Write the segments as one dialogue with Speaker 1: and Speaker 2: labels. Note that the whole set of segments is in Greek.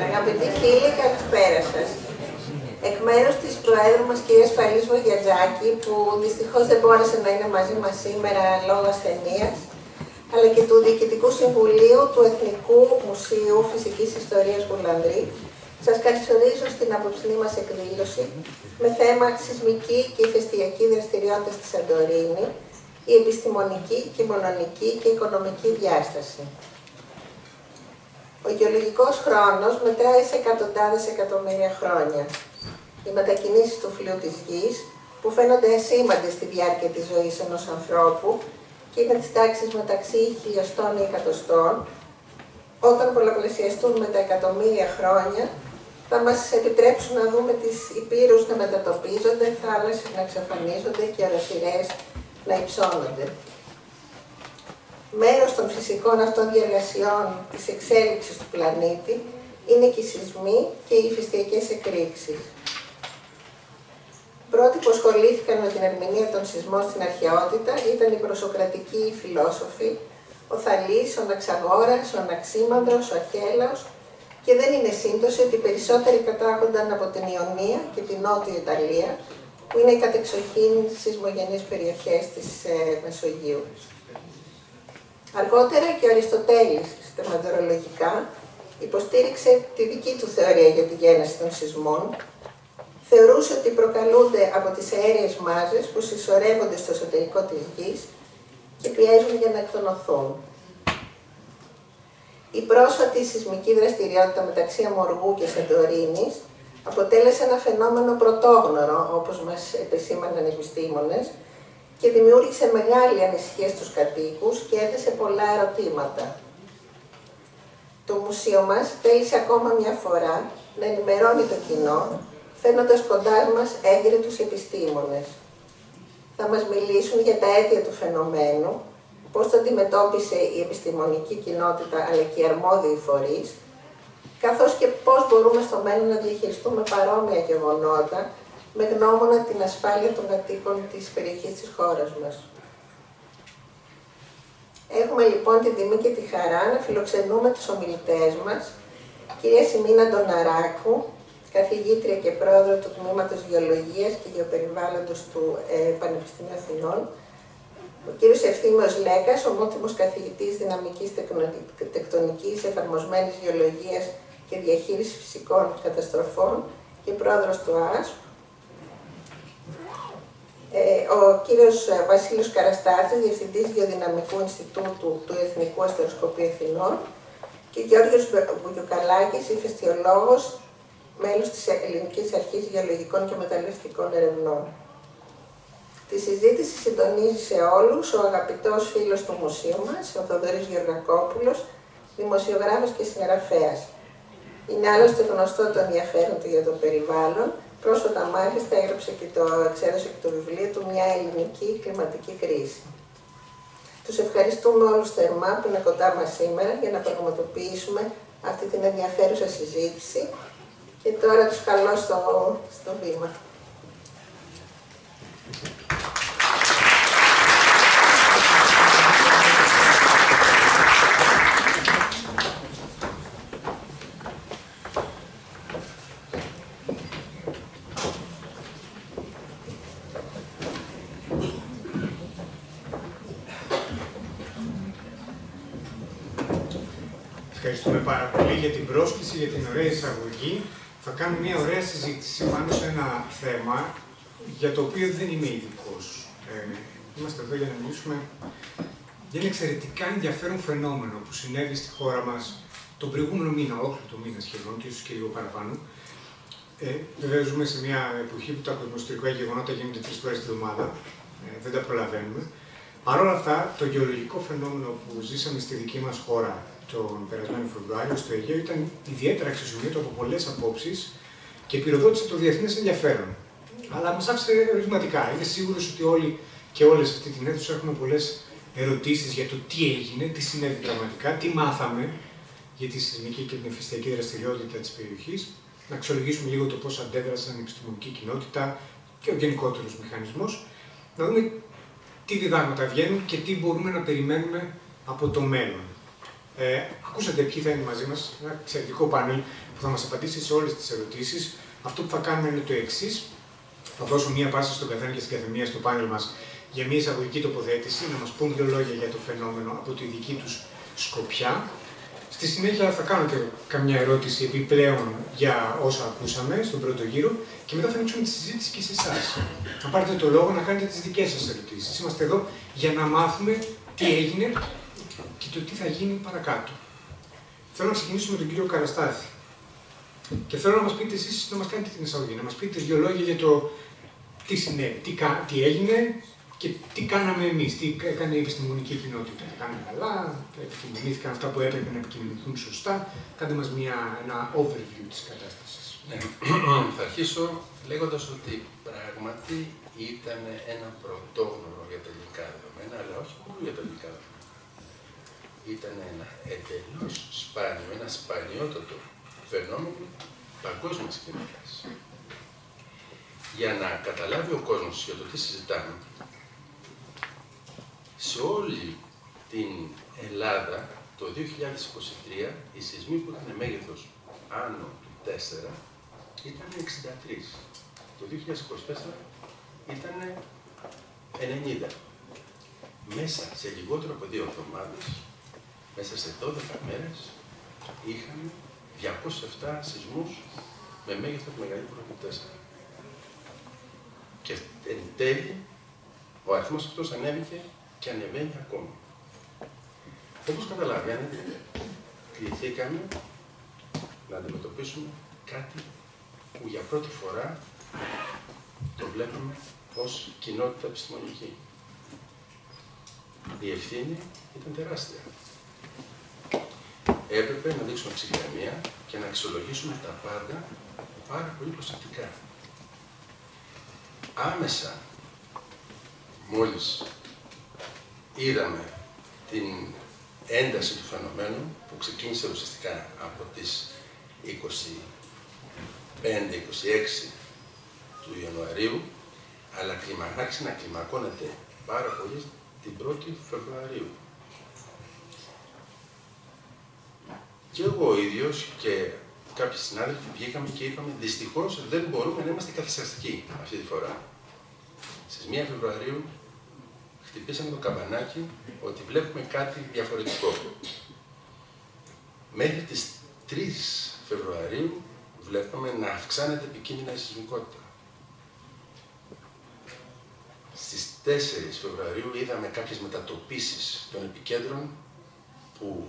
Speaker 1: Αγαπητοί φίλοι, καλησπέρα σας. Εκ μέρους της Προέδρου μας, κυρίας Φαλής Βογιατζάκη, που δυστυχώς δεν μπόρεσε να είναι μαζί μας σήμερα λόγω ασθενείας, αλλά και του Διοικητικού Συμβουλίου του Εθνικού Μουσείου Φυσικής Ιστορίας Γουλανδρή, σας καλωσορίζω στην απόψινή μας εκδήλωση με θέμα σεισμική και ηφαιστειακή δραστηριότητα στη Σαντορίνη, η επιστημονική, κοινωνική και οικονομική διάσταση. Ο γεωλογικός χρόνος μετράει σε εκατοντάδες εκατομμύρια χρόνια. Οι μετακινήσεις του φλοιού της γης, που φαίνονται ασήμαντες στη διάρκεια της ζωής ενός ανθρώπου και είναι της τάξης μεταξύ χιλιοστών ή εκατοστών, όταν πολλαπλασιαστούν με τα εκατομμύρια χρόνια, θα μας επιτρέψουν να δούμε τις υπήρους να μετατοπίζονται, θάλασσες να εξαφανίζονται και οροσειρές να υψώνονται. Μέρος των φυσικών αυτών διεργασιών της εξέλιξης του πλανήτη είναι και οι σεισμοί και οι ηφαιστειακές εκρήξεις. Πρώτοι που ασχολήθηκαν με την ερμηνεία των σεισμών στην αρχαιότητα ήταν οι προσοκρατικοί φιλόσοφοι, ο Θαλής, ο Ναξαγόρας, ο Αναξίμανδρος, ο Αρχέλαος, και δεν είναι σύμπτωση ότι οι περισσότεροι κατάγονταν από την Ιωνία και την Νότια Ιταλία, που είναι οι κατεξοχήν σεισμογενείς περιοχές της Μεσογείου. Αργότερα και ο Αριστοτέλης, στεμματορολογικά, υποστήριξε τη δική του θεωρία για τη γέννηση των σεισμών. Θεωρούσε ότι προκαλούνται από τις αέριες μάζες που συσσωρεύονται στο εσωτερικό της γης και πιέζουν για να εκτονωθούν. Η πρόσφατη σεισμική δραστηριότητα μεταξύ Αμοργού και Σαντορίνης αποτέλεσε ένα φαινόμενο πρωτόγνωρο, όπως μας επεσήμαναν οι επιστήμονες, και δημιούργησε μεγάλη ανησυχία στους κατοίκους και έθεσε πολλά ερωτήματα. Το μουσείο μας θέλησε ακόμα μια φορά να ενημερώνει το κοινό, φέρνοντας κοντά μας έγκριτους επιστήμονες. Θα μας μιλήσουν για τα αίτια του φαινομένου, πώς το αντιμετώπισε η επιστημονική κοινότητα αλλά και οι αρμόδιοι φορείς, καθώς και πώς μπορούμε στο μέλλον να διαχειριστούμε παρόμοια γεγονότα με γνώμονα την ασφάλεια των κατοίκων της περιοχής της χώρας μας. Έχουμε λοιπόν την τιμή και τη χαρά να φιλοξενούμε τους ομιλητές μας, κυρία Σιμίνα Ντοναράκου, καθηγήτρια και πρόεδρο του Τμήματος Γεωλογίας και Γεωπεριβάλλοντος του Πανεπιστημίου Αθηνών, ο κύριος Ευθύμιος Λέκας, ομότιμος καθηγητής δυναμικής τεκτονικής, εφαρμοσμένης γεωλογίας και διαχείρισης φυσικών καταστροφών και πρόεδρος του ΑΣΠ, ο κύριος Βασίλειος Καραστάσης, Διευθυντής Γεωδυναμικού Ινστιτούτου του Εθνικού Αστεροσκοπείου Αθηνών και Γιώργος Βουγιουκαλάκης, ηφαιστειολόγος, μέλος της Ελληνικής Αρχής Γεωλογικών και Μεταλλευτικών Ερευνών. Τη συζήτηση συντονίζει σε όλους ο αγαπητός φίλος του μουσείου μας, ο Θοδωρής Γεωργακόπουλος, δημοσιογράφος και συγγραφέας. Είναι άλλωστε γνωστό το ενδιαφέρον του για το περιβάλλον. Πρόσφατα μάλιστα εξέδωσε και το βιβλίο του «Μια ελληνική κλιματική κρίση». Τους ευχαριστούμε όλους θερμά που είναι κοντά μας σήμερα για να πραγματοποιήσουμε αυτή την ενδιαφέρουσα συζήτηση και τώρα τους καλώ στο βήμα.
Speaker 2: Ευχαριστούμε πάρα πολύ για την πρόσκληση, για την ωραία εισαγωγή. Θα κάνουμε μια ωραία συζήτηση πάνω σε ένα θέμα για το οποίο δεν είμαι ειδικός. Είμαστε εδώ για να μιλήσουμε για ένα εξαιρετικά ενδιαφέρον φαινόμενο που συνέβη στη χώρα μας τον προηγούμενο μήνα, όχι το μήνα σχεδόν, και ίσως και λίγο παραπάνω. Βέβαια, ζούμε σε μια εποχή που τα ατμοσφαιρικά γεγονότα γίνονται 3 φορές τη εβδομάδα. Δεν τα προλαβαίνουμε. Παρ' όλα αυτά, το γεωλογικό φαινόμενο που ζήσαμε στη δική μας χώρα τον περασμένο Φεβρουάριο στο Αιγαίο ήταν ιδιαίτερα αξιοσημείωτο από πολλές απόψεις και πυροδότησε το διεθνές ενδιαφέρον. Αλλά μας άφησε ερωτηματικά. Είμαι σίγουρος ότι όλοι και όλες σε αυτή την αίθουσα έχουμε πολλές ερωτήσεις για το τι έγινε, τι συνέβη πραγματικά, τι μάθαμε για τη σεισμική και την ηφαιστειακή δραστηριότητα της περιοχής, να αξιολογήσουμε λίγο το πώς αντέδρασαν η επιστημονική κοινότητα και ο γενικότερος μηχανισμός, να δούμε τι διδάγματα βγαίνουν και τι μπορούμε να περιμένουμε από το μέλλον. Ακούσατε ποιοι θα είναι μαζί μας, ένα εξαιρετικό πάνελ που θα μας απαντήσει σε όλες τις ερωτήσεις. Αυτό που θα κάνουμε είναι το εξής. Θα δώσω μία πάσα στον καθένα και στην καθεμία στο πάνελ μας για μία εισαγωγική τοποθέτηση, να μας πούν δύο λόγια για το φαινόμενο από τη δική τους σκοπιά. Στη συνέχεια θα κάνω και καμιά ερώτηση επιπλέον για όσα ακούσαμε στον πρώτο γύρο και μετά θα ανοίξουμε τη συζήτηση και σε εσάς. Να πάρετε το λόγο να κάνετε τις δικές σας ερωτήσεις. Είμαστε εδώ για να μάθουμε τι έγινε και το τι θα γίνει παρακάτω. Θέλω να ξεκινήσουμε με τον κύριο Καραστάθη. Και θέλω να μας πείτε εσείς, να μας κάνετε την εισαγωγή, να μας πείτε δύο λόγια για το τι συνέβη, τι έγινε και τι κάναμε εμείς, τι έκανε η επιστημονική κοινότητα. Κάναμε καλά, επικοινωνήθηκαν αυτά που έπρεπε να επικοινωνηθούν σωστά. Κάντε μας ένα overview της κατάστασης.
Speaker 3: Ναι. Θα αρχίσω λέγοντας ότι πράγματι ήταν ένα πρωτόγνωρο για τα ελληνικά δεδομένα, αλλά όχι μόνο για τα ελληνικά δεδομένα. Ήταν ένα εντελώς σπάνιο, ένα σπανιότατο φαινόμενο παγκόσμιας κοινότητας. Για να καταλάβει ο κόσμος για το τι συζητάμε, σε όλη την Ελλάδα το 2023 οι σεισμοί που είχαν μέγεθος άνω του 4 ήταν 63. Το 2024 ήταν 90. Μέσα σε λιγότερο από 2 εβδομάδες, μέσα σε 12 μέρες, είχαμε 207 σεισμούς με μέγεθος μεγαλύτερο από 4. Και εν τέλει, ο αριθμός αυτός ανέβηκε και ανεβαίνει ακόμα. Όπως καταλαβαίνετε, κληθήκαμε να αντιμετωπίσουμε κάτι που για πρώτη φορά το βλέπουμε ως κοινότητα επιστημονική. Η ευθύνη ήταν τεράστια. Έπρεπε να δείξουμε ψυχραιμία και να αξιολογήσουμε τα πάντα πάρα πολύ προσεκτικά. Άμεσα, μόλις είδαμε την ένταση του φαινομένου που ξεκίνησε ουσιαστικά από τις 25-26 του Ιανουαρίου, αλλά άρχισε να κλιμακώνεται πάρα πολύ την 1η Φεβρουαρίου. Και εγώ ο ίδιος και κάποιοι συνάδελφοι βγήκαμε και είπαμε δυστυχώς δεν μπορούμε να είμαστε καθυστερητικοί αυτή τη φορά. Στις 1 Φεβρουαρίου χτυπήσαμε το καμπανάκι ότι βλέπουμε κάτι διαφορετικό. Μέχρι τις 3 Φεβρουαρίου βλέπαμε να αυξάνεται επικίνδυνα η σεισμικότητα. Στις 4 Φεβρουαρίου είδαμε κάποιες μετατοπίσεις των επικέντρων που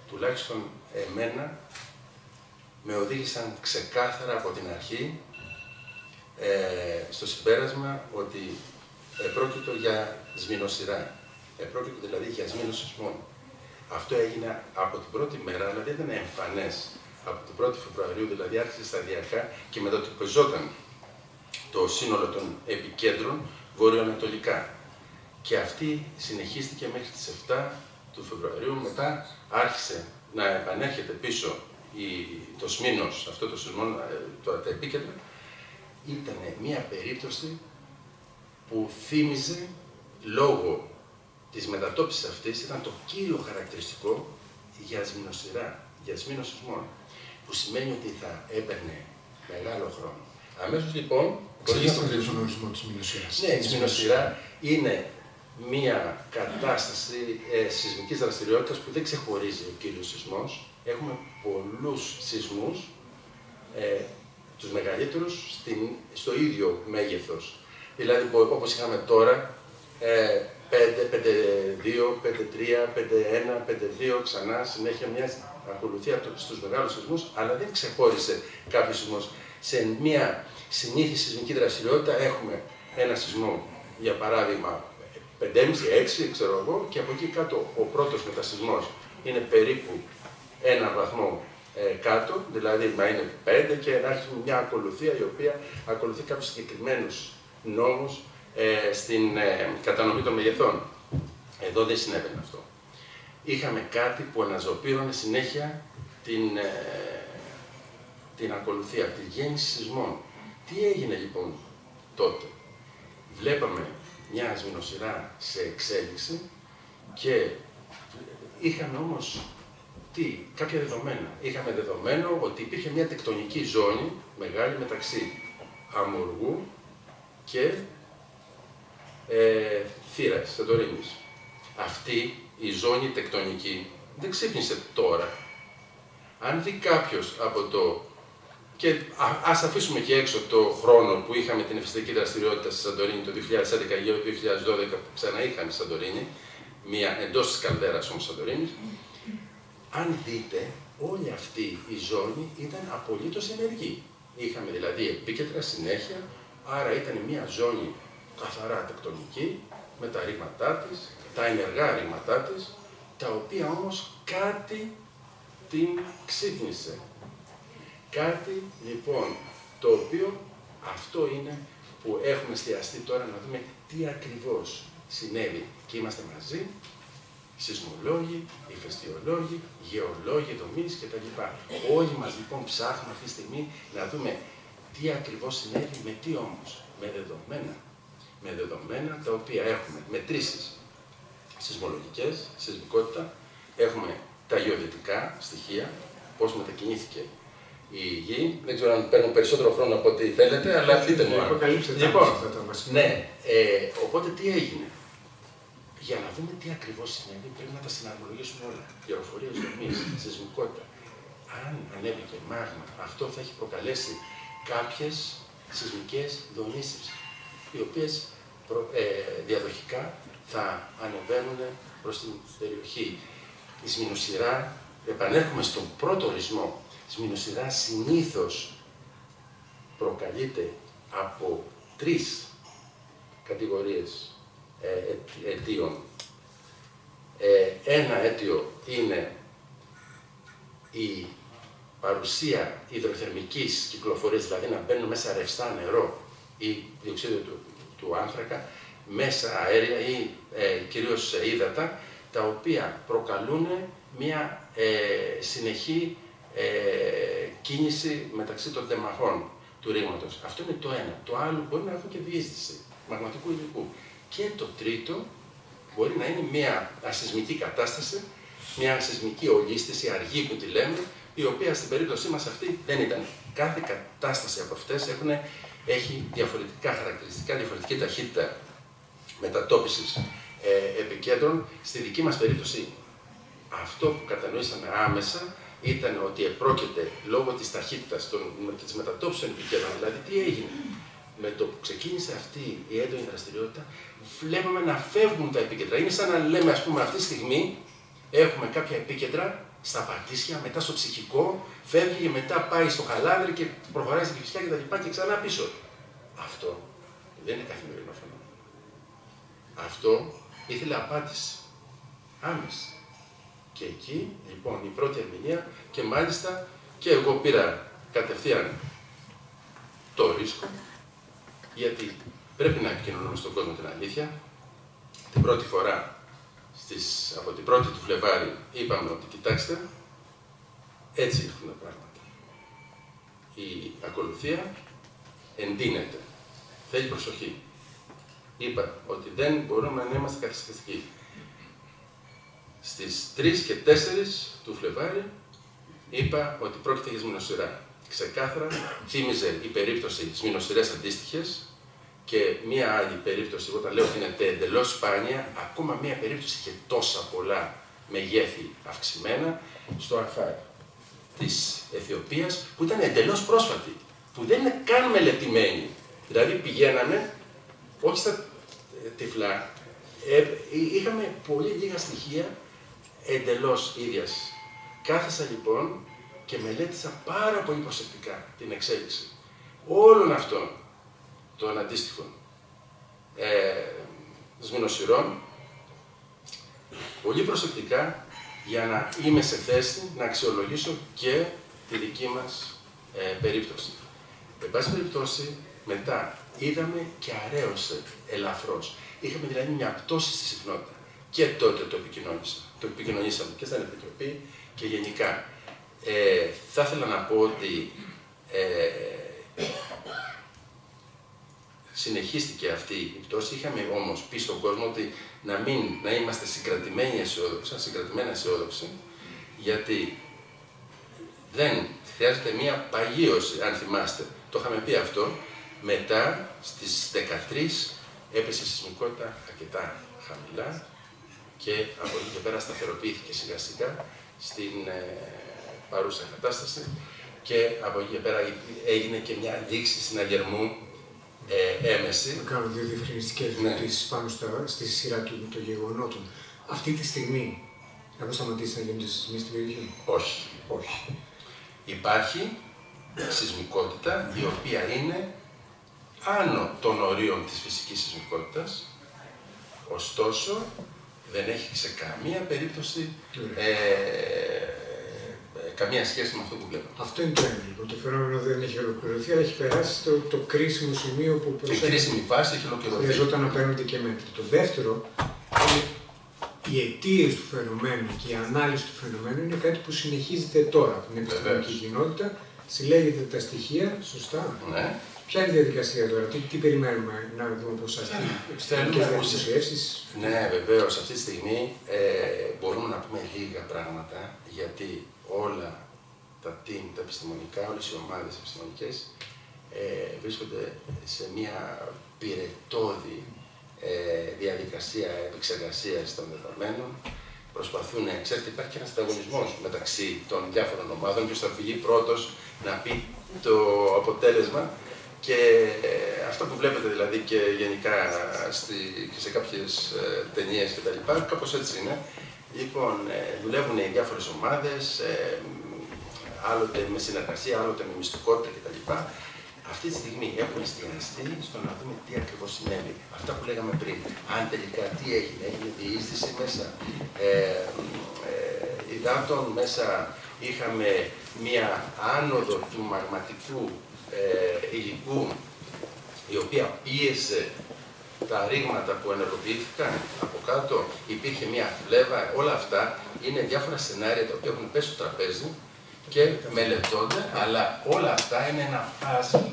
Speaker 3: τουλάχιστον εμένα με οδήγησαν ξεκάθαρα από την αρχή στο συμπέρασμα ότι επρόκειτο για σμηνοσειρά. Επρόκειτο δηλαδή για σμήνωση σεισμών. Αυτό έγινε από την πρώτη μέρα, αλλά δεν ήταν εμφανές. Από την 1η Φεβρουαρίου, δηλαδή άρχισε σταδιακά και μετατοπιζόταν το σύνολο των επικέντρων βορειοανατολικά. Και αυτή συνεχίστηκε μέχρι τις 7 του Φεβρουαρίου. Μετά άρχισε να επανέρχεται πίσω το σμήνος, αυτό το σεισμό, τα επίκεντρα. Ήταν μια περίπτωση που θύμιζε, λόγω της μετατόπισης αυτής, ήταν το κύριο χαρακτηριστικό για σμηνοσειρά, για σμήνωση σεισμών, που σημαίνει ότι θα έπαιρνε μεγάλο χρόνο. Αμέσως λοιπόν...
Speaker 2: Εξηγήστε τον ορισμό της σμηνοσειράς.
Speaker 3: Ναι, η σμηνοσειρά είναι μια κατάσταση σεισμικής δραστηριότητας που δεν ξεχωρίζει ο κύριος σεισμός. Έχουμε πολλούς σεισμούς, τους μεγαλύτερους στο ίδιο μέγεθος. Δηλαδή, όπως είχαμε τώρα, 5, 5-2, 5-3, 5-1, 5-2, ξανά, συνέχεια μια ακολουθία στους μεγάλους σεισμούς, αλλά δεν ξεχώρισε κάποιο σεισμός. Σε μια συνήθη σεισμική δραστηριότητα έχουμε ένα σεισμό, για παράδειγμα, 5,5-6, ξέρω εγώ, και από εκεί κάτω ο πρώτος μετασεισμός είναι περίπου 1 βαθμό κάτω, δηλαδή μα είναι 5 και να έχει μια ακολουθία η οποία ακολουθεί κάποιους συγκεκριμένους νόμους στην κατανομή των μεγεθών. Εδώ δεν συνέβαινε αυτό. Είχαμε κάτι που αναζωπήρωνε συνέχεια την ακολουθία, τη γέννηση σεισμών. Τι έγινε λοιπόν τότε? Βλέπαμε μια σμηνοσειρά σε εξέλιξη και είχαμε όμως κάποια δεδομένα. Είχαμε δεδομένο ότι υπήρχε μια τεκτονική ζώνη μεγάλη μεταξύ Αμουργού και Θήρας, Σαντορίνης. Αυτή η ζώνη τεκτονική δεν ξύπνησε τώρα. Αν δει κάποιος από το... Και ας αφήσουμε και έξω το χρόνο που είχαμε την εφηστική δραστηριότητα στη Σαντορίνη το 2011 ή το 2012 που ξανά είχαμε στη Σαντορίνη, μία εντός της καλδέρας όμως Σαντορίνης, αν δείτε, όλη αυτή η ζώνη ήταν απολύτως ενεργή. Είχαμε δηλαδή επίκεντρα συνέχεια, άρα ήταν μια ζώνη καθαρά τεκτονική, με τα ρήγματά της, τα ενεργά ρήγματά της, τα οποία όμως κάτι την ξύπνησε. Κάτι λοιπόν το οποίο αυτό είναι που έχουμε εστιαστεί τώρα να δούμε τι ακριβώς συνέβη. Και είμαστε μαζί, σεισμολόγοι, ηφαιστειολόγοι, γεωλόγοι δομής κτλ. Όλοι μας λοιπόν ψάχνουμε αυτή τη στιγμή να δούμε τι ακριβώς συνέβη, με τι όμως, με δεδομένα. Με δεδομένα τα οποία έχουμε μετρήσεις σεισμολογικές, σεισμικότητα, έχουμε τα γεωδετικά στοιχεία, πώς μετακινήθηκε η γη. Δεν ξέρω αν παίρνω περισσότερο χρόνο από ό,τι θέλετε, αλλά δείτε μου.
Speaker 2: Λοιπόν,
Speaker 3: ναι, οπότε τι έγινε. Για να δούμε τι ακριβώς συνέβη, πρέπει να τα συναρμολογήσουμε όλα. Πληροφορίες δομής, σεισμικότητα. Αν ανέβηκε μάγμα, αυτό θα έχει προκαλέσει κάποιες σεισμικές δονήσεις, οι οποίες διαδοχικά θα ανεβαίνουν προς την περιοχή. Η σμηνοσειρά, επανέρχομαι στον πρώτο ορισμό, η σμηνοσειρά συνήθως προκαλείται από τρεις κατηγορίες αιτίων. Ένα αίτιο είναι η παρουσία υδροθερμικής κυκλοφορίας, δηλαδή να μπαίνουν μέσα ρευστά νερό ή διοξείδιο του άνθρακα, μέσα αέρια ή κυρίως ύδατα, τα οποία προκαλούν μια συνεχή κίνηση μεταξύ των τεμαχών του ρήγματος. Αυτό είναι το ένα. Το άλλο μπορεί να έχουν και διείσδυση μαγματικού υλικού. Και το τρίτο μπορεί να είναι μια ασεισμική κατάσταση, μια σεισμική ολίσθηση, αργή που τη λέμε, η οποία στην περίπτωσή μας αυτή δεν ήταν. Κάθε κατάσταση από αυτές έχει διαφορετικά χαρακτηριστικά, διαφορετική ταχύτητα μετατόπισης επικέντρων. Στη δική μας περίπτωση, αυτό που κατανοήσαμε άμεσα ήταν ότι επρόκειται λόγω της ταχύτητας της μετατόπισης των επικέντρων. Δηλαδή, τι έγινε. Με το που ξεκίνησε αυτή η έντονη δραστηριότητα, βλέπουμε να φεύγουν τα επίκεντρα. Είναι σαν να λέμε, ας πούμε, αυτή τη στιγμή έχουμε κάποια επίκεντρα στα πατήσια, μετά στο ψυχικό, φεύγει και μετά πάει στο χαλάδρι και προχωράει στην Κηφισιά και ξανά πίσω. Αυτό δεν είναι καθημερινό φαινόμενο. Αυτό ήθελε απάντηση. Άμεση. Και εκεί, λοιπόν, η πρώτη ερμηνεία και μάλιστα και εγώ πήρα κατευθείαν το ρίσκο, γιατί πρέπει να επικοινωνούμε στον κόσμο την αλήθεια. Την πρώτη φορά, από την 1η του Φλεβάρη, είπαμε ότι κοιτάξτε, έτσι ήρθαν τα πράγματα. Η ακολουθία εντείνεται. Θέλει προσοχή. Είπα ότι δεν μπορούμε να είμαστε καθυστερητικοί. Στις 3 και 4 του Φλεβάρη είπα ότι πρόκειται για σμηνοσειρά. Ξεκάθαρα θύμιζε η περίπτωση σμηνοσειρές αντίστοιχες και μία άλλη περίπτωση, όταν λέω ότι είναι εντελώς σπάνια, ακόμα μία περίπτωση και τόσα πολλά μεγέθη αυξημένα στο Αφάρ της Αιθιοπίας, που ήταν εντελώς πρόσφατη, που δεν είναι καν μελετημένη. Δηλαδή πηγαίναμε, όχι στα τυφλά, είχαμε πολύ λίγα στοιχεία εντελώς ίδιας. Κάθεσα λοιπόν και μελέτησα πάρα πολύ προσεκτικά την εξέλιξη όλων αυτών των αντίστοιχων σμηνοσειρών, πολύ προσεκτικά, για να είμαι σε θέση να αξιολογήσω και τη δική μας περίπτωση. Εν πάση περιπτώσει, μετά είδαμε και αραίωσε ελαφρώς. Είχαμε δηλαδή μια πτώση στη συχνότητα. Και τότε το επικοινωνήσαμε και στην Επιτροπή και γενικά. Θα ήθελα να πω ότι συνεχίστηκε αυτή η πτώση. Είχαμε όμως πει στον κόσμο ότι να είμαστε συγκρατημένα αισιόδοξοι, Γιατί δεν χρειάζεται μία παγίωση, αν θυμάστε. Το είχαμε πει αυτό. Μετά, στις 13, έπεσε η σεισμικότητα αρκετά χαμηλά και από εκεί και πέρα σταθεροποιήθηκε σιγά σιγά στην παρούσα κατάσταση και από εκεί και πέρα έγινε και μια δείξη συναγερμού έμεση.
Speaker 2: Να κάνω δύο διευκρινιστικές ερωτήσεις πάνω στη σειρά των γεγονότων. Αυτή τη στιγμή έχουν σταματήσει να γίνονται σεισμοί στην περιοχή?
Speaker 3: Όχι.
Speaker 2: Όχι.
Speaker 3: Υπάρχει σεισμικότητα η οποία είναι άνω των ορίων της φυσικής σεισμικότητας, ωστόσο δεν έχει σε καμία περίπτωση καμία σχέση με αυτό που βλέπουμε.
Speaker 2: Αυτό είναι το ένα. Λοιπόν. Το φαινόμενο δεν έχει ολοκληρωθεί, αλλά έχει περάσει το κρίσιμο σημείο που
Speaker 3: η κρίσιμη φάση έχει ολοκληρωθεί.
Speaker 2: Χρειαζόταν να παίρνονται και μέτρα. Το δεύτερο είναι οι αιτίες του φαινομένου και η ανάλυση του φαινομένου είναι κάτι που συνεχίζεται τώρα από την επιστημονική κοινότητα. Συλλέγετε τα στοιχεία, σωστά.
Speaker 3: Ναι.
Speaker 2: Ποια είναι η διαδικασία τώρα, τι περιμένουμε να δούμε από εσάς,
Speaker 3: Θέλουμε
Speaker 2: δημοσιεύσεις?
Speaker 3: Ναι, βεβαίως. Αυτή τη στιγμή μπορούμε να πούμε λίγα πράγματα, γιατί όλα τα team, τα επιστημονικά, όλες οι ομάδες επιστημονικές βρίσκονται σε μια πυρετώδη διαδικασία επεξεργασίας των δεδομένων. Προσπαθούν, ξέρετε, υπάρχει και ένας ανταγωνισμός μεταξύ των διάφορων ομάδων, ποιος θα φυγεί πρώτος να πει το αποτέλεσμα. Και αυτό που βλέπετε δηλαδή και γενικά και σε κάποιες ταινίες και τα λοιπά, κάπως έτσι είναι. Λοιπόν, δουλεύουν οι διάφορες ομάδες, άλλοτε με συνεργασία, άλλοτε με μυστικότητα κτλ. Αυτή τη στιγμή έχουν εστιαστεί στο να δούμε τι ακριβώς συνέβη. Αυτά που λέγαμε πριν. Αν τελικά τι έγινε, έγινε διείσδυση μέσα υδάτων, μέσα είχαμε μία άνοδο του μαγματικού υλικού, η οποία πίεσε τα ρήγματα που ενεργοποιήθηκαν από κάτω, υπήρχε μία φλέβα. Όλα αυτά είναι διάφορα σενάρια τα οποία έχουν πέσει στο τραπέζι και μελετώνται, αλλά όλα αυτά είναι ένα puzzle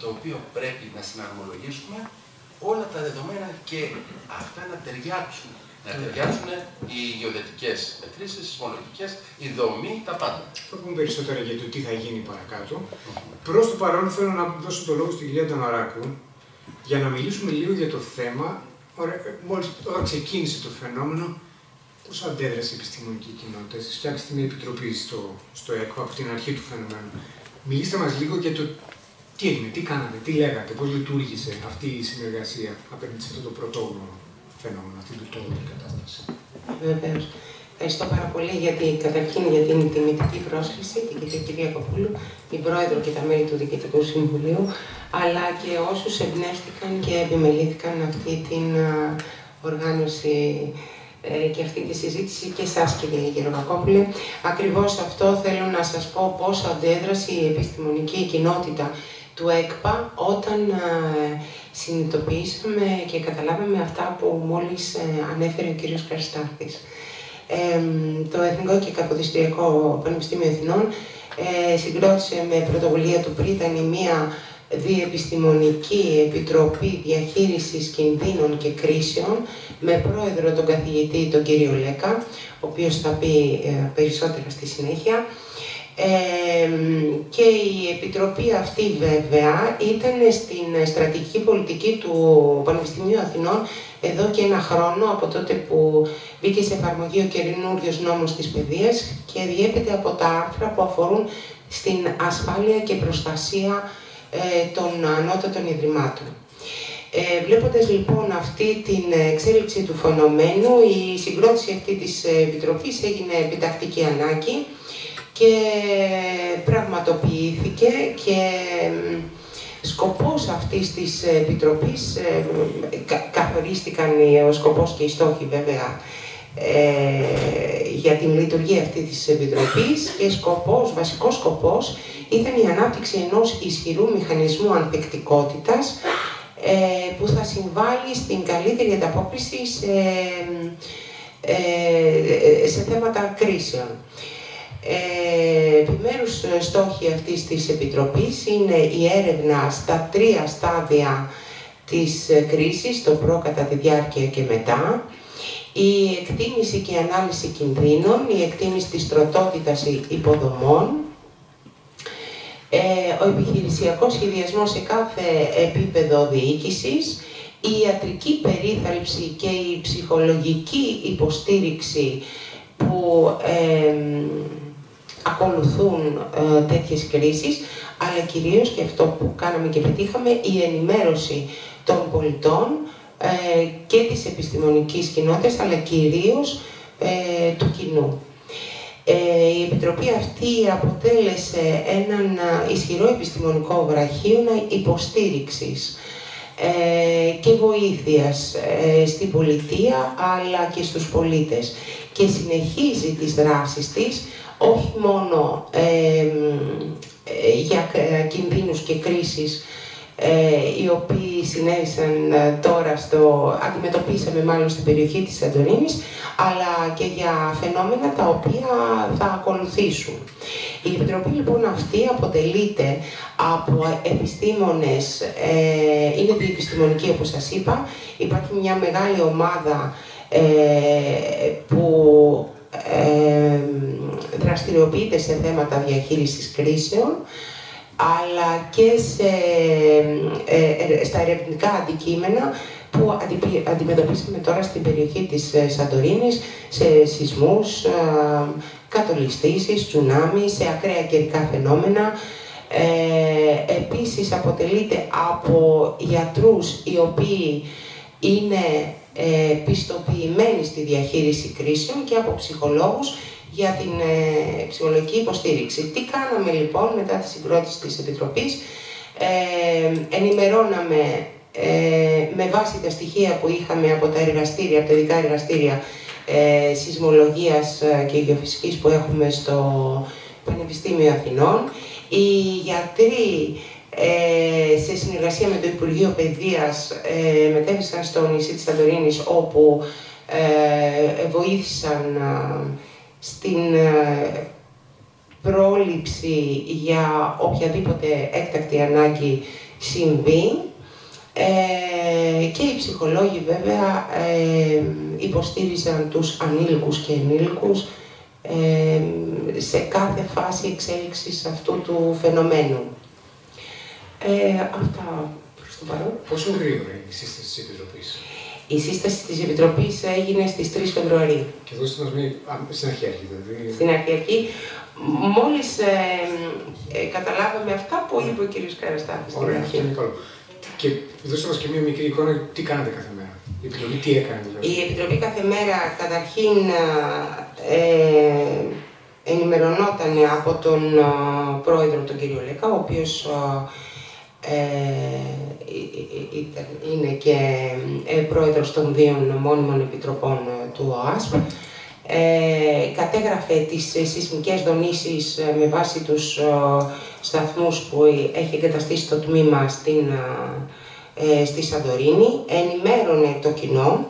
Speaker 3: το οποίο πρέπει να συναρμολογήσουμε όλα τα δεδομένα και αυτά να ταιριάξουν. Να ταιριάξουν οι γεωδετικές μετρήσεις, οι σεισμολογικές, η δομή, τα πάντα.
Speaker 2: Θα πούμε περισσότερα για το τι θα γίνει παρακάτω. Προς το παρόν θέλω να δώσω το λόγο στην κυρία Νταναράκου για να μιλήσουμε λίγο για το θέμα. Μόλις τώρα ξεκίνησε το φαινόμενο, πώς αντέδρασε η επιστημονική κοινότητα? Εσείς φτιάξετε μια επιτροπή στο ΕΚΠΑ από την αρχή του φαινομένου. Μιλήστε μας λίγο για το τι έγινε, τι κάνατε, τι λέγατε, πώς λειτουργήσε αυτή η συνεργασία απέναντι σε αυτό το πρωτόγνωρο φαινόμενο, αυτή την πρωτόγνωρη κατάσταση.
Speaker 4: Βεβαίως. Ευχαριστώ πάρα πολύ καταρχήν για την τιμητική πρόσκληση, την κυρία Κοπούλου, την πρόεδρο και τα μέλη του Διοικητικού Συμβουλίου, αλλά και όσους εμπνεύστηκαν και επιμελήθηκαν αυτή την οργάνωση και αυτή τη συζήτηση, και εσάς, κυρία Γεροβακόπουλε. Ακριβώς αυτό θέλω να σας πω, πώς αντέδρασε η επιστημονική κοινότητα του ΕΚΠΑ όταν συνειδητοποιήσαμε και καταλάβαμε αυτά που μόλις ανέφερε ο κύριος Καριστάρθης. Το Εθνικό και Καποδιστριακό Πανεπιστήμιο Αθηνών συγκρότησε με πρωτοβουλία του Πρίτανη μία διεπιστημονική επιτροπή διαχείρισης κινδύνων και κρίσεων με πρόεδρο τον καθηγητή τον κύριο Λέκα, ο οποίος θα πει περισσότερα στη συνέχεια. Και η επιτροπή αυτή βέβαια ήταν στην στρατηγική πολιτική του Πανεπιστημίου Αθηνών εδώ και ένα χρόνο, από τότε που μπήκε σε εφαρμογή ο καινούριος νόμος της παιδείας και διέπεται από τα άρθρα που αφορούν στην ασφάλεια και προστασία των ανώτατων ιδρυμάτων. Βλέποντας λοιπόν αυτή την εξέλιξη του φαινομένου, η συγκρότηση αυτή της επιτροπής έγινε επιτακτική ανάγκη και πραγματοποιήθηκε, και σκοπός αυτής της επιτροπής, καθορίστηκαν ο σκοπός και οι στόχοι βέβαια για την λειτουργία αυτή της επιτροπής, και βασικός σκοπός ήταν η ανάπτυξη ενός ισχυρού μηχανισμού ανθεκτικότητας που θα συμβάλλει στην καλύτερη ανταπόκριση σε θέματα κρίσεων. Επιμέρους στόχοι αυτής της Επιτροπής είναι η έρευνα στα 3 στάδια της κρίσης, το προ, κατά τη διάρκεια και μετά, η εκτίμηση και η ανάλυση κινδύνων, η εκτίμηση της τροτότητας υποδομών, ο επιχειρησιακός σχεδιασμός σε κάθε επίπεδο διοίκησης, η ιατρική περίθαλψη και η ψυχολογική υποστήριξη που ακολουθούν τέτοιες κρίσεις, αλλά κυρίως, και αυτό που κάναμε και πετύχαμε, η ενημέρωση των πολιτών και της επιστημονικής κοινότητας, αλλά κυρίως του κοινού. Η Επιτροπή αυτή αποτέλεσε έναν ισχυρό επιστημονικό βραχίωνα υποστήριξης και βοήθειας στην πολιτεία, αλλά και στους πολίτες, και συνεχίζει τις δράσεις της όχι μόνο για κινδύνους και κρίσεις οι οποίοι συνέβησαν τώρα, αντιμετωπίσαμε μάλλον στην περιοχή της Σαντορίνης, αλλά και για φαινόμενα τα οποία θα ακολουθήσουν. Η Επιτροπή λοιπόν αυτή αποτελείται από επιστήμονες, είναι διεπιστημονική όπως σας είπα, υπάρχει μια μεγάλη ομάδα που δραστηριοποιείται σε θέματα διαχείρισης κρίσεων, αλλά και στα ερευνητικά αντικείμενα που αντιμετωπίσαμε τώρα στην περιοχή της Σαντορίνης, σε σεισμούς, κατολιστήσεις, τσουνάμι, σε ακραία καιρικά φαινόμενα. Επίσης αποτελείται από γιατρούς οι οποίοι είναι πιστοποιημένοι στη διαχείριση κρίσεων και από ψυχολόγους για την ψυχολογική υποστήριξη. Τι κάναμε λοιπόν μετά τη συγκρότηση της Επιτροπής? Ενημερώναμε με βάση τα στοιχεία που είχαμε από τα εργαστήρια, από τα ειδικά εργαστήρια σεισμολογίας και γεωφυσικής που έχουμε στο Πανεπιστήμιο Αθηνών. Οι γιατροί σε συνεργασία με το Υπουργείο Παιδείας μετέβησαν στο νησί της Σαντορίνης, όπου βοήθησαν στην πρόληψη για οποιαδήποτε έκτακτη ανάγκη συμβεί, και οι ψυχολόγοι βέβαια υποστήριζαν τους ανήλικους και ενήλικους σε κάθε φάση εξέλιξης αυτού του φαινομένου. Αυτά προς το παρόν.
Speaker 2: Πόσο γρήγορα είναι η σύσταση της Επιτροπής?
Speaker 4: Η σύσταση της Επιτροπής έγινε στις 3 Φεβρουαρίου.
Speaker 2: Και δώστε μας μια στην αρχή, δηλαδή.
Speaker 4: Στην αρχή, μόλις καταλάβαμε αυτά που είπε ο κ. Καραστάθης στην
Speaker 2: Ωραία,
Speaker 4: αρχή.
Speaker 2: αυτό είναι καλό. Και δώστε μας και μια μικρή εικόνα, τι κάνετε κάθε μέρα. Η Επιτροπή τι έκανε δηλαδή?
Speaker 4: Η Επιτροπή κάθε μέρα καταρχήν ενημερωνόταν από τον πρόεδρο, τον κ. Λέκα, ο οποίος είναι και πρόεδρος των 2 μόνιμων επιτροπών του ΟΑΣΠ. Κατέγραφε τις σεισμικές δονήσεις με βάση τους σταθμούς που έχει εγκαταστήσει το τμήμα στη Σαντορίνη, ενημέρωνε το κοινό,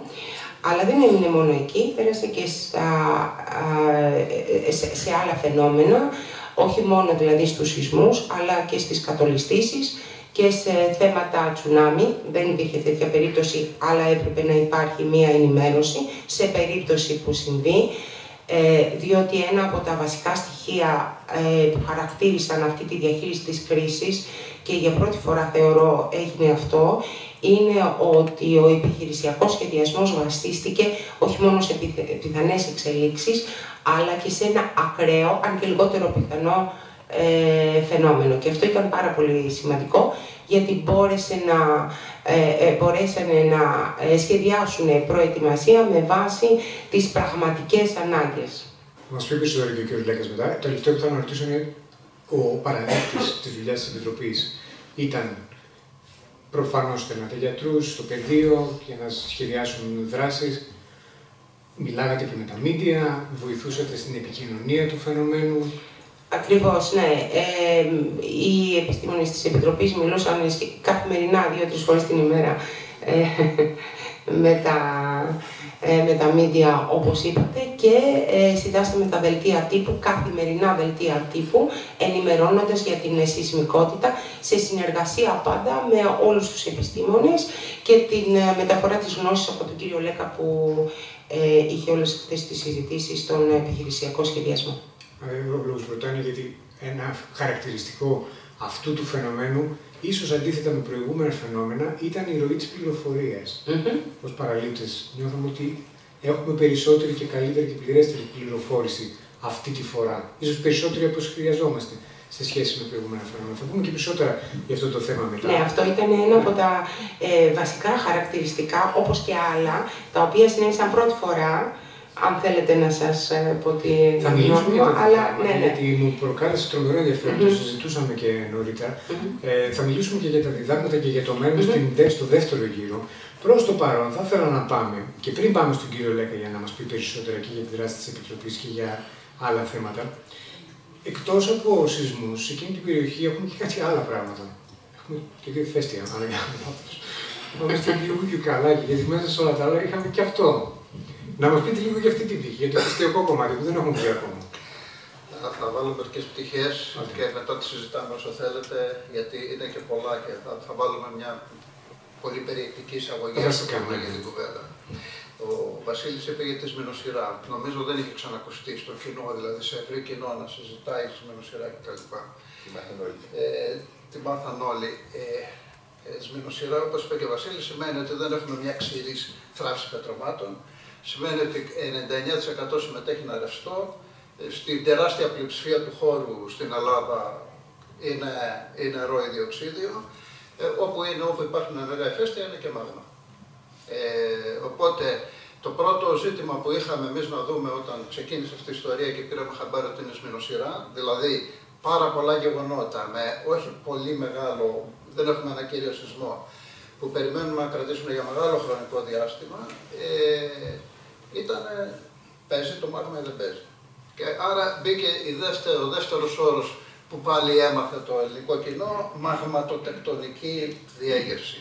Speaker 4: αλλά δεν έμεινε μόνο εκεί, πέρασε και σε άλλα φαινόμενα, όχι μόνο δηλαδή στους σεισμούς, αλλά και στις κατολιστήσεις και σε θέματα τσουνάμι. Δεν υπήρχε τέτοια περίπτωση, αλλά έπρεπε να υπάρχει μία ενημέρωση σε περίπτωση που συμβεί, διότι ένα από τα βασικά στοιχεία που χαρακτήρισαν αυτή τη διαχείριση της κρίσης, και για πρώτη φορά θεωρώ έγινε αυτό, είναι ότι ο επιχειρησιακός σχεδιασμός βασίστηκε όχι μόνο σε πιθανές εξελίξεις, αλλά και σε ένα ακραίο, αν και λιγότερο πιθανό φαινόμενο. Και αυτό ήταν πάρα πολύ σημαντικό, γιατί μπορέσαν να σχεδιάσουν προετοιμασία με βάση τις πραγματικές ανάγκες.
Speaker 2: Θα μας πει περισσότερο και ο κ. Λέκας μετά. Το τελευταίο που θα να ρωτήσω είναι ο παραδείκτης της δουλειάς της Επιτροπής. Ήταν προφανώς στέλνατε γιατρούς στο πεδίο για να σχεδιάσουν δράσεις. Μιλάγατε και με τα media, βοηθούσατε στην επικοινωνία του φαινομένου.
Speaker 4: Ακριβώς, ναι. Οι επιστήμονες της Επιτροπής μιλούσαν καθημερινά 2-3 φορές την ημέρα με τα media, όπως είπατε, και συντάσσαμε τα δελτία τύπου, καθημερινά δελτία τύπου, ενημερώνοντας για την σεισμικότητα, σε συνεργασία πάντα με όλους τους επιστήμονες, και την μεταφορά της γνώσης από τον κύριο Λέκα που είχε όλες αυτές τις συζητήσεις στον επιχειρησιακό σχεδιασμό.
Speaker 2: Ο λόγος ρωτάνε γιατί ένα χαρακτηριστικό αυτού του φαινομένου, ίσως αντίθετα με προηγούμενα φαινόμενα, ήταν η ροή της πληροφορίας. Ως παραλήπτες νιώθαμε ότι έχουμε περισσότερη και καλύτερη και πληρέστερη πληροφόρηση αυτή τη φορά. Ίσως περισσότερη από όσο χρειαζόμαστε σε σχέση με προηγούμενα φαινόμενα. Θα πούμε και περισσότερα για αυτό το θέμα μετά.
Speaker 4: Ναι, αυτό ήταν ένα από τα βασικά χαρακτηριστικά, όπως και άλλα, τα οποία συνέβησαν πρώτη φορά. Αν θέλετε να σας πω τι
Speaker 2: θα μιλήσουμε για το
Speaker 4: αλλά
Speaker 2: θέμα, γιατί μου προκάλεσε τρομερό ενδιαφέρον, το συζητούσαμε και νωρίτερα. Θα μιλήσουμε και για τα διδάγματα και για το μέλλον στο δεύτερο γύρο. Προς το παρόν, θα ήθελα να πάμε και πριν πάμε στον κύριο Λέκα για να μας πει περισσότερα και για τη δράση της Επιτροπής και για άλλα θέματα. Εκτός από σεισμούς, σε εκείνη την περιοχή έχουμε και κάτι άλλα πράγματα. Έχουμε και δύο ηφαίστεια, αν δεν κάνω λάθος. Πάμε στον κύριο Βουγιουκαλάκη, γιατί μέσα σε όλα τα άλλα είχαμε και αυτό. Να μας πείτε λίγο για αυτή την πτυχή, για το ηφαιστειακό κομμάτι που δεν έχουμε πει ακόμα.
Speaker 5: Θα βάλω μερικές πτυχές και μετά τη συζητάμε όσο θέλετε, γιατί είναι και πολλά και θα βάλουμε μια πολύ περιεκτική εισαγωγή για την κουβέντα. Ο Βασίλης είπε για τη σμηνοσειρά. Νομίζω δεν είχε ξανακουστεί στο κοινό, δηλαδή σε ευρύ κοινό να συζητάει η σμηνοσειρά κτλ. Την μάθαν όλοι. Σμηνοσειρά, όπως είπε και ο Βασίλης, σημαίνει ότι δεν έχουμε μια ξηρή θράψη πετρωμάτων. Σημαίνει ότι 99% συμμετέχει να ρευστό. Στην τεράστια πλειοψηφία του χώρου στην Ελλάδα είναι νερό ή διοξίδιο. Όπου υπάρχουν ενεργά ηφαίστεια είναι και μάγμα. Οπότε το πρώτο ζήτημα που είχαμε εμείς να δούμε όταν ξεκίνησε αυτή η ιστορία και πήραμε χαμπάρι ότι είναι σμηνοσειρά, δηλαδή πάρα πολλά γεγονότα με όχι πολύ μεγάλο, δεν έχουμε ένα κύριο σεισμό, που περιμένουμε να κρατήσουμε για μεγάλο χρονικό διάστημα, παίζει το μάγμα ή δεν παίζει. Και άρα μπήκε ο δεύτερος όρος που πάλι έμαθε το ελληνικό κοινό, μαγματοτεκτονική διέγερση.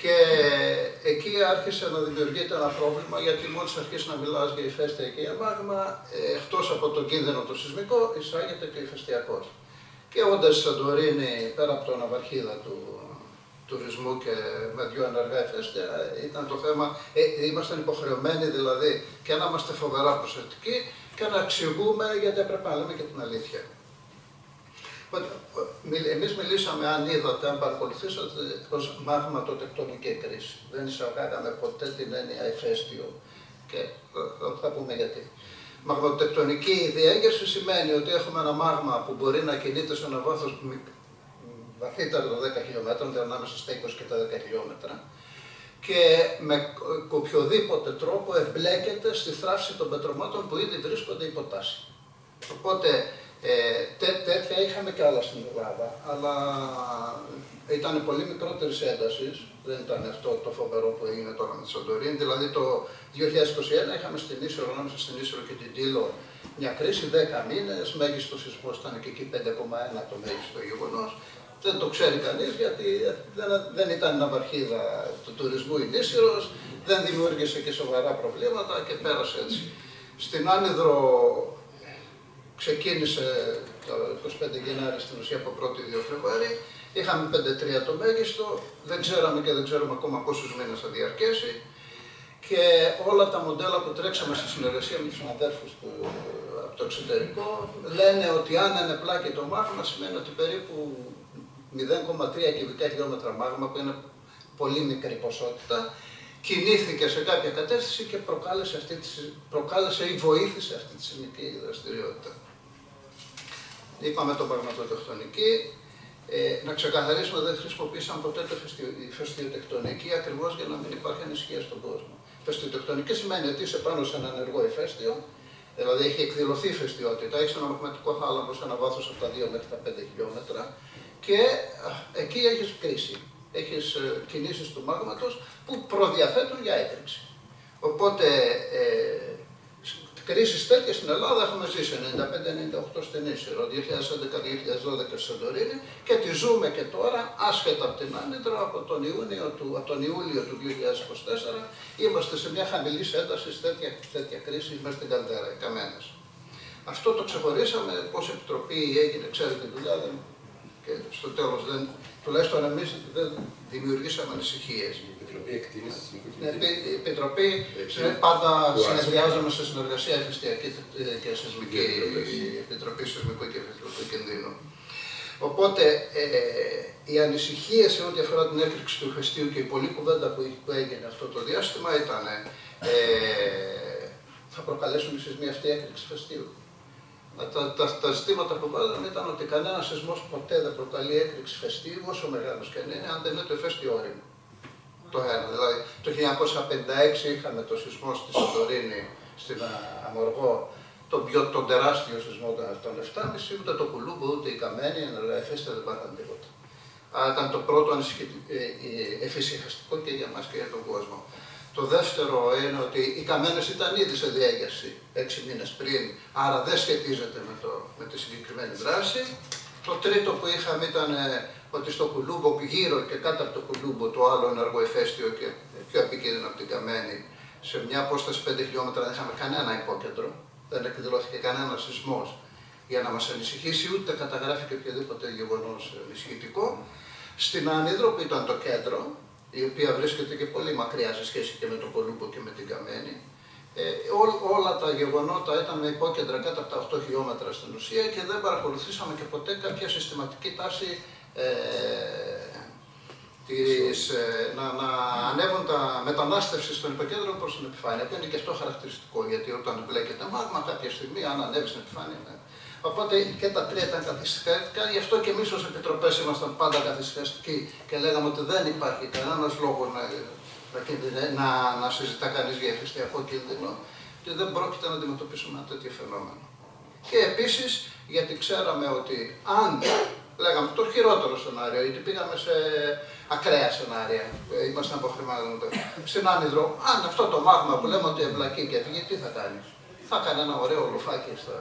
Speaker 5: Και εκεί άρχισε να δημιουργείται ένα πρόβλημα, γιατί μόλις αρχίσει να μιλάς για ηφαίστεια και για μάγμα, εκτός από τον κίνδυνο το σεισμικό, εισάγεται και ηφαιστειακός. Και όντας στη Σαντορίνη, πέρα από τον ναυαρχίδα του τουρισμού και με δύο ενεργά ηφαίστεια, ήταν το θέμα, ήμασταν υποχρεωμένοι δηλαδή και να είμαστε φοβερά προσεκτικοί και να εξηγούμε, γιατί έπρεπε να λέμε και την αλήθεια. Εμείς μιλήσαμε, αν είδατε, αν παρακολουθήσατε, ως μαγματοτεκτονική κρίση. Δεν εισαγάγαμε ποτέ την έννοια ηφαίστειο και θα πούμε γιατί. Μαγματοτεκτονική διέγερση σημαίνει ότι έχουμε ένα μάγμα που μπορεί να κινείται σε ένα βάθος βαθύτερο των 10 χιλιόμετρων, δηλαδή ανάμεσα στα 20 και τα 10 χιλιόμετρα, και με οποιοδήποτε τρόπο εμπλέκεται στη θράψη των πετρωμάτων που ήδη βρίσκονται υπό τάση. Οπότε τέτοια είχαμε και άλλα στην Ελλάδα, αλλά ήταν πολύ μικρότερης έντασης, δεν ήταν αυτό το φοβερό που έγινε τώρα με τη Σαντορίνη. Δηλαδή το 2021 είχαμε στην Ίσσερο, ανάμεσα στην Ίσσερο και την Τήλο, μια κρίση 10 μήνες, μέγιστο σεισμός ήταν και εκεί 5,1 το μέγιστο γεγονός. Δεν το ξέρει κανείς γιατί δεν ήταν ναυαρχίδα του τουρισμού η Ίσσερος, δεν δημιούργησε και σοβαρά προβλήματα και πέρασε έτσι. Στην Άνυδρο ξεκίνησε το 25 Γενάρη στην ουσία από 1η-2 Φλεβάρι, είχαμε 5,3 το μέγιστο, δεν ξέραμε και δεν ξέρουμε ακόμα πόσους μήνες θα διαρκέσει και όλα τα μοντέλα που τρέξαμε στη συνεργασία με τους συναδέλφους από το εξωτερικό λένε ότι αν είναι πλάκη το μάγμα σημαίνει ότι περίπου 0,3 κυβικά χιλιόμετρα μάγμα, που είναι πολύ μικρή ποσότητα, κινήθηκε σε κάποια κατεύθυνση και προκάλεσε ή βοήθησε αυτή τη σεισμική δραστηριότητα. Είπαμε το μαγματοτεκτονική. Να ξεκαθαρίσουμε, δεν χρησιμοποίησαμε ποτέ το ηφαιστειοτεκτονική ακριβώς για να μην υπάρχει ανησυχία στον κόσμο. Ηφαιστειοτεκτονική σημαίνει ότι είσαι πάνω σε ένα ενεργό ηφαίστειο, δηλαδή έχει εκδηλωθεί ηφαιστειότητα, έχει ένα μαγματικό θάλαμο σε ένα βάθος από τα 2 μέχρι τα 5 χιλιόμετρα και εκεί έχεις κρίση. Έχεις κινήσεις του μάγματος που προδιαθέτουν για έκρηξη. Οπότε κρίσεις τέτοιες στην Ελλάδα έχουμε ζήσει 95-98 στην Ίσσερο, 2011-2012 στη Σαντορίνη και τη ζούμε και τώρα άσχετα από την Άνυδρο από τον Ιούλιο του 2024 είμαστε σε μια χαμηλή ένταση τέτοια κρίση μέσα στην Καλδέρα, οι Καμένες. Αυτό το ξεχωρίσαμε, πώς η Επιτροπή έγινε, ξέρετε τη δουλειά, Και στο τέλος, τουλάχιστον εμείς δεν δημιουργήσαμε ανησυχίες.
Speaker 3: Η Επιτροπή Εκτίμησης.
Speaker 5: Η Επιτροπή πάντα συνεδριάζαμε σε συνεργασία ηφαιστειακή και σεισμική, Επιτροπή Σεισμικού και Ηφαιστειακού Κινδύνου. Οπότε οι ανησυχίες σε ό,τι αφορά την έκρηξη του ηφαιστείου και η πολλή κουβέντα που έγινε αυτό το διάστημα ήταν θα προκαλέσουν οι σεισμοί αυτή η έκρηξη ηφαιστείου. Τα ζητήματα που βάλαμε ήταν ότι κανένα σεισμός ποτέ δεν προκαλεί έκρηξη ηφαιστείου, όσο μεγάλος και αν είναι, αν δεν είναι το ηφαίστειο όριμο. Το ένα. Δηλαδή, το 1956 είχαμε το σεισμό στη Σαντορίνη, στην Αμοργό, τον τεράστιο σεισμό των 7,5, ούτε το Κουλούμπο, ούτε η Καμένη, αλλά ηφαίστεια δεν πάθαν τίποτα. Ήταν το πρώτο εφησυχαστικό και για μας και για τον κόσμο. Το δεύτερο είναι ότι οι Καμένες ήταν ήδη σε διέγερση 6 μήνες πριν, άρα δεν σχετίζεται με τη συγκεκριμένη δράση. Το τρίτο που είχαμε ήταν ότι στο Κουλούμπο, γύρω και κάτω από το Κουλούμπο, το άλλο ενεργό ηφαίστειο και πιο επικίνδυνο από την Καμένη, σε μια απόσταση 5 χιλιόμετρα δεν είχαμε κανένα υπόκεντρο, δεν εκδηλώθηκε κανένα σεισμός για να μας ανησυχήσει, ούτε καταγράφηκε οποιοδήποτε γεγονός ενισχυτικό. Στην Ανίδρο, που ήταν το κέντρο, η οποία βρίσκεται και πολύ μακριά σε σχέση και με το Κολούμπο και με την Καμένη. Όλα τα γεγονότα ήταν με υπόκεντρα κάτω από τα 8 χιλιόμετρα στην ουσία και δεν παρακολουθήσαμε και ποτέ κάποια συστηματική τάση να ανέβουν τα μετανάστευση στον υποκέντρο προς την επιφάνεια, που είναι και αυτό χαρακτηριστικό, γιατί όταν μπλέκεται μάγμα κάποια στιγμή, αν ανέβει στην επιφάνεια, ναι. Οπότε και τα τρία ήταν καθυσυχαστικά, γι' αυτό και εμείς ως επιτροπές ήμασταν πάντα καθυσυχαστικοί και λέγαμε ότι δεν υπάρχει κανένας λόγος να συζητά κανείς για ηφαιστειακό κίνδυνο και δεν πρόκειται να αντιμετωπίσουμε ένα τέτοιο φαινόμενο. Και επίσης, γιατί ξέραμε ότι αν λέγαμε το χειρότερο σενάριο, γιατί πήγαμε σε ακραία σενάρια, ήμασταν αποχρηματισμένοι. Στην Άνυδρο, αν αυτό το μάγμα που λέμε ότι εμπλακεί και βγει, τι θα κάνει? Θα κάνει ένα ωραίο λουφάκι στο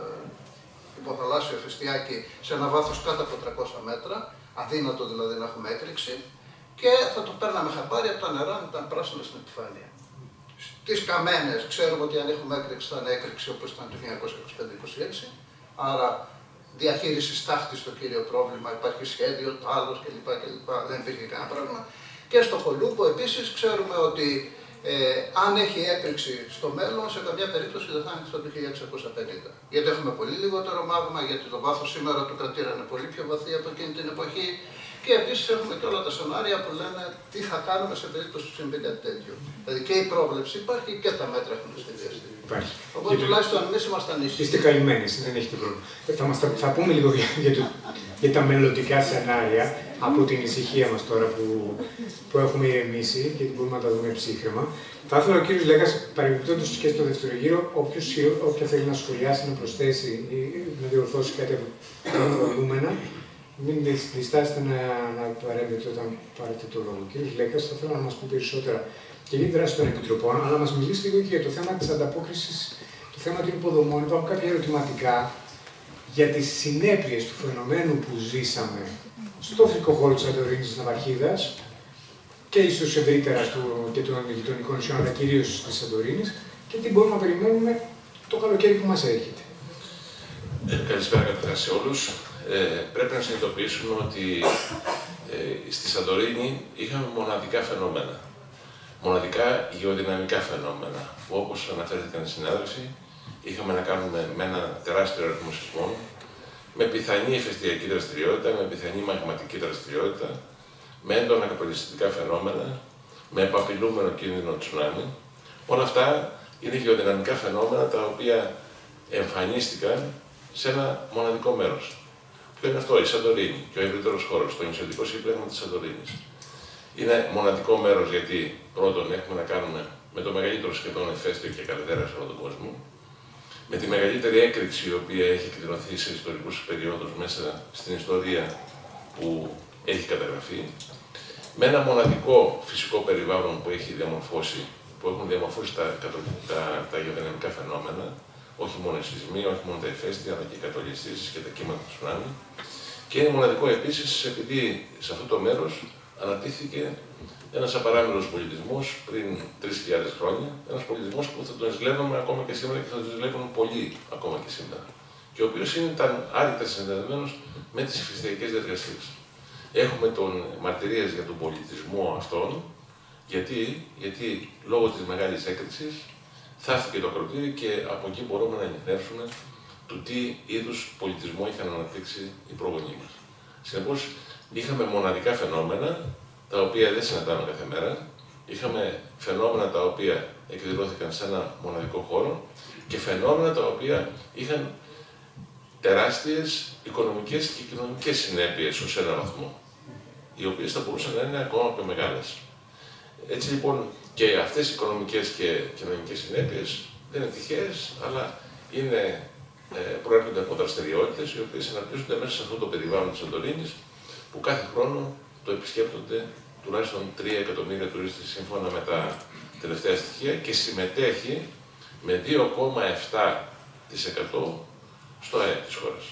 Speaker 5: υποθαλάσσιο ηφαιστειάκι σε ένα βάθος κάτω από 300 μέτρα, αδύνατο δηλαδή να έχουμε έκρηξη, και θα το παίρναμε χαμπάρι από τα νερά να ήταν πράσινα στην επιφάνεια. Στις Καμένες ξέρουμε ότι αν έχουμε έκρηξη θα είναι έκρηξη όπως ήταν το 1925-26, άρα διαχείριση στάχτης το κύριο πρόβλημα, υπάρχει σχέδιο, τάλος κλπ. Δεν υπήρχε κανένα πρόβλημα. Και στο Κολούμπο επίσης ξέρουμε ότι αν έχει έκρηξη στο μέλλον, σε καμιά περίπτωση δεν θα είναι στο 1650. Γιατί έχουμε πολύ λιγότερο μάγμα, γιατί το βάθος σήμερα του κρατήρα είναι πολύ πιο βαθύ από εκείνη την εποχή. Και επίσης έχουμε και όλα τα σενάρια που λένε τι θα κάνουμε σε περίπτωση που συμβεί κάτι τέτοιο. Δηλαδή και η πρόβλεψη υπάρχει και τα μέτρα έχουν σχεδιαστεί. Οπότε τουλάχιστον εμείς ήμασταν ίσοι.
Speaker 2: Είστε καημένοι, δεν έχετε πρόβλημα. Θα πούμε λίγο για τα μελλοντικά σενάρια από την ησυχία μας τώρα που έχουμε ηρεμήσει και μπορούμε να τα δούμε ψύχρεμα. Θα ήθελα ο κύριος Λέκας, παρεμπιπτόντως και στο δεύτερο γύρο, όποια θέλει να σχολιάσει, να προσθέσει ή να διορθώσει κάτι από τα προηγούμενα, μην διστάσετε να παρέμβετε όταν πάρετε το λόγο. Κύριε Λέκας, θα ήθελα να μας πει περισσότερα και για τη δράση των επιτροπών, αλλά να μας μιλήσει λίγο και για το θέμα της ανταπόκρισης, το θέμα των υποδομών. Υπάρχουν κάποια ερωτηματικά για τις συνέπειες του φαινομένου που ζήσαμε στο φυσικό χώρο της Σαντορίνης, της Ναυαρχίδας και ίσως ευρύτερα και των γειτονικών νησιών, αλλά κυρίως της Σαντορίνης, και τι μπορούμε να περιμένουμε το καλοκαίρι που μας έρχεται.
Speaker 6: Καλησπέρα καταρχάς σε όλους. Πρέπει να συνειδητοποιήσουμε ότι στη Σαντορίνη είχαμε μοναδικά φαινόμενα. Μοναδικά γεωδυναμικά φαινόμενα, που όπως αναφέρθηκαν οι συνάδελφοι, είχαμε να κάνουμε με ένα τεράστιο αριθμό σεισμών, με πιθανή ηφαιστειακή δραστηριότητα, με πιθανή μαγματική δραστηριότητα, με έντονα καπελιστικά φαινόμενα, με επαπειλούμενο κίνδυνο τσουνάμι. Όλα αυτά είναι γεωδυναμικά φαινόμενα τα οποία εμφανίστηκαν σε ένα μοναδικό μέρος. Ποιο είναι αυτό? Η Σαντορίνη και ο ευρύτερος χώρος, το νησιωτικό σύμπλεγμα της Σαντορίνης. Είναι μοναδικό μέρος γιατί πρώτον έχουμε να κάνουμε με το μεγαλύτερο σχεδόν ηφαίστειο και καλυδέρα σε όλο τον κόσμο, με τη μεγαλύτερη έκρηξη η οποία έχει εκδηλωθεί σε ιστορικούς περιόδους μέσα στην ιστορία που έχει καταγραφεί, με ένα μοναδικό φυσικό περιβάλλον που έχουν διαμορφώσει τα γεωδυναμικά φαινόμενα, όχι μόνο οι σεισμοί, όχι μόνο τα ηφαίστεια, αλλά και οι κατολιστήσεις και τα κύματα του τσουνάμι. Και είναι μοναδικό επίσης επειδή σε αυτό το μέρος αναπτύχθηκε ένας απαράμιλος πολιτισμός πριν 3.000 χρόνια, ένας πολιτισμός που θα τον ζηλεύουμε ακόμα και σήμερα και θα τον ζηλεύουν πολλοί ακόμα και σήμερα, και ο οποίος ήταν άρρηκτα συνδεδεμένος με τις ηφαιστειακές διαδικασίες. Έχουμε μαρτυρίες για τον πολιτισμό αυτόν, γιατί λόγω της μεγάλης έκρηξης θαύτηκε το ακροτήρι και από εκεί μπορούμε να ενημερώσουμε του τι είδους πολιτισμό είχαν αναπτύξει οι προγονείς μας. Συνεπώς, είχαμε μοναδικά φαινόμενα, τα οποία δεν συναντάμε κάθε μέρα. Είχαμε φαινόμενα τα οποία εκδηλώθηκαν σε ένα μοναδικό χώρο και φαινόμενα τα οποία είχαν τεράστιες οικονομικές και κοινωνικές συνέπειες ως ένα βαθμό, οι οποίες θα μπορούσαν να είναι ακόμα πιο μεγάλες. Έτσι λοιπόν, και αυτές οι οικονομικές και κοινωνικές συνέπειες δεν είναι τυχαίες, αλλά προέρχονται από δραστηριότητες οι οποίες αναπτύσσονται μέσα σε αυτό το περιβάλλον της Σαντορίνης, που κάθε χρόνο το επισκέπτονται τουλάχιστον 3 εκατομμύρια τουρίστες σύμφωνα με τα τελευταία στοιχεία και συμμετέχει με 2,7% στο ΑΕΠ της χώρας.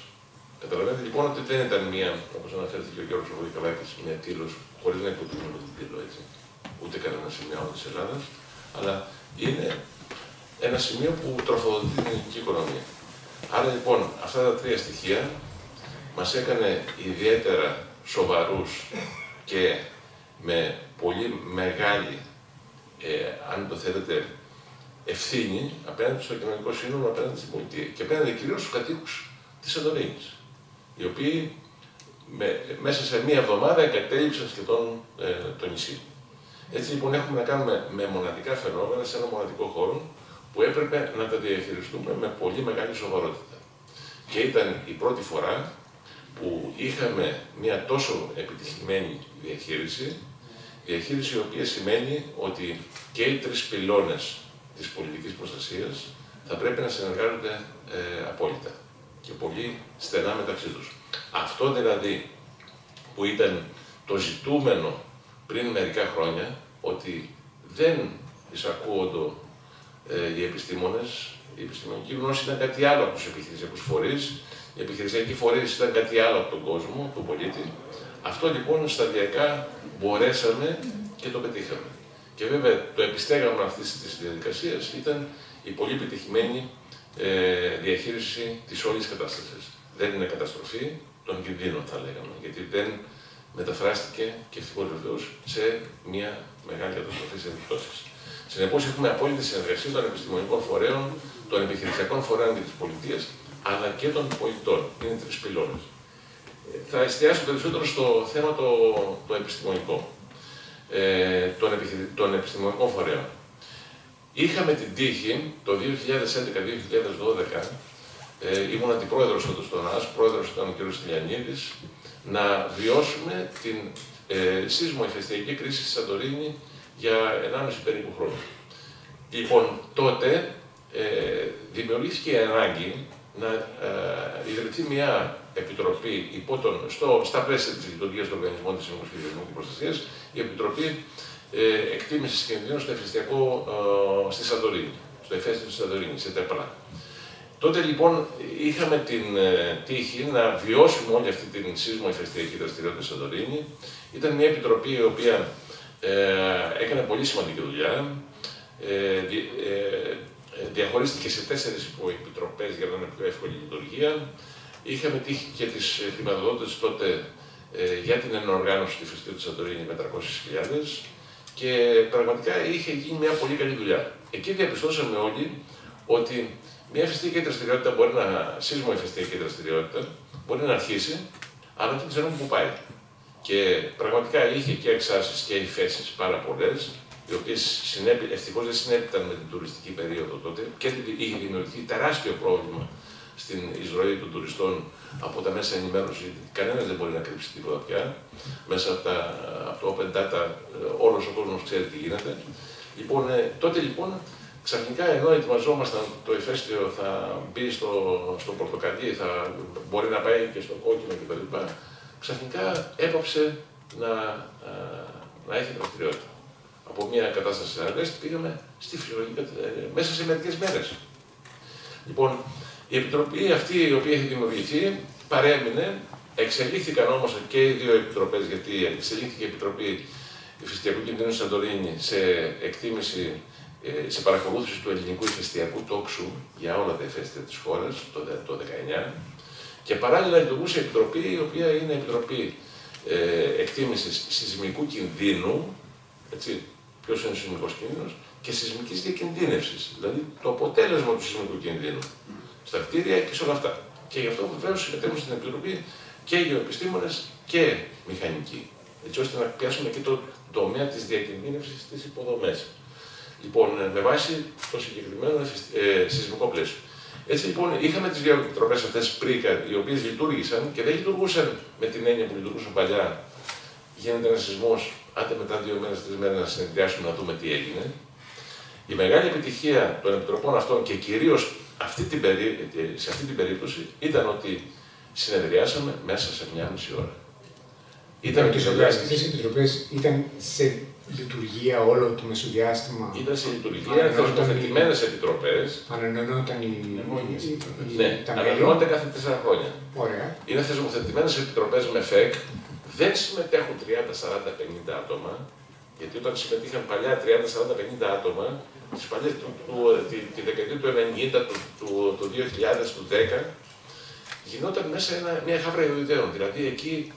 Speaker 6: Καταλαβαίνετε λοιπόν ότι δεν ήταν μία, όπως αναφέρθηκε ο κ. Βουικαλάκης, μία τήλος, χωρίς να υποτιμούμε την τήλο, έτσι, ούτε κανένα σημείο της Ελλάδας, αλλά είναι ένα σημείο που τροφοδοτεί την ελληνική οικονομία. Άρα λοιπόν, αυτά τα 3 στοιχεία μας έκανε ιδιαίτερα σοβαρούς και με πολύ μεγάλη, αν το θέλετε, ευθύνη απέναντι στο κοινωνικό σύνολο, απέναντι στην πολιτεία και απέναντι κυρίως στους κατοίκους της Σαντορίνης, οι οποίοι μέσα σε μία εβδομάδα εγκατέλειψαν σχεδόν το νησί. Έτσι λοιπόν έχουμε να κάνουμε με μοναδικά φαινόμενα σε ένα μοναδικό χώρο που έπρεπε να τα διαχειριστούμε με πολύ μεγάλη σοβαρότητα. Και ήταν η πρώτη φορά που είχαμε μία τόσο επιτυχημένη διαχείριση η οποία σημαίνει ότι και οι 3 πυλώνες της πολιτικής προστασίας θα πρέπει να συνεργάζονται απόλυτα και πολύ στενά μεταξύ τους. Αυτό δηλαδή που ήταν το ζητούμενο πριν μερικά χρόνια, ότι δεν εισακούονται οι επιστήμονες, η επιστημονική γνώση ήταν κάτι άλλο από τους επιχειρησιακούς φορείς, οι επιχειρησιακοί φορείς ήταν κάτι άλλο από τον κόσμο, τον πολίτη. Αυτό λοιπόν σταδιακά μπορέσαμε και το πετύχαμε. Και βέβαια το επιστέγασμα αυτής της διαδικασίας ήταν η πολύ επιτυχημένη διαχείριση της όλης κατάστασης. Δεν είναι καταστροφή των κινδύνων, θα λέγαμε, γιατί δεν μεταφράστηκε και ευτυχώς βεβαίως σε μια μεγάλη καταστροφή σε επιπτώσεις. Συνεπώς, έχουμε απόλυτη συνεργασία των επιστημονικών φορέων, των επιχειρησιακών φορέων και της πολιτείας, αλλά και των πολιτών. Είναι 3 πυλώνες. Θα εστιάσω περισσότερο στο θέμα το επιστημονικό, των επιστημονικών φορέων. Είχαμε την τύχη το 2011-2012, ήμουν αντιπρόεδρος τότε στον ΑΣ, πρόεδρος ήταν ο κ. Στυλιανίδης, να βιώσουμε την σεισμοϊφαιστειακή κρίση στη Σαντορίνη για 1,5 περίπου χρόνο. Λοιπόν, τότε δημιουργήθηκε η ανάγκη να ιδρυθεί μια επιτροπή στα πλαίσια της λειτουργίας των οργανισμών της Συνομοσπονδίας και Προστασίας, η Επιτροπή Εκτίμησης Κινδύνων στο Ηφαιστειακό στη Σαντορίνη, στο ηφαίστειο της Σαντορίνης, σε ΤΕΠΛΑ. Τότε λοιπόν είχαμε την τύχη να βιώσουμε όλη αυτή την σεισμοϊφαιστειακή δραστηριότητα στη Σαντορίνη. Ήταν μια επιτροπή η οποία έκανε πολύ σημαντική δουλειά. Διαχωρίστηκε σε 4 υποεπιτροπές για να είναι πιο εύκολη η λειτουργία. Είχαμε τύχη και τις χρηματοδότες τότε για την ενοργάνωση του ηφαιστείου της Σαντορίνη με 300.000 και πραγματικά είχε γίνει μια πολύ καλή δουλειά. Εκεί διαπιστώσαμε όλοι ότι μια ηφαιστειακή δραστηριότητα σεισμοϊφαιστειακή δραστηριότητα μπορεί να αρχίσει, αλλά δεν ξέρουμε πού πάει. Και πραγματικά είχε και εξάρσεις και υφέσεις πάρα πολλές, οι οποίες ευτυχώς δεν συνέπειταν με την τουριστική περίοδο τότε και είχε δημιουργηθεί τεράστιο πρόβλημα στην εισρωή των τουριστών από τα μέσα ενημέρωση. Κανένας δεν μπορεί να κρύψει τίποτα πια. Μέσα από το Open Data όλος ο κόσμος ξέρει τι γίνεται. Λοιπόν, τότε λοιπόν ξαφνικά ενώ ετοιμαζόμασταν το ηφαίστειο θα μπει στο πορτοκαλί, θα μπορεί να πάει και στο κόκκινο κτλ. Ξαφνικά έπαψε να έχει δραστηριότητα. Από μια κατάσταση αρρέστη πήγαμε στη φυσιολογική μέσα σε μερικές μέρες. Λοιπόν, η επιτροπή αυτή η οποία έχει δημιουργηθεί παρέμεινε, εξελίχθηκαν όμως και οι 2 επιτροπές, γιατί εξελίχθηκε η Επιτροπή Ηφαιστειακού Κινδύνου στη Σαντορίνη σε εκτίμηση, σε παρακολούθηση του ελληνικού ηφαιστειακού τόξου για όλα τα ηφαίστεια της χώρας το 19. Και παράλληλα λειτουργούσε η Επιτροπή, η οποία είναι Επιτροπή εκτίμησης σεισμικού κινδύνου, έτσι, ποιος είναι ο σεισμικός κίνδυνος, και σεισμικής διακινδύνευσης, δηλαδή το αποτέλεσμα του σεισμικού κινδύνου στα κτίρια και σε όλα αυτά. Και γι' αυτό βεβαίως συμμετέχουν στην Επιτροπή και γεωεπιστήμονες και μηχανικοί, έτσι ώστε να πιάσουμε και το τομέα της διακινδύνευσης στις υποδομές. Λοιπόν, με βάση το συγκεκριμένο σεισμικό πλαίσιο. Έτσι λοιπόν, είχαμε τις δύο επιτροπές αυτές πρίκα, οι οποίες λειτουργήσαν και δεν λειτουργούσαν με την έννοια που λειτουργούσαν παλιά. Γίνεται ένα σεισμός, άντε μετά 2 μέρες, 3 μέρες να συνεδριάσουμε να δούμε τι έγινε. Η μεγάλη επιτυχία των επιτροπών αυτών και κυρίως σε αυτή την περίπτωση ήταν ότι συνεδριάσαμε μέσα σε 1,5 ώρα.
Speaker 2: Ήταν ότι αυτές οι επιτροπές ήταν σε λειτουργία όλο το μεσοδιάστημα.
Speaker 6: Ήταν σε λειτουργία, θεσμοθετημένες επιτροπές.
Speaker 2: Ανανεώνονταν
Speaker 6: Ναι, ανανεώνονται κάθε 4 χρόνια.
Speaker 2: Ωραία.
Speaker 6: Είναι θεσμοθετημένες επιτροπές με ΦΕΚ. Δεν συμμετέχουν 30, 40, 50 άτομα. Γιατί όταν συμμετείχαν παλιά 30, 40, 50 άτομα, τη δεκαετία του 90, του 2000, του 10, γινόταν μέσα μια χαύρα ιδεών. Δηλαδή εκεί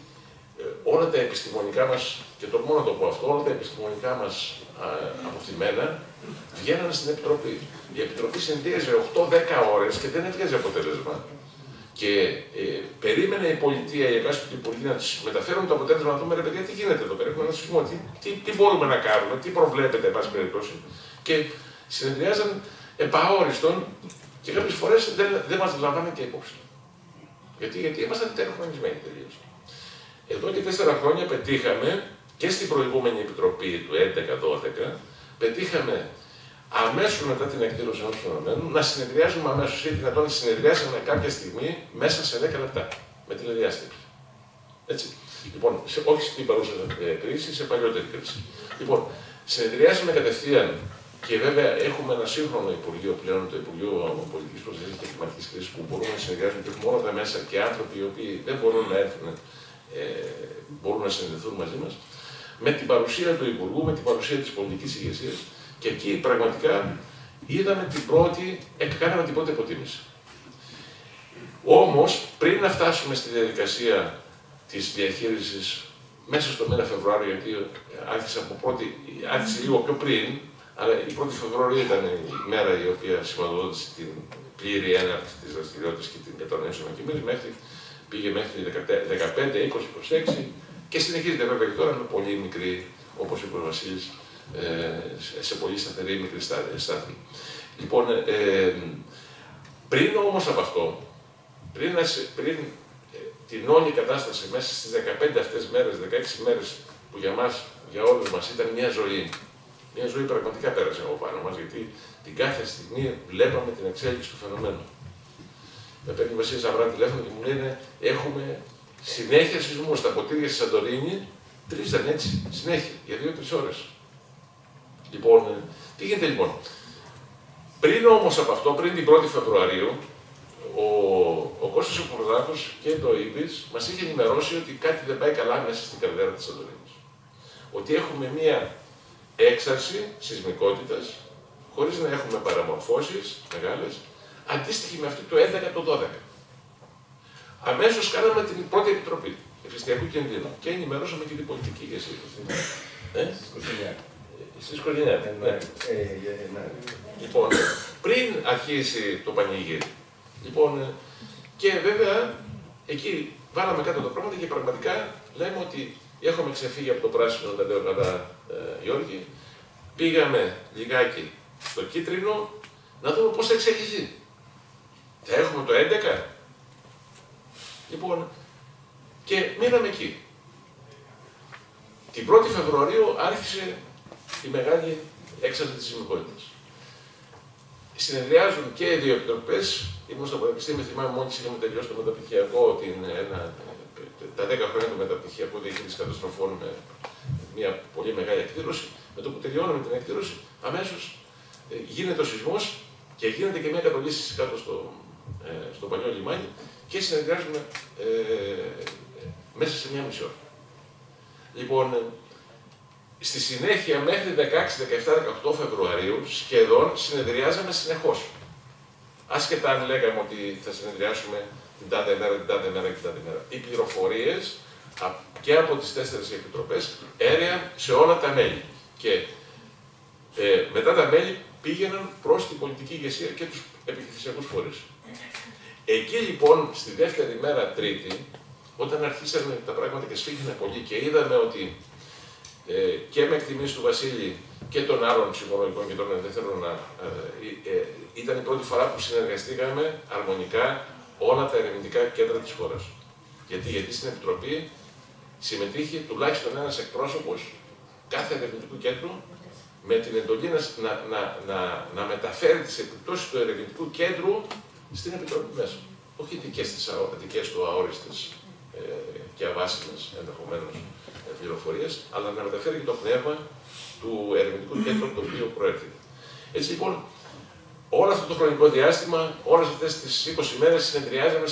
Speaker 6: όλα τα επιστημονικά μας, και τολμώ να το πω αυτό, όλα τα επιστημονικά μας αποθυμένα βγαίνανε στην Επιτροπή. Η Επιτροπή συνδύαζε 8-10 ώρες και δεν έβγαζε αποτέλεσμα. Και περίμενε η πολιτεία, η εκάστοτε υπουργοί να τους μεταφέρουν το αποτέλεσμα, να δούμε ρε παιδιά τι γίνεται εδώ πέρα, να τους πούμε τι μπορούμε να κάνουμε, τι προβλέπετε, εν πάση περιπτώσει. Και συνεδριάζαν επαόριστον και κάποιες φορές δεν μας λαμβάνουν και υπόψη. Γιατί ήμασταν τεροχρονισμένοι τελείως. Εδώ και 4 χρόνια πετύχαμε και στην προηγούμενη επιτροπή του 11-12, πετύχαμε αμέσως μετά την εκδήλωση ενός φαινομένου να συνεδριάζουμε αμέσως ή δυνατόν συνεδριάσαμε κάποια στιγμή μέσα σε 10 λεπτά με τηλεδιάσκεψη. Έτσι. Λοιπόν, όχι στην παρούσα κρίση, σε παλιότερη κρίση. Λοιπόν, συνεδριάσαμε κατευθείαν και βέβαια έχουμε ένα σύγχρονο Υπουργείο πλέον, το Υπουργείο Πολιτικής Προστασίας και Κλιματικής Κρίσης, που μπορούμε να συνεργάζουμε και έχουμε όλα τα μέσα και άνθρωποι οι οποίοι δεν μπορούν να έρθουν, μπορούν να συνδεθούν μαζί μας, με την παρουσία του Υπουργού, με την παρουσία της πολιτικής ηγεσίας. Και εκεί πραγματικά είδαμε κάναμε την πρώτη αποτίμηση. Όμως, πριν να φτάσουμε στη διαδικασία της διαχείρισης μέσα στο μήνα Φεβρουάριο, γιατί άρχισε λίγο πιο πριν, αλλά η 1η Φεβρουαρίου ήταν η μέρα η οποία σηματοδότησε την πλήρη έναρξη της δραστηριότητας και την κατανοήση των ανακοινώσεων, πήγε μέχρι 15, 20, 26 και συνεχίζεται βέβαια και τώρα με πολύ μικρή, όπως είπε ο Βασίλης, σε πολύ σταθερή μικρή στάθμη. Λοιπόν, πριν όμως από αυτό, πριν την όλη κατάσταση μέσα στις 15 αυτές μέρες, 16 μέρες που για μας, για όλους μας ήταν μια ζωή. Μια ζωή πραγματικά πέρασε από πάνω μας, γιατί την κάθε στιγμή βλέπαμε την εξέλιξη του φαινομένου. Με παίρνει ο Βασίλης Αβρά τηλέφωνο και μου λένε έχουμε συνέχεια σεισμούς στα ποτήρια στη Σαντορίνη, 3 ήταν έτσι, συνέχεια, για 2-3 ώρες. Λοιπόν, τι γίνεται λοιπόν. Πριν όμως από αυτό, πριν την 1η Φεβρουαρίου, ο Κώστας ο Πουρδάκος και το ΙΠΙΣ μας είχε ενημερώσει ότι κάτι δεν πάει καλά μέσα στην καρδέρα της Σαντορίνης. Ότι έχουμε μία έξαρση σεισμικότητας, χωρίς να έχουμε παραμορφώσεις μεγάλες, αντίστοιχη με αυτή του 11-12. Αμέσως κάναμε την πρώτη επιτροπή ηφαιστειακού κινδύνου και ενημερώσαμε και την πολιτική ηγεσία. Στις 29. Λοιπόν, πριν αρχίσει το πανηγύρι. Λοιπόν, και βέβαια εκεί βάλαμε κάτω τα πράγματα και πραγματικά λέμε ότι έχουμε ξεφύγει από το πράσινο, τα λέω καλά Γιώργη, πήγαμε λιγάκι στο κίτρινο να δούμε πώς θα εξελιχθεί. Θα έχουμε το 11. Λοιπόν, και μείναμε εκεί. Την 1η Φεβρουαρίου άρχισε η μεγάλη έξαρση της σεισμικότητας. Συνεδριάζουν και οι δύο επιτροπές. Ήμουν στο Πανεπιστήμιο, θυμάμαι μόλις είχαμε τελειώσει το μεταπτυχιακό, τα 10 χρόνια του μεταπτυχιακού διαχείρισης καταστροφών με μια πολύ μεγάλη εκδήλωση. Με το που τελειώνουμε την εκδήλωση, αμέσως γίνεται ο σεισμός και γίνεται και μια κατολίσθηση κάτω στο παλιό λιμάνι και συνεδριάζουμε μέσα σε 1,5 ώρα. Λοιπόν, στη συνέχεια μέχρι 16, 17, 18 Φεβρουαρίου σχεδόν συνεδριάζαμε συνεχώς. Άσχετα αν λέγαμε ότι θα συνεδριάσουμε την τάδε μέρα, την τάδε μέρα και την τάδε μέρα. Οι πληροφορίες και από τις 4 επιτροπές αίρεα σε όλα τα μέλη. Και μετά τα μέλη πήγαιναν προς την πολιτική ηγεσία και τους επιχειρησιακούς φορείς. Εκεί λοιπόν, στη δεύτερη μέρα, Τρίτη, όταν αρχίσαμε τα πράγματα και σφίγγανε πολύ και είδαμε ότι και με εκτιμήσεις του Βασίλη και των άλλων ψυχολογικών και των ελεύθερων ήταν η πρώτη φορά που συνεργαστήκαμε αρμονικά όλα τα ερευνητικά κέντρα της χώρας. Γιατί στην Επιτροπή συμμετείχε τουλάχιστον ένας εκπρόσωπος κάθε ερευνητικού κέντρου με την εντολή να μεταφέρει τις επιπτώσεις του ερευνητικού κέντρου στην Επιτροπή μέσα. Όχι δικές του αόριστες και αβάσιμες ενδεχομένως πληροφορίες, αλλά να μεταφέρει και το πνεύμα του ερευνητικού κέντρου από το οποίο προέρχεται. Έτσι λοιπόν, όλο αυτό το χρονικό διάστημα, όλες αυτές τις 20 μέρες συνεδριάζαμε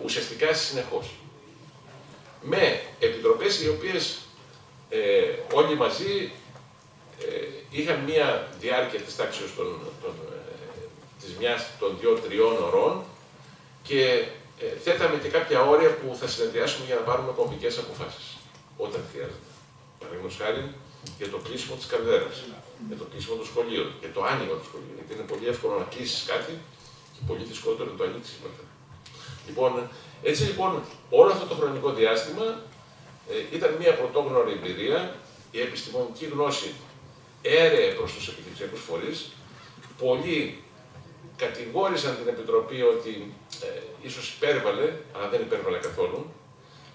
Speaker 6: ουσιαστικά συνεχώς. Με επιτροπές οι οποίες όλοι μαζί είχαν μία διάρκεια της τάξης των 2-3 ωρών και θέταμε και κάποια όρια που θα συνεδριάσουμε για να πάρουμε κομβικές αποφάσεις όταν χρειάζεται. Παραδείγματος χάρη για το κλείσιμο της καλδέρας, για το κλείσιμο των σχολείων, για το άνοιγμα του σχολείου. Γιατί είναι πολύ εύκολο να κλείσεις κάτι και πολύ δυσκολότερο να το ανοίξεις μετά. Λοιπόν, έτσι λοιπόν, όλο αυτό το χρονικό διάστημα ήταν μια πρωτόγνωρη εμπειρία. Η επιστημονική γνώση έρεε προς τους επιχειρησιακούς φορείς. Πολλοί κατηγόρησαν την Επιτροπή ότι ίσως υπέρβαλε, αλλά δεν υπέρβαλε καθόλου.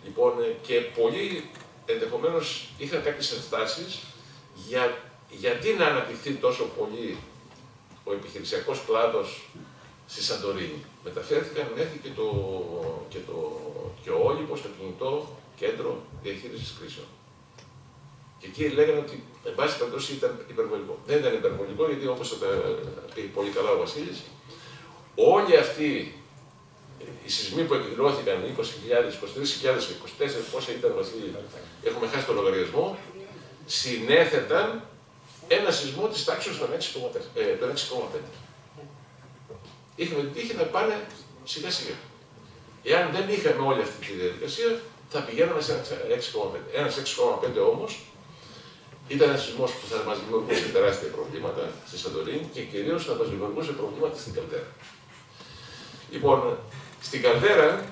Speaker 6: Λοιπόν, και πολλοί ενδεχομένως είχαν κάποιες ενστάσεις γιατί να αναπτυχθεί τόσο πολύ ο επιχειρησιακός κλάδος στη Σαντορίνη. Μεταφέρθηκαν μέχρι και ο Όλυμπος στο κινητό κέντρο διαχείρισης κρίσεων. Και εκεί λέγανε ότι, εν πάση περιπτώσει, ήταν υπερβολικό. Δεν ήταν υπερβολικό, γιατί όπως το πει πολύ καλά ο Βασίλης, όλοι αυτοί οι σεισμοί που εκδηλώθηκαν, 20.000, 23.000, 24, πόσα ήταν, Βασίλη, έχουμε χάσει το λογαριασμό, συνέθεταν ένα σεισμό της τάξης των 6,5. Είχαμε την τύχη να πάνε σιγά σιγά. Εάν δεν είχαμε όλη αυτή τη διαδικασία, θα πηγαίναμε σε ένα 6,5. Ένας 6,5 όμως ήταν ένας σεισμός που θα μας δημιουργούσε τεράστια προβλήματα στη Σαντορίνη και κυρίως θα μας δημιουργούσε προβλήματα στην Καλδέρα. Λοιπόν, στην Καλδέρα,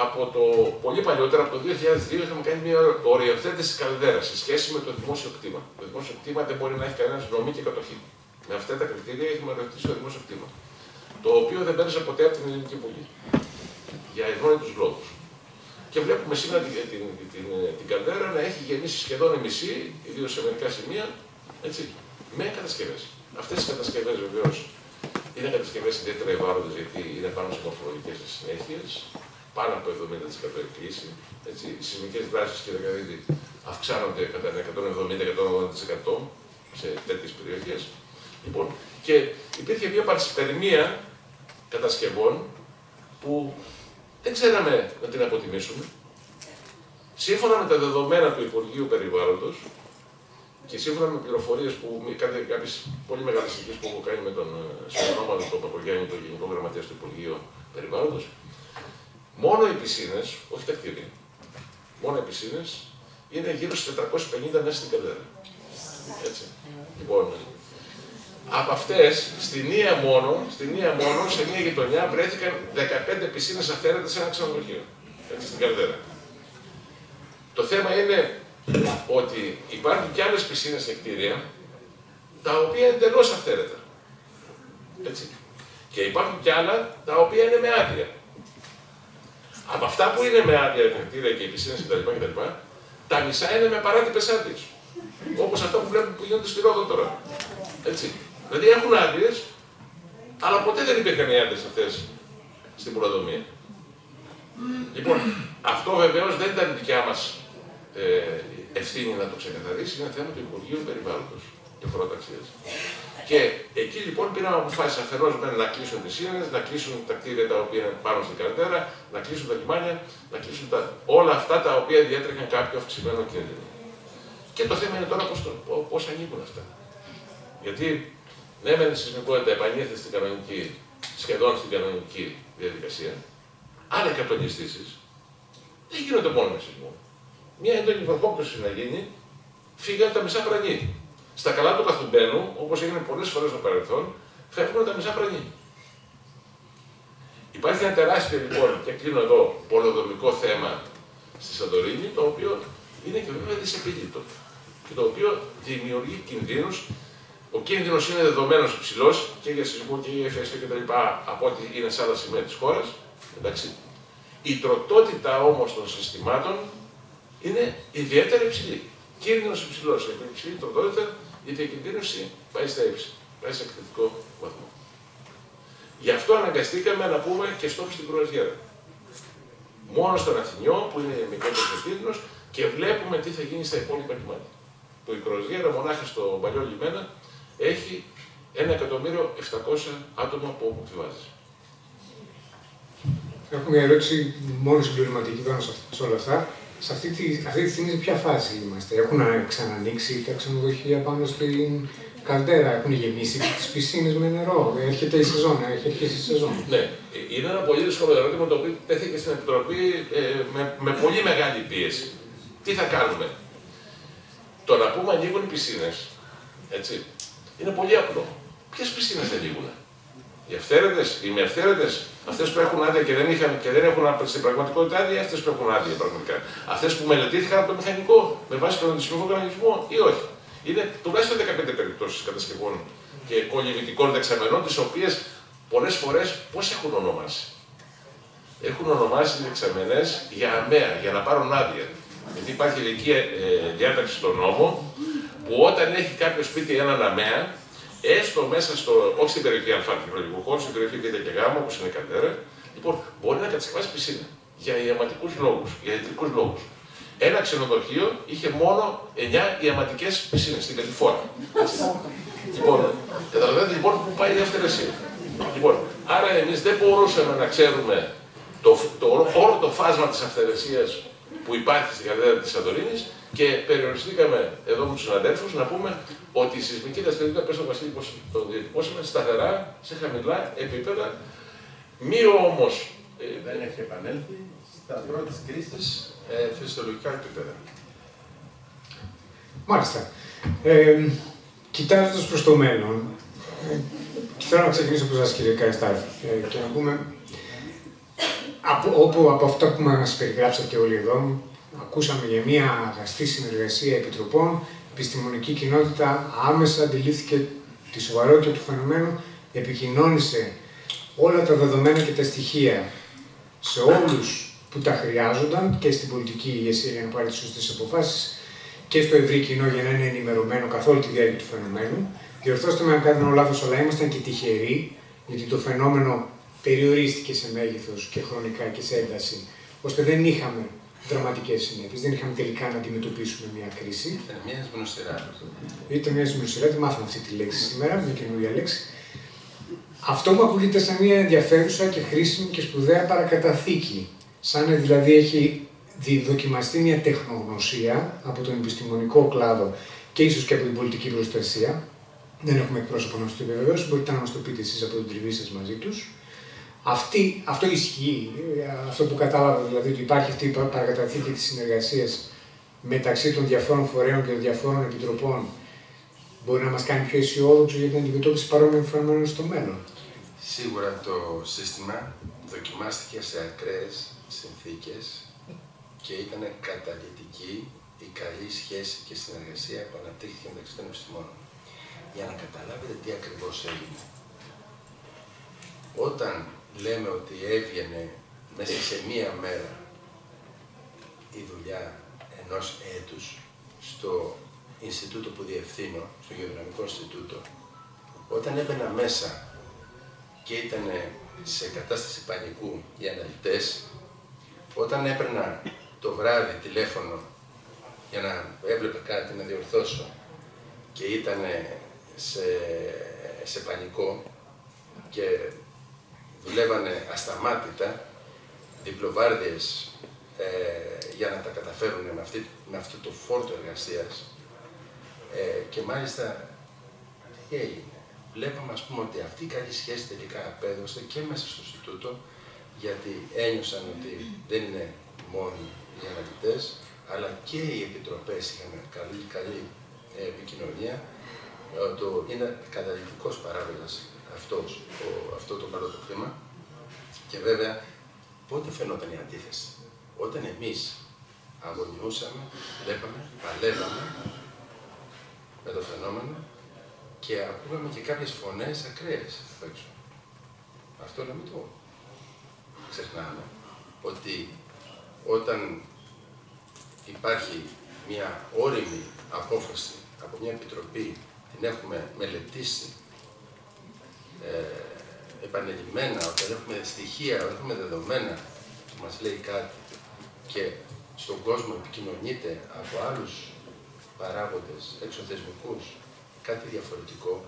Speaker 6: από το πολύ παλιότερα, από το 2002, είχαμε κάνει μια οριοθέτηση της Καλδέρας σε σχέση με το δημόσιο κτήμα. Το δημόσιο κτήμα δεν μπορεί να έχει κανένα νομή και κατοχή. Με αυτά τα κριτήρια έχουμε οριοθετήσει το δημόσιο κτήμα. Το οποίο δεν πέρασε ποτέ από την Ελληνική Βουλή. Για ευνόητους λόγους. Και βλέπουμε σήμερα την Καλδέρα να έχει γεννήσει σχεδόν η μισή, ιδίως σε μερικά σημεία, έτσι, με κατασκευές. Αυτές οι κατασκευές βεβαίως είναι κατασκευές ιδιαίτερα ευάλωτες, γιατί είναι πάνω σε μορφολογικές συνέχειες, πάνω από 70% εκκλήση. Οι σεισμικές δράσεις και δεκαδίτη αυξάνονται κατά 170-180% σε τέτοιες περιοχές. Λοιπόν, και υπήρχε μια παρσιπερμία κατασκευών που δεν ξέραμε να την αποτιμήσουμε. Σύμφωνα με τα δεδομένα του Υπουργείου Περιβάλλοντος και σύμφωνα με πληροφορίες που κάνετε κάποιες πολύ μεγάλες συζητήσεις που έχω κάνει με τον συνονόματο τον Παπαγιάννη, τον Γενικό Γραμματέα του Υπουργείου Περιβάλλοντος, μόνο οι πισίνες, όχι τα κτίρια, μόνο οι πισίνες είναι γύρω στις 450 μέσα στην Καλδέρα. Έτσι. Λοιπόν, από αυτές, στην Ία μόνο, σε μια γειτονιά βρέθηκαν 15 πισίνες αυθαίρετες σε ένα ξενοδοχείο, έτσι, στην Καλδέρα. Το θέμα είναι ότι υπάρχουν και άλλες πισίνες σε κτίρια, τα οποία είναι εντελώς αυθαίρετα. Έτσι. Και υπάρχουν και άλλα, τα οποία είναι με άδεια. Από αυτά που είναι με άδεια τα κτίρια και οι πισίνες κτλ., τα μισά είναι με παράτυπες άδειες. Όπως αυτά που βλέπουμε που γίνονται στη Ρόδο τώρα. Έτσι. Δηλαδή έχουν άδειες, αλλά ποτέ δεν υπήρχαν οι άδειες αυτές στην πουραδομία. Λοιπόν, αυτό βεβαίως δεν ήταν δικιά μας ευθύνη να το ξεκαθαρίσει, είναι θέμα του Υπουργείου Περιβάλλοντος και Φοροταξίας. Και εκεί λοιπόν πήραμε αποφάσεις αφενός να κλείσουν τις σύννες, να κλείσουν τα κτίρια τα οποία είναι πάνω στην Καλδέρα, να κλείσουν τα λιμάνια, να κλείσουν όλα αυτά τα οποία διέτρεχαν κάποιο αυξημένο κίνδυνο. Και το θέμα είναι τώρα πώς ανοίγουν αυτά. Γιατί ναι, μεν η σεισμικότητα επανήλθε σχεδόν στην κανονική διαδικασία, αλλά οι κατολιστήσεις δεν γίνονται μόνο με σεισμό. Μια έντονη βροχόπτωση να γίνει, φύγανε τα μισά πρανή. Στα καλά του Καθουμπένου, όπως έγινε πολλές φορές στο παρελθόν, φεύγουν τα μισά πρανή. Υπάρχει ένα τεράστιο λοιπόν, και κλείνω εδώ, πολεοδομικό θέμα στη Σαντορίνη, το οποίο είναι και βέβαια δυσεπίλητο και το οποίο δημιουργεί κινδύνους. Ο κίνδυνος είναι δεδομένος υψηλός και για σεισμό και για ηφαίστειο κτλ. Από ό,τι είναι σε άλλα σημεία της χώρας. Εντάξει. Η τροτότητα όμως των συστημάτων είναι ιδιαίτερα υψηλή. Κίνδυνος υψηλός. Με υψηλή τροτότητα η διακινδύνευση πάει στα ύψη, πάει σε εκθετικό βαθμό. Γι' αυτό αναγκαστήκαμε να πούμε και στόπ στην κρουαζιέρα. Μόνο στον Αθηνιό που είναι μικρότερος ο κίνδυνος και βλέπουμε τι θα γίνει στα υπόλοιπα λιμάνια. Που η κρουαζιέρα μονάχα στο παλιό λιμένα έχει 1.700.000 άτομα που αποβιβάζει.
Speaker 2: Έχω μια ερώτηση μόνο συμπληρωματική πάνω σε όλα αυτά. Σε αυτή τη στιγμή σε ποια φάση είμαστε? Έχουν ξανανοίξει τα ξενοδοχεία πάνω στην καλτέρα, έχουν γεμίσει τις πισίνες με νερό, έρχεται η σεζόν, έχει αρχίσει η σεζόν?
Speaker 6: Ναι, είναι ένα πολύ δύσκολο ερώτημα το οποίο τέθηκε στην Επιτροπή με πολύ μεγάλη πίεση. Τι θα κάνουμε? Το να πούμε ανοίγουν οι πισίνες, έτσι, είναι πολύ απλό. Ποιες πισίνες ανοίγουν? Οι αυθαίρετες, οι μη αυθαίρετες, αυτές που έχουν άδεια και δεν έχουν στην πραγματικότητα άδεια, αυτές που έχουν άδεια πραγματικά. Αυτές που μελετήθηκαν από το μηχανικό με βάση τον αντισημικό κανονισμό ή όχι. Είναι τουλάχιστον 15 περιπτώσεις κατασκευών και κολυβητικών δεξαμενών, τις οποίες πολλές φορές πώς έχουν ονομάσει? Έχουν ονομάσει δεξαμενές για αμαία, για να πάρουν άδεια. Γιατί υπάρχει ειδική διάταξη στον νόμο που όταν έχει κάποιο σπίτι έναν αμαία, έστω μέσα στο, όχι στην περιοχή Α τεχνολογικού χώρου, στην περιοχή Β και Γ, όπως είναι η Καλτέρα, λοιπόν, μπορεί να κατασκευάσει πισίνα για ιαματικούς λόγους, για ιατρικούς λόγους. Ένα ξενοδοχείο είχε μόνο 9 ιαματικές πισίνες στην κατηφόρα. Λοιπόν, καταλαβαίνετε λοιπόν που πάει η αυθαιρεσία. Λοιπόν, άρα εμείς δεν μπορούσαμε να ξέρουμε όλο το φάσμα της αυθαιρεσίας που υπάρχει στην Καλτέρα της Σαντορίνης και περιοριστήκαμε εδώ με τους συναδέλφους να πούμε ότι η σεισμική δραστηριότητα, πες στο Βασίλη πως το διατυπώσαμε, σταθερά σε χαμηλά επίπεδα, μη όμως
Speaker 3: δεν έχει επανέλθει στα πρώτη κρίσης φυσιολογικά επίπεδα.
Speaker 2: Μάλιστα. Κοιτάζοντας προς το μέλλον, και θέλω να ξεκινήσω από εσάς κύριε Καριστάρη και να πούμε από αυτά που μας περιγράψατε όλοι εδώ, ακούσαμε για μια αγαστή συνεργασία επιτροπών, η επιστημονική κοινότητα άμεσα αντιλήφθηκε τη σοβαρότητα του φαινομένου, επικοινώνησε όλα τα δεδομένα και τα στοιχεία σε όλους που τα χρειάζονταν και στην πολιτική ηγεσία για να πάρει τις σωστές αποφάσεις και στο ευρύ κοινό για να είναι ενημερωμένο καθ' όλη τη διάρκεια του φαινομένου. Διορθώστε με αν κάνω λάθος, αλλά ήμασταν και τυχεροί, γιατί το φαινόμενο περιορίστηκε σε μέγεθος και χρονικά και σε ένταση, ώστε δεν είχαμε δραματικές συνέπειες, δεν είχαμε τελικά να αντιμετωπίσουμε μια κρίση.
Speaker 3: Ήταν μια σμηνοσυρά.
Speaker 2: Ήταν μια σμηνοσυρά, τη μάθαμε αυτή τη λέξη σήμερα, μια καινούργια λέξη. Αυτό μου ακούγεται σαν μια ενδιαφέρουσα και χρήσιμη και σπουδαία παρακαταθήκη. Σαν δηλαδή έχει δοκιμαστεί μια τεχνογνωσία από τον επιστημονικό κλάδο και ίσως και από την πολιτική προστασία. Δεν έχουμε εκπρόσωπο να σας το επιβεβαιώσω, μπορείτε να μας το πείτε εσείς από την τριβή σας μαζί τους. Αυτό ισχύει, αυτό που κατάλαβα δηλαδή, ότι υπάρχει αυτή η παρακαταθήκη της συνεργασίας μεταξύ των διαφόρων φορέων και των διαφόρων επιτροπών, μπορεί να μας κάνει πιο αισιόδοξο για την αντιμετώπιση παρόμοιων φαινομένων στο μέλλον.
Speaker 3: Σίγουρα το σύστημα δοκιμάστηκε σε ακραίες συνθήκες και ήταν καταλυτική η καλή σχέση και συνεργασία που αναπτύχθηκε μεταξύ των επιστημόνων. Για να καταλάβετε τι ακριβώς έγινε. Όταν λέμε ότι έβγαινε μέσα σε μία μέρα η δουλειά ενός έτους στο Ινστιτούτο που διευθύνω, στο Γεωδυναμικό Ινστιτούτο, όταν έμπαινα μέσα και ήταν σε κατάσταση πανικού οι αναλυτές, όταν έπαιρνα το βράδυ τηλέφωνο για να έβλεπε κάτι να διορθώσω και ήταν σε πανικό και δουλεύανε ασταμάτητα, διπλοβάρδιες για να τα καταφέρουν με αυτό το φόρτο εργασίας και μάλιστα τι έγινε. Βλέπαμε ας πούμε ότι αυτή η καλή σχέση τελικά απέδωσε και μέσα στο Ινστιτούτο, γιατί ένιωσαν ότι δεν είναι μόνοι οι αναλυτές, αλλά και οι επιτροπές είχαν καλή επικοινωνία. Είναι καταλυτικός παράγοντας αυτό το καλό το κλίμα. Και βέβαια, πότε φαινόταν η αντίθεση? Όταν εμείς αγωνιούσαμε, βλέπαμε, παλεύαμε με το φαινόμενο και ακούγαμε και κάποιες φωνές ακραίες απ' έξω. Αυτό να μην το ξεχνάμε, ότι όταν υπάρχει μια όριμη απόφαση από μια επιτροπή, την έχουμε μελετήσει επανειλημμένα, όταν έχουμε στοιχεία, όταν έχουμε δεδομένα που μας λέει κάτι και στον κόσμο επικοινωνείται από άλλους παράγοντες εξωθεσμικούς κάτι διαφορετικό,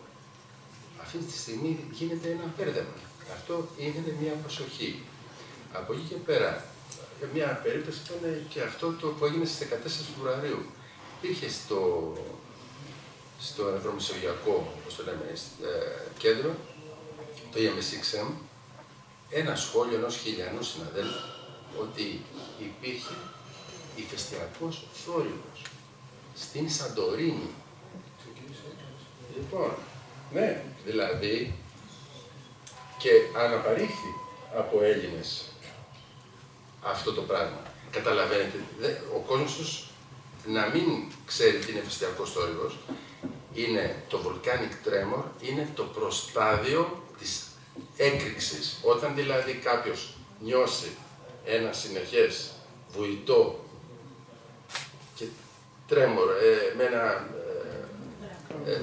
Speaker 3: αυτή τη στιγμή γίνεται ένα μπέρδεμα. Αυτό είναι μια προσοχή. Από εκεί και πέρα, μια περίπτωση ήταν και αυτό το που έγινε στις 14 Φεβρουαρίου. Υπήρχε στο Ευρωμεσογειακό, όπως το λέμε, κέντρο, το EMSXM, ένα σχόλιο ενός χιλιανού συναδέλφου ότι υπήρχε ηφαιστειακός θόρυβος στην Σαντορίνη. Λοιπόν, ναι, δηλαδή, και αναπαρήχθη από Έλληνες αυτό το πράγμα. Καταλαβαίνετε, ο κόσμος τους να μην ξέρει τι είναι ηφαιστειακός θόρυβος, είναι το volcanic tremor, είναι το προστάδιο της έκρηξης. Όταν δηλαδή κάποιος νιώσει ένα συνεχές βουητό και τρέμορ, με ένα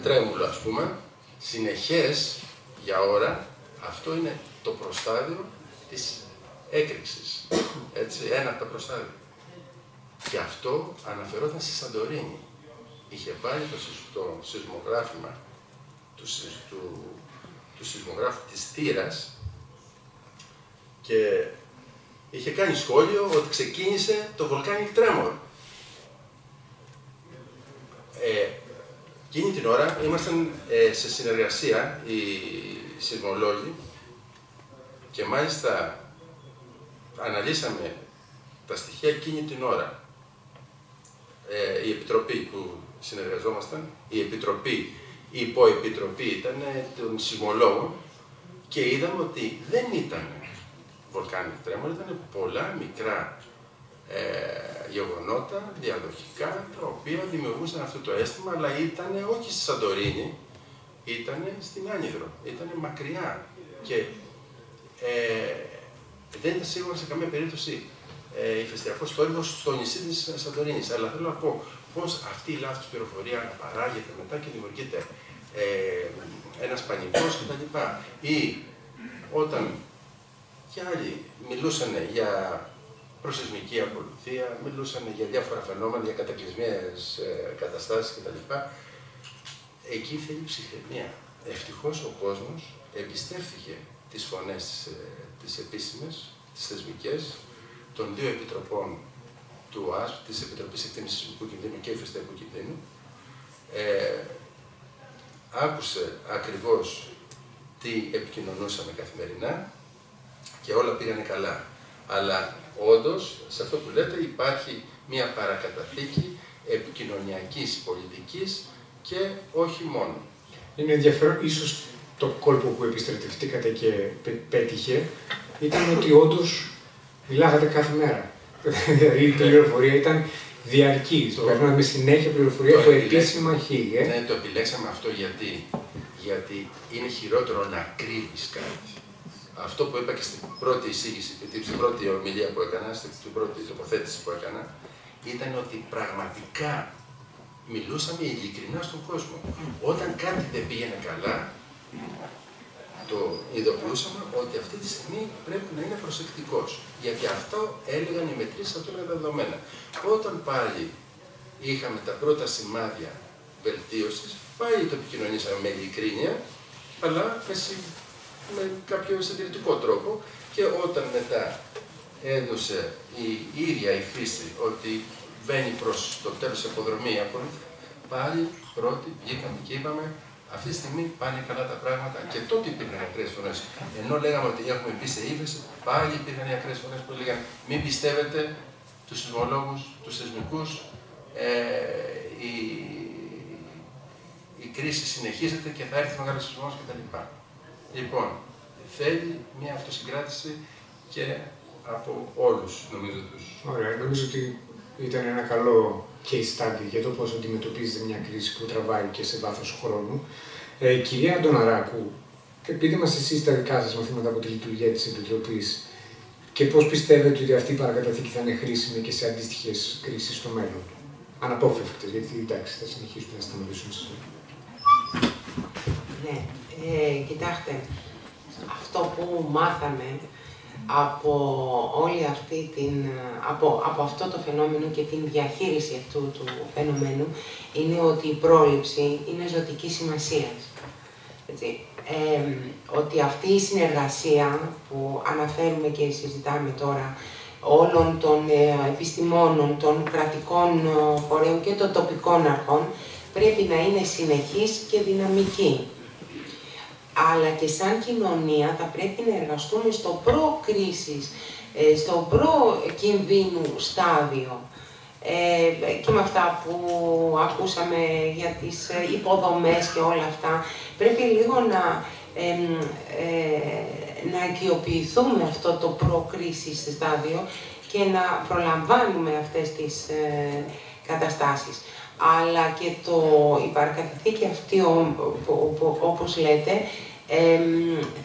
Speaker 3: τρέμουλο ας πούμε, συνεχές για ώρα, αυτό είναι το προστάδιο της έκρηξης. Έτσι, ένα από τα προστάδια. Και αυτό αναφερόταν στη Σαντορίνη. Είχε πάρει το σεισμογράφημα του σεισμογράφου της θύρας και είχε κάνει σχόλιο ότι ξεκίνησε το volcanic tremor. Εκείνη την ώρα ήμασταν σε συνεργασία οι σεισμολόγοι και μάλιστα αναλύσαμε τα στοιχεία εκείνη την ώρα. Η επιτροπή που συνεργαζόμασταν, η υποεπιτροπή ήταν των σεισμολόγων και είδαμε ότι δεν ήταν volcanic tremor, ήταν πολλά μικρά γεγονότα διαδοχικά τα οποία δημιουργούσαν αυτό το αίσθημα, αλλά ήταν όχι στη Σαντορίνη, ήταν στην Άνυδρο, ήταν μακριά και δεν ήταν σίγουρα σε καμία περίπτωση ηφαιστειακός θόρυβος στο νησί της Σαντορίνης. Αλλά θέλω να πω πώς αυτή η λάθος πληροφορία αναπαράγεται μετά και δημιουργείται ένας πανικός κτλ. Ή όταν και άλλοι μιλούσαν για προσεισμική ακολουθία, μιλούσαν για διάφορα φαινόμενα, για κατακλυσμίες καταστάσεις κτλ. Εκεί θέλει ψυχραιμία. Ευτυχώς ο κόσμος εμπιστεύθηκε τις φωνές τις επίσημες, τις θεσμικές, των δύο επιτροπών του ΟΑΣΠ, της Επιτροπής Εκτίμησης Σεισμικού Κινδύνου και Ηφαιστειακού Κινδύνου. Άκουσε ακριβώς τι επικοινωνούσαμε καθημερινά και όλα πήγανε καλά. Αλλά όντως, σε αυτό που λέτε, υπάρχει μια παρακαταθήκη επικοινωνιακής πολιτικής και όχι μόνο.
Speaker 2: Είναι ενδιαφέρον, ίσως το κόλπο που επιστρατευτήκατε και πέτυχε, ήταν ότι όντως μιλάγατε κάθε μέρα. Δηλαδή η πληροφορία ήταν διαρκή. Παίρναμε συνέχεια πληροφορία από επίσημα χείλη.
Speaker 3: Ναι, το επιλέξαμε αυτό γιατί είναι χειρότερο να κρύβεις κάτι. Αυτό που είπα και στην πρώτη εισήγηση, στην πρώτη ομιλία που έκανα, στην πρώτη τοποθέτηση που έκανα, ήταν ότι πραγματικά μιλούσαμε ειλικρινά στον κόσμο. Όταν κάτι δεν πήγαινε καλά, το ειδοποιούσαμε ότι αυτή τη στιγμή πρέπει να είναι προσεκτικός. Γιατί αυτό έλεγαν οι μετρήσεις, αυτό είναι δεδομένα. Όταν πάλι είχαμε τα πρώτα σημάδια βελτίωσης, πάλι το επικοινωνήσαμε με ειλικρίνεια, αλλά με κάποιο συντηρητικό τρόπο. Και όταν μετά έδωσε η ίδια η φύση ότι βαίνει προς το τέλος της υποδρομή, πάλι πρώτοι βγήκαμε και είπαμε αυτή τη στιγμή πάνε καλά τα πράγματα και τότε υπήρχαν ακραίες φωνές. Ενώ λέγαμε ότι έχουμε μπει σε ύφεση, πάλι υπήρχαν οι ακραίες φωνές που λέγανε μην πιστεύετε τους σεισμολόγους, τους θεσμικούς, η κρίση συνεχίζεται και θα έρθει μεγάλος σεισμός κτλ. Λοιπόν, θέλει μια αυτοσυγκράτηση και από όλους, νομίζω τους.
Speaker 2: Ωραία, νομίζω ότι ήταν ένα καλό case study για το πώς αντιμετωπίζετε μια κρίση που τραβάει και σε βάθος χρόνου. Κυρία Αντωναράκου, πείτε μας εσείς τα δικά σας μαθήματα από τη λειτουργία της Επιτροπής και πώς πιστεύετε ότι αυτή η παρακαταθήκη θα είναι χρήσιμη και σε αντίστοιχες κρίσεις στο μέλλον. Αναπόφευκτες, γιατί εντάξει, θα συνεχίσουμε να σταματήσουμε σε αυτό.
Speaker 4: Ναι, κοιτάξτε, αυτό που μάθαμε από όλη αυτή από αυτό το φαινόμενο και την διαχείριση αυτού του φαινομένου είναι ότι η πρόληψη είναι ζωτική σημασίας. Ότι αυτή η συνεργασία που αναφέρουμε και συζητάμε τώρα όλων των επιστημόνων, των κρατικών φορέων και των τοπικών αρχών πρέπει να είναι συνεχής και δυναμική. Αλλά και σαν κοινωνία θα πρέπει να εργαστούμε στο προ-κρίσης, στο προ-κινδύνου στάδιο. Και με αυτά που ακούσαμε για τις υποδομές και όλα αυτά, πρέπει λίγο να οικειοποιηθούμε αυτό το προ-κρίσης στάδιο και να προλαμβάνουμε αυτές τις καταστάσεις. Αλλά και η παρακαταθήκη αυτή, όπως λέτε,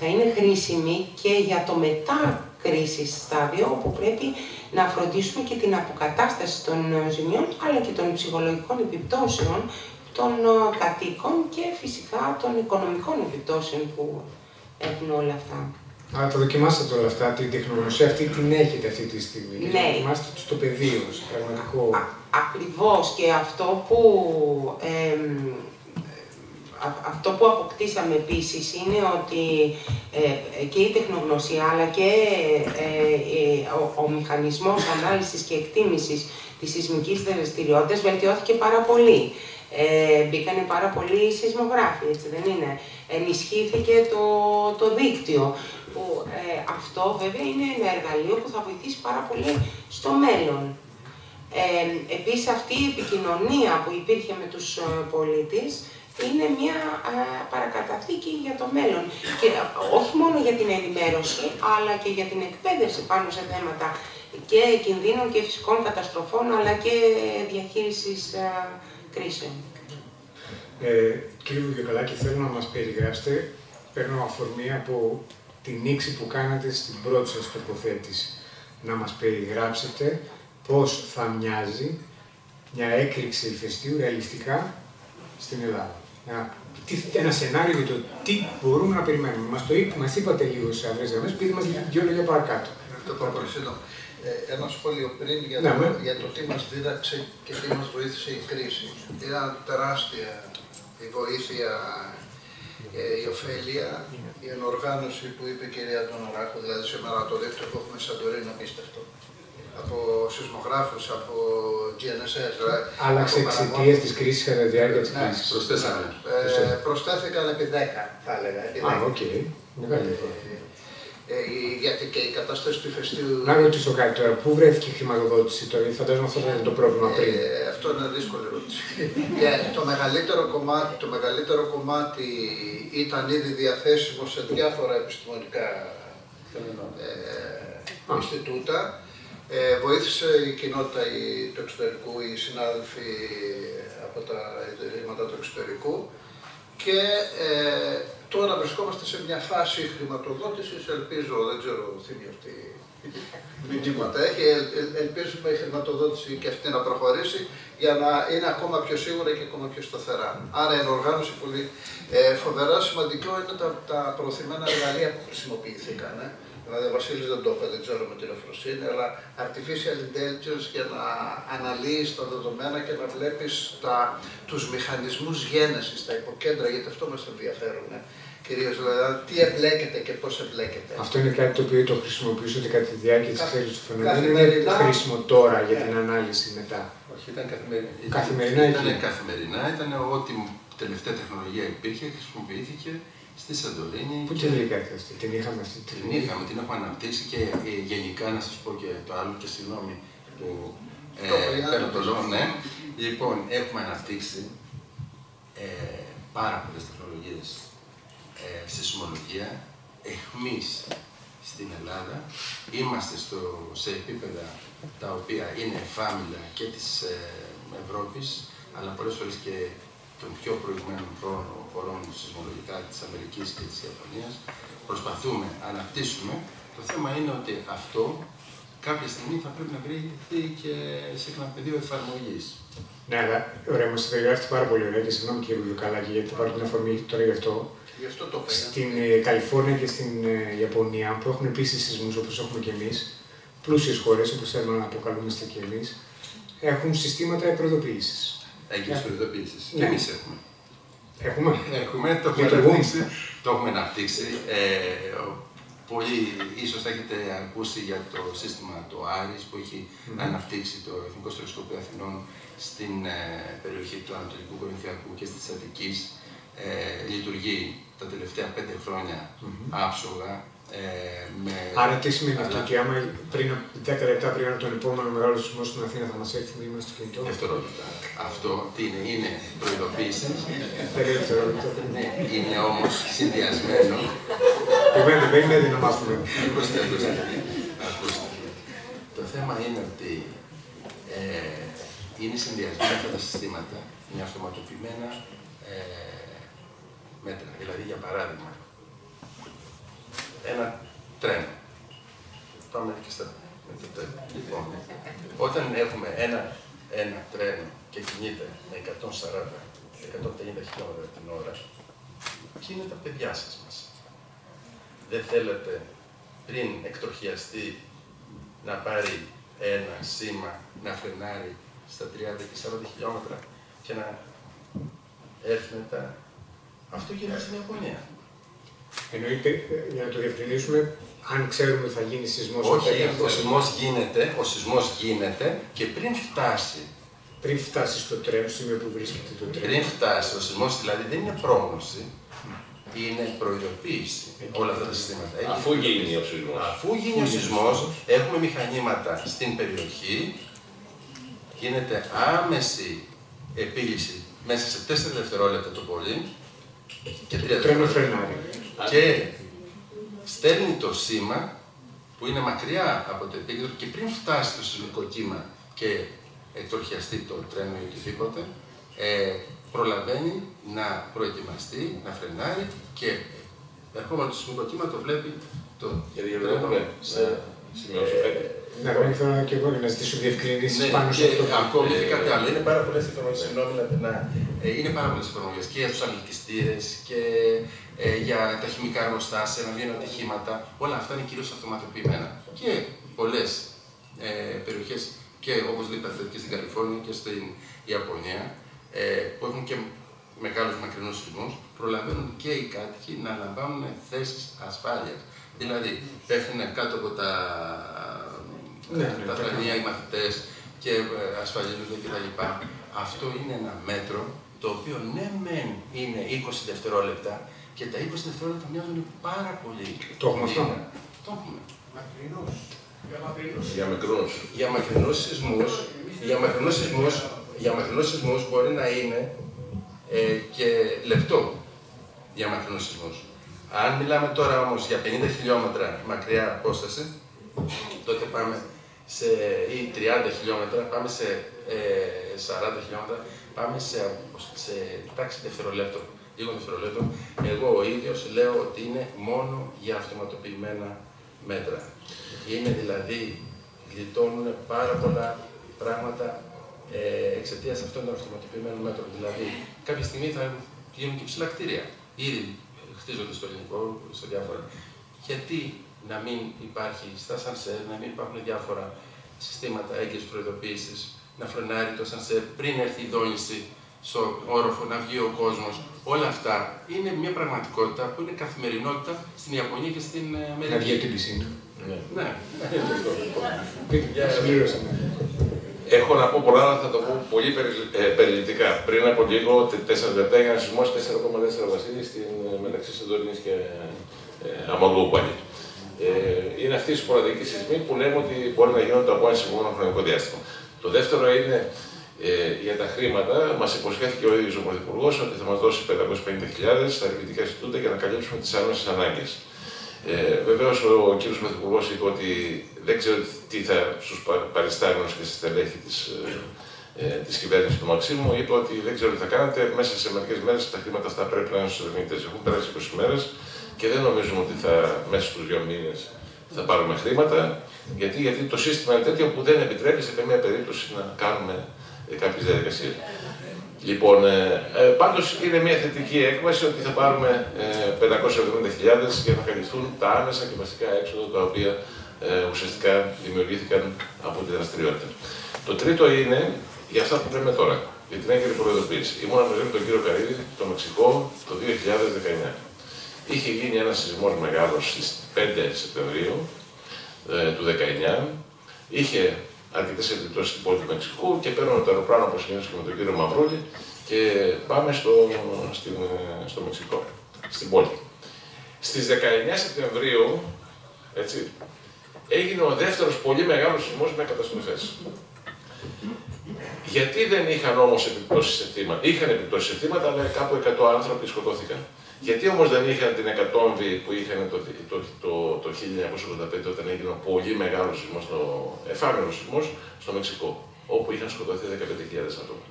Speaker 4: θα είναι χρήσιμη και για το μετά κρίσης στάδιο, όπου πρέπει να φροντίσουμε και την αποκατάσταση των ζημιών, αλλά και των ψυχολογικών επιπτώσεων των κατοίκων και φυσικά των οικονομικών επιπτώσεων που έχουν όλα αυτά.
Speaker 2: Αλλά τα δοκιμάσατε όλα αυτά, την τεχνογνωσία αυτή την έχετε αυτή τη στιγμή.
Speaker 4: Ναι.
Speaker 2: Δοκιμάστε στο πεδίο, σε πραγματικό.
Speaker 4: Ακριβώς, και αυτό που αποκτήσαμε επίσης είναι ότι και η τεχνογνωσία αλλά και ο μηχανισμός ανάλυσης και εκτίμησης της σεισμικής δραστηριότητας βελτιώθηκε πάρα πολύ. Μπήκανε πάρα πολλοί σεισμογράφοι, έτσι δεν είναι. Ενισχύθηκε το δίκτυο, που αυτό βέβαια είναι ένα εργαλείο που θα βοηθήσει πάρα πολύ στο μέλλον. Επίσης αυτή η επικοινωνία που υπήρχε με τους πολίτες είναι μια παρακαταθήκη για το μέλλον. Και όχι μόνο για την ενημέρωση, αλλά και για την εκπαίδευση πάνω σε θέματα και κινδύνων και φυσικών καταστροφών, αλλά και διαχείρισης κρίσεων.
Speaker 2: Κύριε Βουγιοκαλάκη, θέλω να μας περιγράψετε, παίρνω αφορμή από την νήξη που κάνατε στην πρώτη σας τοποθέτηση, να μας περιγράψετε πώς θα μοιάζει μια έκρηξη ηφαιστείου ρεαλιστικά στην Ελλάδα. Ένα σενάριο για το τι μπορούμε να περιμένουμε. Μας είπατε λίγο σε αδρές γραμμές, πείτε μας δύο λόγια παρακάτω.
Speaker 5: Ένα σχόλιο πριν για το τι μας δίδαξε και τι μας βοήθησε η κρίση. Ήταν τεράστια η βοήθεια, η ωφέλεια, η ενοργάνωση που είπε η κυρία Αντωναράκου, δηλαδή σήμερα το δίκτυο που έχουμε σαν Σαντορίνη είναι απίστευτο. Από σεισμογράφους, από GNSS.
Speaker 2: Άλλαξε εξαιτίας της κρίσης κατά τη διάρκεια της κρίσης.
Speaker 5: Προσθέθηκαν επί 10, θα έλεγα.
Speaker 2: Οκ. Μεγάλη.
Speaker 5: Γιατί και η κατάσταση του ηφαιστείου.
Speaker 2: Να ρωτήσω κάτι τώρα, πού βρέθηκε η χρηματοδότηση τώρα, γιατί φαντάζομαι αυτό δεν ήταν το πρόβλημα πριν.
Speaker 5: Αυτό είναι δύσκολη ερώτηση. Το μεγαλύτερο κομμάτι ήταν ήδη διαθέσιμο σε διάφορα επιστημονικά Ινστιτούτα. Βοήθησε η κοινότητα του εξωτερικού, οι συνάδελφοι από τα ιδρύματα του εξωτερικού και τώρα βρισκόμαστε σε μια φάση χρηματοδότησης, ελπίζω, δεν ξέρω, θύμη αυτή μηνύματα έχει, ελπίζουμε η χρηματοδότηση και αυτή να προχωρήσει για να είναι ακόμα πιο σίγουρα και ακόμα πιο σταθερά. Άρα η ενοργάνωση πολύ φοβερά σημαντικό είναι τα προωθημένα εργαλεία που χρησιμοποιήθηκαν. Δηλαδή ο Βασίλης δεν το είπε, δεν ξέρω με την εφροσύνη, αλλά artificial intelligence για να αναλύεις τα δεδομένα και να βλέπεις τους μηχανισμούς γένεσης, τα υποκέντρα, γιατί αυτό μας ενδιαφέρουν. Κυρίως δηλαδή τι εμπλέκεται και πώς εμπλέκεται.
Speaker 2: Αυτό είναι κάτι το οποίο το χρησιμοποιούσατε κατά τη διάρκεια της εξέλιξης του φαινομένου. Είναι χρήσιμο τώρα για την ανάλυση μετά.
Speaker 3: Όχι, ήταν καθημερινά.
Speaker 2: Καθημερινά
Speaker 3: Ήταν ό,τι τελευταία τεχνολογία υπήρχε, χρησιμοποιήθηκε στη Σαντορίνη.
Speaker 2: Πού την βρήκατε αυτή, την είχαμε αυτή
Speaker 3: την είχαμε, την έχουμε αναπτύξει και γενικά να σας πω και το άλλο και συγγνώμη. που παίρνω το λόγο, ναι. Λοιπόν, έχουμε αναπτύξει πάρα πολλές τεχνολογίες στη σεισμολογία, εχμής στην Ελλάδα. Είμαστε σε επίπεδα τα οποία είναι εφάμιλα και της Ευρώπης, αλλά πολλές φορές και των πιο προηγμένων χωρών σεισμολογικά της Αμερικής και της Ιαπωνίας. Προσπαθούμε να αναπτύσσουμε. Το θέμα είναι ότι αυτό κάποια στιγμή θα πρέπει να βρεθεί και σε ένα πεδίο εφαρμογής.
Speaker 2: Ναι, αλλά ωραία, μας περιγράφετε πάρα πολύ ωραία και συγγνώμη κύριε Βουλιοκαλάκη, γιατί θα πάρω την αφορμή τώρα γι' αυτό. Στην Καλιφόρνια και στην Ιαπωνία, που έχουν επίσης σεισμούς όπως έχουμε και εμείς, πλούσιες χώρες, όπως θέλουμε να αποκαλούμαστε και εμείς, έχουν συστήματα προειδοποίησης.
Speaker 3: Έγκυρες προειδοποίησης.
Speaker 2: Ναι.
Speaker 3: Και εμείς έχουμε.
Speaker 2: Έχουμε,
Speaker 3: το έχουμε αναπτύξει. Πολλοί ίσως θα έχετε ακούσει για το σύστημα το Άρης που έχει αναπτύξει το Εθνικό Στερεοσκοπείο Αθηνών στην περιοχή του Ανατολικού Κορινθιακού και της Αττικής. Λειτουργεί τα τελευταία 5 χρόνια άψογα.
Speaker 2: Άρα τι σημαίνει αυτό, ότι άμα πριν 10 λεπτά πριν από τον επόμενο μεγάλο σεισμό στην Αθήνα θα μας έρθει μήνυμα στο κινητό?
Speaker 3: Δευτερόλεπτα. Αυτό τι είναι, είναι προειδοποίηση.
Speaker 2: Ναι,
Speaker 3: είναι όμως συνδυασμένο.
Speaker 2: Δεν είναι έτοιμο να μάθουμε.
Speaker 3: Ακούστε. Το θέμα είναι ότι είναι συνδυασμένα αυτά τα συστήματα με αυτοματοποιημένα μέτρα. Δηλαδή, για παράδειγμα, ένα τρένο. Πάμε και στα τρένο. Λοιπόν, όταν έχουμε ένα τρένο και κινείται με 140-150 χιλιόμετρα την ώρα, ποιοι είναι τα παιδιά σας μέσα? Δεν θέλετε πριν εκτροχιαστεί να πάρει ένα σήμα, να φρενάρει στα 30 και 40 χιλιόμετρα και να έρθει μετά? Αυτό γίνεται στην Ιαπωνία.
Speaker 2: Εννοείται, για να το διευκρινίσουμε, αν ξέρουμε ότι θα γίνει σεισμός.
Speaker 3: Όχι, ο σεισμός γίνεται και πριν φτάσει.
Speaker 2: Πριν φτάσει στο τρένο, σημείο που βρίσκεται το τρένο.
Speaker 3: Πριν φτάσει, ο σεισμός δηλαδή δεν είναι πρόγνωση, είναι προειδοποίηση. Όλα αυτά τα συστήματα.
Speaker 6: Αφού γίνει ο σεισμός.
Speaker 3: Αφού γίνει ο σεισμός, έχουμε μηχανήματα στην περιοχή, γίνεται άμεση επίλυση μέσα σε 4 δευτερόλεπτα το πολύ και 3 δευτερόλεπτα. Και στέλνει το σήμα που είναι μακριά από το επίκεντρο και πριν φτάσει το σεισμικό κύμα και εκτροχιαστεί το τρένο ή οτιδήποτε, προλαβαίνει να προετοιμαστεί, να φρενάρει και ερχόμενο το σεισμικό κύμα το βλέπει το τρένο.
Speaker 2: Ναι, ήθελα και εγώ να ζητήσω διευκρινήσεις πάνω σε αυτό.
Speaker 3: Ακόμη και κάτι άλλο. Είναι πάρα πολλές εφαρμογές. Είναι πάρα πολλές εφαρμογές και για τους αγγλικιστήρες και για τα χημικά εργοστάσια, να βγαίνουν ατυχήματα. Όλα αυτά είναι κυρίως αυτοματοποιημένα. Και πολλές περιοχές, και όπως είπατε και στην Καλιφόρνια και στην Ιαπωνία, που έχουν και μεγάλους μακρινούς σεισμούς, προλαβαίνουν και οι κάτοικοι να λαμβάνουν θέσεις ασφάλειας. Δηλαδή, πέφτουν κάτω από τα πλανία οι μαθητές και ασφαλίζονται κτλ. Αυτό είναι ένα μέτρο το οποίο ναι μεν είναι 20 δευτερόλεπτα και τα 20 δευτερόλεπτα μοιάζουν πάρα πολύ.
Speaker 2: Το έχουμε αυτό.
Speaker 3: Το έχουμε.
Speaker 6: Για μακρινούς
Speaker 3: σεισμούς. Για μακρινούς σεισμούς μπορεί να είναι και λεπτό για μακρινούς σεισμούς. Αν μιλάμε τώρα όμως για 50 χιλιόμετρα μακριά απόσταση, τότε πάμε ή 30 χιλιόμετρα, πάμε σε 40 χιλιόμετρα, πάμε σε τάξη δευτερολέπτων, λίγο δευτερολέπτων. Εγώ ο ίδιος λέω ότι είναι μόνο για αυτοματοποιημένα μέτρα. Είναι δηλαδή, γλιτώνουν πάρα πολλά πράγματα εξαιτίας αυτών των αυτοματοποιημένων μέτρων. Δηλαδή, κάποια στιγμή θα γίνουν και ψηλά κτίρια. Ήδη χτίζονται στο ελληνικό, σε διάφορα. Γιατί να μην υπάρχει στα σανσέρ, να μην υπάρχουν διάφορα συστήματα έγκαιρης προειδοποίησης, να φρενάρει το σανσέρ πριν έρθει η δόνηση στο όροφο, να βγει ο κόσμος. Όλα αυτά είναι μια πραγματικότητα που είναι καθημερινότητα στην Ιαπωνία και στην Αμερική.
Speaker 2: Να βγει από την πισίνα.
Speaker 3: Ναι.
Speaker 6: Έχω να πω πολλά, αλλά θα το πω πολύ περιληπτικά. Πριν από λίγο, 4 λεπτά για ένα σεισμό 4,4 βασίλειες μεταξύ Σαντορίνης και Αμαργού πάλι. Είναι αυτοί οι σποραδικοί σεισμοί που λέμε ότι μπορεί να γίνονται από ένα συγκεκριμένο χρονικό διάστημα. Το δεύτερο είναι για τα χρήματα. Μας υποσχέθηκε ο ίδιος ο Πρωθυπουργός ότι θα μας δώσει 550.000 στα ερευνητικά Ινστιτούτα για να καλύψουμε τις άμεσες ανάγκες. Βεβαίως ο κύριος Πρωθυπουργός είπε ότι δεν ξέρω τι θα στους παριστάμενους και στις στελέχη της κυβέρνησης του Μαξίμου. Είπε ότι δεν ξέρω τι θα κάνετε, μέσα σε μερικές μέρες τα χρήματα αυτά πρέπει να είναι στους ερευνητές. Έχουν περάσει 20 μέρες και δεν νομίζουμε ότι μέσα στους 2 μήνες θα πάρουμε χρήματα. Γιατί το σύστημα είναι τέτοιο που δεν επιτρέπει σε καμία περίπτωση να κάνουμε κάποιες διαδικασίες. Λοιπόν, πάντως είναι μια θετική έκβαση ότι θα πάρουμε 570.000 για να καλυφθούν τα άμεσα και βασικά έξοδα τα οποία ουσιαστικά δημιουργήθηκαν από τη δραστηριότητα. Το τρίτο είναι για αυτά που λέμε τώρα, για την έγκαιρη προειδοποίηση. Ήμουν μαζί με τον κύριο Καρύδη στο Μεξικό το 2019. Είχε γίνει ένας σεισμός μεγάλος στις 5 Σεπτεμβρίου του 2019. Είχε αρκετές επιπτώσεις στην πόλη του Μεξικού και παίρνω το αεροπλάνο όπως συνήθως και με τον κύριο Μαυρούλη και πάμε στο Μεξικό, στην πόλη. Στις 19 Σεπτεμβρίου, έτσι, έγινε ο δεύτερος πολύ μεγάλος σεισμός με καταστροφές. Γιατί δεν είχαν όμως επιπτώσεις σε θύματα? Είχαν επιπτώσεις σε θύματα, αλλά κάπου 100 άνθρωποι σκοτώθηκαν. Γιατί όμως δεν είχαν την εκατόμβη που είχαν το 1985 όταν έγινε ο πολύ μεγάλος σεισμός, εφάμενος σεισμός στο Μεξικό, όπου είχαν σκοτωθεί 15.000 άτομα.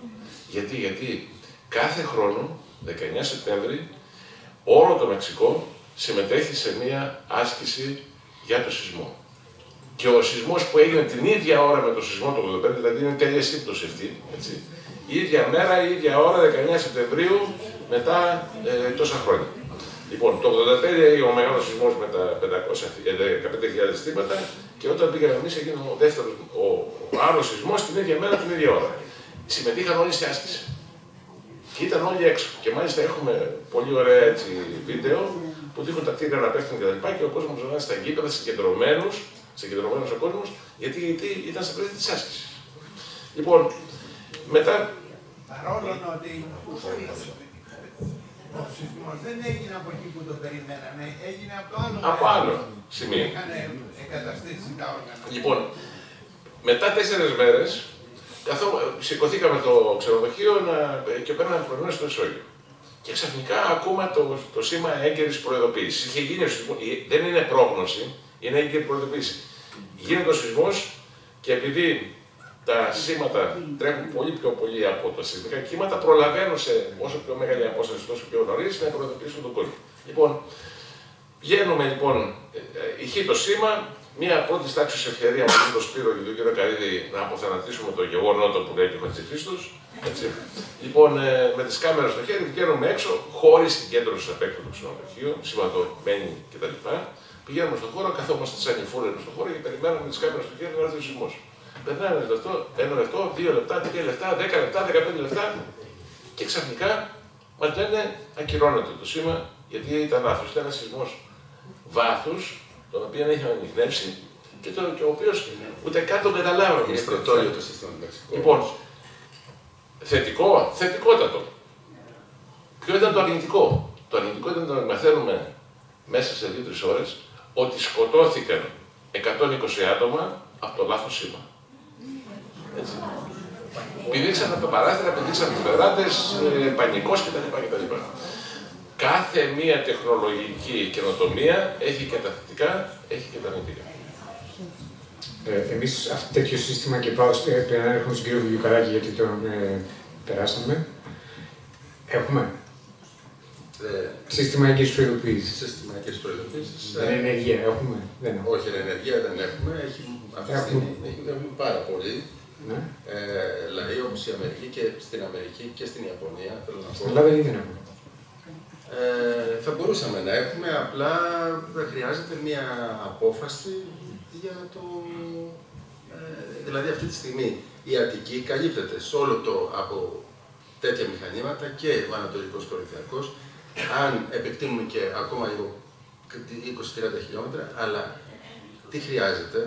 Speaker 6: Γιατί κάθε χρόνο, 19 Σεπτέμβρη, όλο το Μεξικό συμμετέχει σε μία άσκηση για το σεισμό. Και ο σεισμός που έγινε την ίδια ώρα με το σεισμό του 85, δηλαδή είναι τέλεια σύμπτωση αυτή, έτσι. Η ίδια μέρα, η ίδια ώρα, 19 Σεπτεμβρίου, μετά τόσα χρόνια. Λοιπόν, το 85 έγινε ο μεγάλος σεισμός με τα 15.000 θύματα και όταν πήγαμε εμείς έγινε ο δεύτερος, ο άλλος σεισμός την ίδια μέρα, την ίδια ώρα. Συμμετείχαν όλοι σε άσκηση. Και ήταν όλοι έξω. Και μάλιστα έχουμε πολύ ωραία έτσι, βίντεο που δείχνουν τα κτίρια να πέφτουν και ο κόσμος να είναι στα γήπεδα, συγκεντρωμένος ο κόσμος, γιατί ήταν σε περίπτωση της άσκησης. Λοιπόν, μετά.
Speaker 7: Παρόλο ότι ο σεισμός δεν έγινε από εκεί που το περιμέναμε, έγινε από το άλλο.
Speaker 6: Από άλλο σημείο.
Speaker 7: Είχαν εγκαταστήσει τα όργανα.
Speaker 6: Λοιπόν, μετά 4 μέρες, σηκωθήκαμε το ξενοδοχείο και παίρναμε πρωινό στο ισόγειο. Και ξαφνικά ακούμε το σήμα έγκαιρης προειδοποίησης. Είχε γίνει ο σεισμός, δεν είναι πρόγνωση, είναι έγκαιρη προειδοποίηση. Γίνεται ο σεισμός και επειδή τα σήματα τρέχουν πολύ πιο πολύ από τα σεισμικά κύματα, προλαβαίνουν σε όσο πιο μεγάλη απόσταση, τόσο πιο νωρίς, να προειδοποιήσουν τον κόσμο. Λοιπόν, βγαίνουμε λοιπόν, ηχεί το σήμα, μια πρώτη τάξη ευκαιρία με τον Σπύρο και τον κύριο Καρύδη να αποθανατήσουμε το γεγονότο που λέει και ο Χατζηχρήστος. Λοιπόν, με τις κάμερες στο χέρι βγαίνουμε έξω, χωρίς συγκέντρωση απ' έξω του ξενοδοχείου, σηματωμένοι κτλ. Πηγαίνουμε στον χώρο, καθόμαστε σαν νηφούρενοι στον χώρο και περιμένουμε με τις κάμερες στο χέρι να έρθει ο σεισμός. Περνάει 1 λεπτό, 2 λεπτά, 3 λεπτά, 10 λεπτά, 15 λεπτά και ξαφνικά μας λένε ακυρώνεται το σήμα γιατί ήταν λάθος. Ήταν ένας σεισμός βάθους, τον οποίο είχαμε ανοιχνεύσει και ο οποίος ούτε καν τον καταλάβαμε.
Speaker 3: Είναι πρωτόλιο το σύστημα του Μεξικού.
Speaker 6: Λοιπόν, θετικότατο. Ποιο ήταν το αρνητικό? Το αρνητικό ήταν να μαθαίνουμε μέσα σε 2-3 ώρες ότι σκοτώθηκαν 120 άτομα από το λάθος σήμα. Έτσι. Πηδήξαν από τα παράθυρα, πηδήξαν τους πεδράτες, πανικός κτλ. Κάθε μία τεχνολογική καινοτομία έχει και τα θετικά, έχει και τα αρνητικά.
Speaker 2: Εμείς τέτοιο σύστημα και πάω πριν να έρχομαι στον κύριο Βουγιουκαράκη γιατί τον περάσαμε. Έχουμε. Σύστημα έγκαιρης προειδοποίησης.
Speaker 3: Σύστημα έγκαιρης προειδοποίησης.
Speaker 2: Ενεργεία έχουμε.
Speaker 3: Όχι, ενεργεία δεν έχουμε. Αυτή τη στιγμή έχουμε πάρα πολύ.
Speaker 2: Ναι.
Speaker 3: Λαοί όπως η Αμερική και στην Αμερική και στην Ιαπωνία.
Speaker 2: Στην Ελλάδα δεν έχουμε.
Speaker 3: Θα μπορούσαμε να έχουμε, απλά χρειάζεται μια απόφαση για το... δηλαδή αυτή τη στιγμή η Αττική καλύπτεται σε όλο το από τέτοια μηχανήματα και ο Ανατολικός Κορινθιακός, αν επεκτείνουμε και ακόμα λίγο 20-30 χιλιόμετρα, αλλά τι χρειάζεται,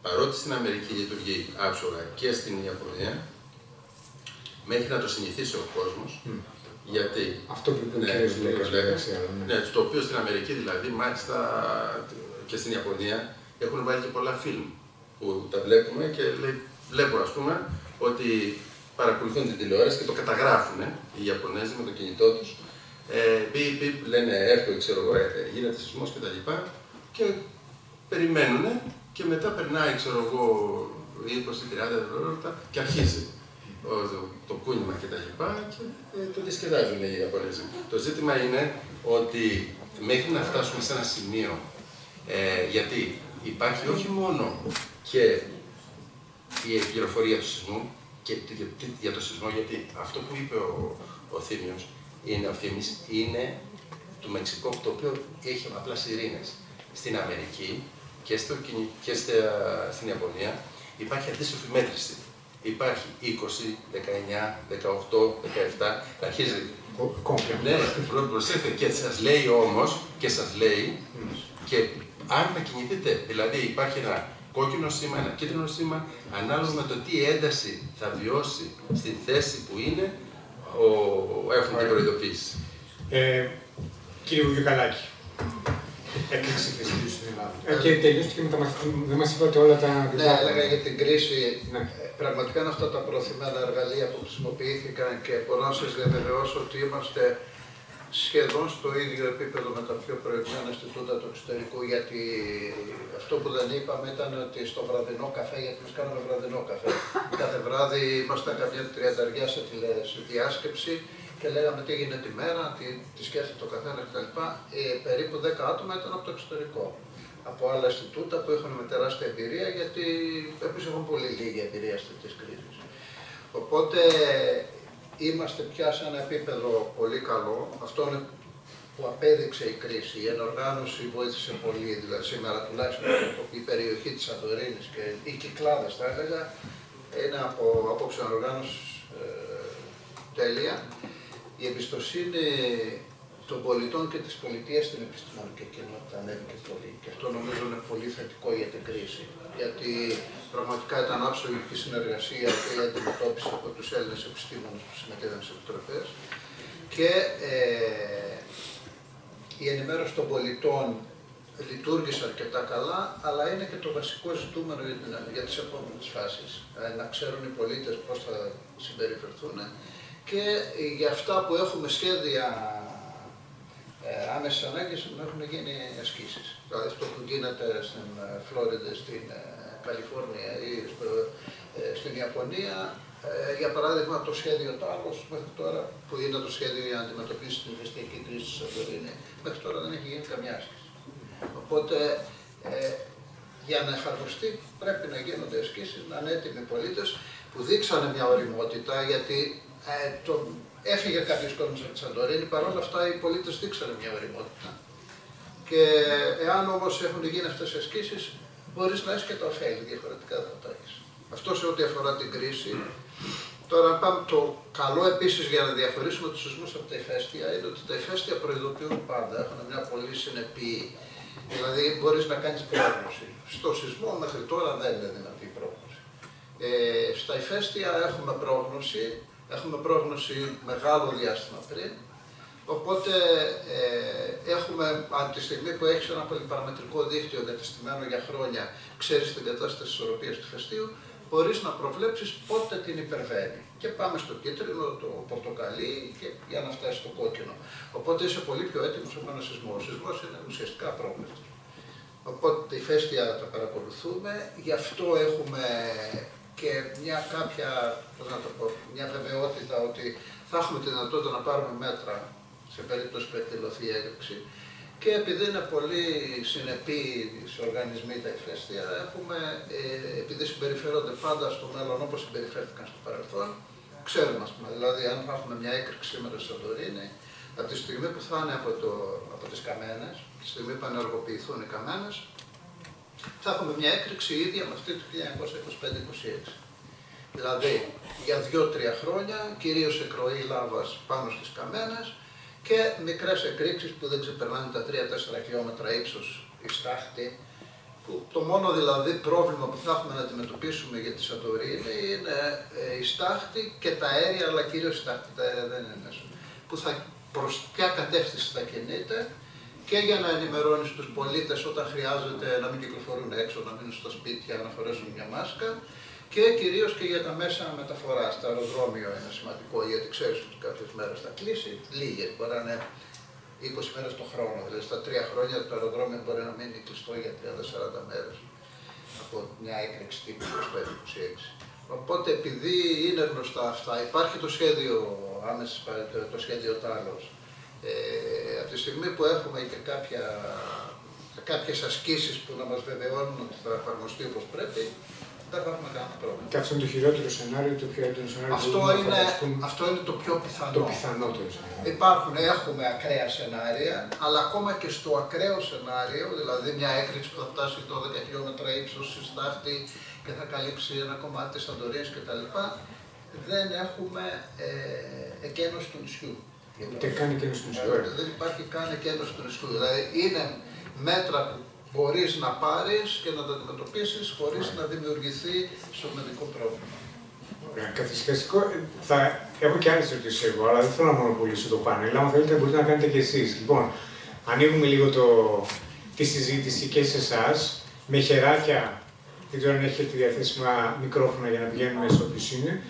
Speaker 3: παρότι στην Αμερική λειτουργεί άψογα και στην Ιαπωνία, μέχρι να το συνηθίσει ο κόσμος, γιατί...
Speaker 2: Αυτό που είπε ο κύριος Λέγκας,
Speaker 3: το οποίο στην Αμερική δηλαδή, μάλιστα και στην Ιαπωνία έχουν βάλει και πολλά φιλμ που τα βλέπουμε και βλέπουν, ας πούμε, ότι παρακολουθούν την τηλεόραση και το καταγράφουν οι Ιαπωνέζοι με το κινητό τους. Πιπ, λένε έρχομαι, ξέρω εγώ, γίνεται σεισμός κτλ. Και περιμένουν και μετά περνάει, ξέρω εγώ, 20-30 δευτερόλεπτα και αρχίζει το κούνημα κτλ. Και το διασκεδάζουν οι Ιαπωνέζοι. Το ζήτημα είναι ότι μέχρι να φτάσουμε σε ένα σημείο, γιατί υπάρχει όχι μόνο και η πληροφορία του σεισμού και για το σεισμό, γιατί αυτό που είπε ο Θήμιος, είναι του Μεξικό, το οποίο έχει απλά ειρήνες. Στην Αμερική και στην Ιαπωνία υπάρχει αντίστροφη μέτρηση. Υπάρχει 20, 19, 18, 17, αρχίζει. Ναι, προσέχετε, και σας λέει όμως, και αν μετακινηθείτε, δηλαδή υπάρχει ένα κόκκινο σήμα, ένα κίτρινο σήμα, ανάλογα με το τι ένταση θα βιώσει στη θέση που είναι, έχουν την προειδοποίηση.
Speaker 2: Κύριε Βουγιουκαλάκη, έκλεισε η φεστιβάλ στην Ελλάδα. Και τελείωσε με τα μαθήματα. Δεν μας είπατε όλα τα.
Speaker 5: Ναι, έλεγα για την κρίση. Ναι. Πραγματικά είναι αυτά τα προωθημένα εργαλεία που χρησιμοποιήθηκαν και μπορώ να σας διαβεβαιώσω ότι είμαστε σχεδόν στο ίδιο επίπεδο με τα πιο προηγμένα Ινστιτούτα του Εξωτερικού. Γιατί αυτό που δεν είπαμε ήταν ότι στο βραδινό καφέ, γιατί μας κάναμε βραδινό καφέ, κάθε βράδυ ήμασταν καμιά 30 σε διάσκεψη και λέγαμε τι γίνεται τη μέρα, τι σκέφτεται το καθένα κτλ. Περίπου 10 άτομα ήταν από το εξωτερικό. Από άλλα Ινστιτούτα που έχουν με τεράστια εμπειρία, γιατί εμείς έχουμε πολύ λίγη εμπειρία στις κρίσεις. Οπότε είμαστε πια σε ένα επίπεδο πολύ καλό. Αυτό είναι που απέδειξε η κρίση. Η ενοργάνωση βοήθησε πολύ, δηλαδή σήμερα τουλάχιστον η περιοχή της Σαντορίνης και οι Κυκλάδες, θα έλεγα, είναι από απόψε ενοργάνωση τέλεια. Η εμπιστοσύνη των πολιτών και της πολιτείας στην επιστημονική κοινότητα ανέβηκε πολύ. Και αυτό νομίζω είναι πολύ θετικό για την κρίση. Γιατί πραγματικά ήταν άψογη συνεργασία και η αντιμετώπιση από τους Έλληνες επιστήμονες που συμμετείχαν στις επιτροπές. Και η ενημέρωση των πολιτών λειτουργήσε αρκετά καλά, αλλά είναι και το βασικό ζητούμενο για τις επόμενες φάσεις. Να ξέρουν οι πολίτες πώς θα συμπεριφερθούν και για αυτά που έχουμε σχέδια άμεσες ανάγκες να έχουν γίνει ασκήσεις. Δηλαδή αυτό που γίνεται στην Φλόριντα, στην Καλιφόρνια ή στην Ιαπωνία, για παράδειγμα το σχέδιο Τάλος μέχρι τώρα, που είναι το σχέδιο για να αντιμετωπίσει την ηφαιστειακή κρίση στη Σαντορίνη, μέχρι τώρα δεν έχει γίνει καμιά άσκηση. Οπότε για να εφαρμοστεί πρέπει να γίνονται ασκήσεις, να είναι έτοιμοι οι πολίτες που δείξανε μια ωριμότητα, γιατί έφυγε κάποιος κόσμος από τη Σαντορίνη, παρόλα αυτά οι πολίτες δείξανε μια ωριμότητα. Και εάν όμως έχουν γίνει αυτές οι ασκήσεις, μπορείς να έχεις και τα ωφέλη, διαφορετικά δεν θα τα έχεις. Αυτό σε ό,τι αφορά την κρίση. Τώρα, πάμε το καλό επίσης για να διαχωρίσουμε τους σεισμούς από τα ηφαίστεια είναι ότι τα ηφαίστεια προειδοποιούν πάντα, έχουν μια πολύ συνεπή. Δηλαδή, μπορείς να κάνεις πρόγνωση. Στο σεισμό μέχρι τώρα δεν είναι δυνατή η πρόγνωση. Στα ηφαίστεια έχουμε πρόγνωση μεγάλο διάστημα πριν. Οπότε έχουμε από τη στιγμή που έχεις ένα πολυπαραμετρικό δίκτυο εγκατεστημένο για χρόνια, ξέρεις την κατάσταση της ισορροπίας του ηφαιστείου, μπορείς να προβλέψεις πότε την υπερβαίνει. Και πάμε στο κίτρινο, το πορτοκαλί και για να φτάσει στο κόκκινο. Οπότε είσαι πολύ πιο έτοιμος από ένα σεισμό. Ο σεισμός είναι ουσιαστικά πρόβλεπτος. Οπότε τα ηφαίστεια τα παρακολουθούμε, γι' αυτό έχουμε και μια βεβαιότητα ότι θα έχουμε τη δυνατότητα να πάρουμε μέτρα σε περίπτωση που εκδηλωθεί η έκρηξη. Και επειδή είναι πολύ συνεπή σε οργανισμοί τα ηφαίστεια, επειδή συμπεριφέρονται πάντα στο μέλλον όπως συμπεριφέρθηκαν στο παρελθόν, ξέρουμε, ας πούμε, δηλαδή αν θα έχουμε μια έκρηξη σήμερα στη Σαντορίνη, από τη στιγμή που θα είναι από τις καμένες, τη στιγμή που ενεργοποιηθούν οι καμένες, θα έχουμε μια έκρηξη ίδια με αυτή του 1925-26. Δηλαδή για 2-3 χρόνια, κυρίως εκροή λάβας πάνω στις καμένες και μικρές εκρήξεις που δεν ξεπερνάνε τα 3-4 χιλιόμετρα ύψος η στάχτη, που το μόνο δηλαδή πρόβλημα που θα έχουμε να αντιμετωπίσουμε για τη Σαντορίνη είναι η στάχτη και τα αέρια, αλλά κυρίως η στάχτη, τα αέρια δεν είναι μέσα, που προς ποια κατεύθυνση θα κινείται και για να ενημερώνεις τους πολίτες όταν χρειάζεται να μην κυκλοφορούν έξω, να μείνουν στα σπίτια, να φορέσουν μια μάσκα, και κυρίως και για τα μέσα μεταφοράς. Το αεροδρόμιο είναι σημαντικό, γιατί ξέρεις ότι κάποιες μέρες θα κλείσει, λίγες, μπορεί να είναι 20 μέρες το χρόνο, δηλαδή στα 3 χρόνια το αεροδρόμιο μπορεί να μείνει κλειστό για 30-40 μέρες από μια έκρηξη τύπου 25-26. Οπότε επειδή είναι γνωστά αυτά, υπάρχει το σχέδιο άμεσης, το σχέδιο Τάλος. Από τη στιγμή που έχουμε και κάποιες ασκήσεις που να μας βεβαιώνουν ότι θα εφαρμοστεί όπως πρέπει, δεν θα έχουμε κανένα πρόβλημα.
Speaker 2: Και αυτό είναι το χειρότερο σενάριο, το πιο έντονο σενάριο.
Speaker 5: Αυτό είναι το πιο πιθανό.
Speaker 2: Το πιθανότερο σενάριο.
Speaker 5: Έχουμε ακραία σενάρια, αλλά ακόμα και στο ακραίο σενάριο, δηλαδή μια έκρηξη που θα φτάσει 12 χιλιόμετρα ύψος στη Στάχτη και θα καλύψει ένα κομμάτι της Σαντορίνης κτλ., δεν έχουμε εκένωση του νησιού.
Speaker 2: Ούτε καν εκένωση του νησιού.
Speaker 5: Δεν υπάρχει καν εκένωση του νησιού. Δηλαδή είναι μέτρα που μπορείς να πάρεις και να τα αντιμετωπίσεις χωρίς να δημιουργηθεί σωματικό πρόβλημα.
Speaker 2: Καθησυχαστικό, έχω και άλλες ερωτήσεις εγώ, αλλά δεν θέλω να μονοπολίσω το πάνελ. Αν θέλετε, μπορείτε να κάνετε και εσείς. Λοιπόν, ανοίγουμε λίγο τη συζήτηση και σε εσάς, με χεράκια. Δεν ξέρω αν έχετε διαθέσιμα μικρόφωνα για να πηγαίνουμε σε όποιους είναι.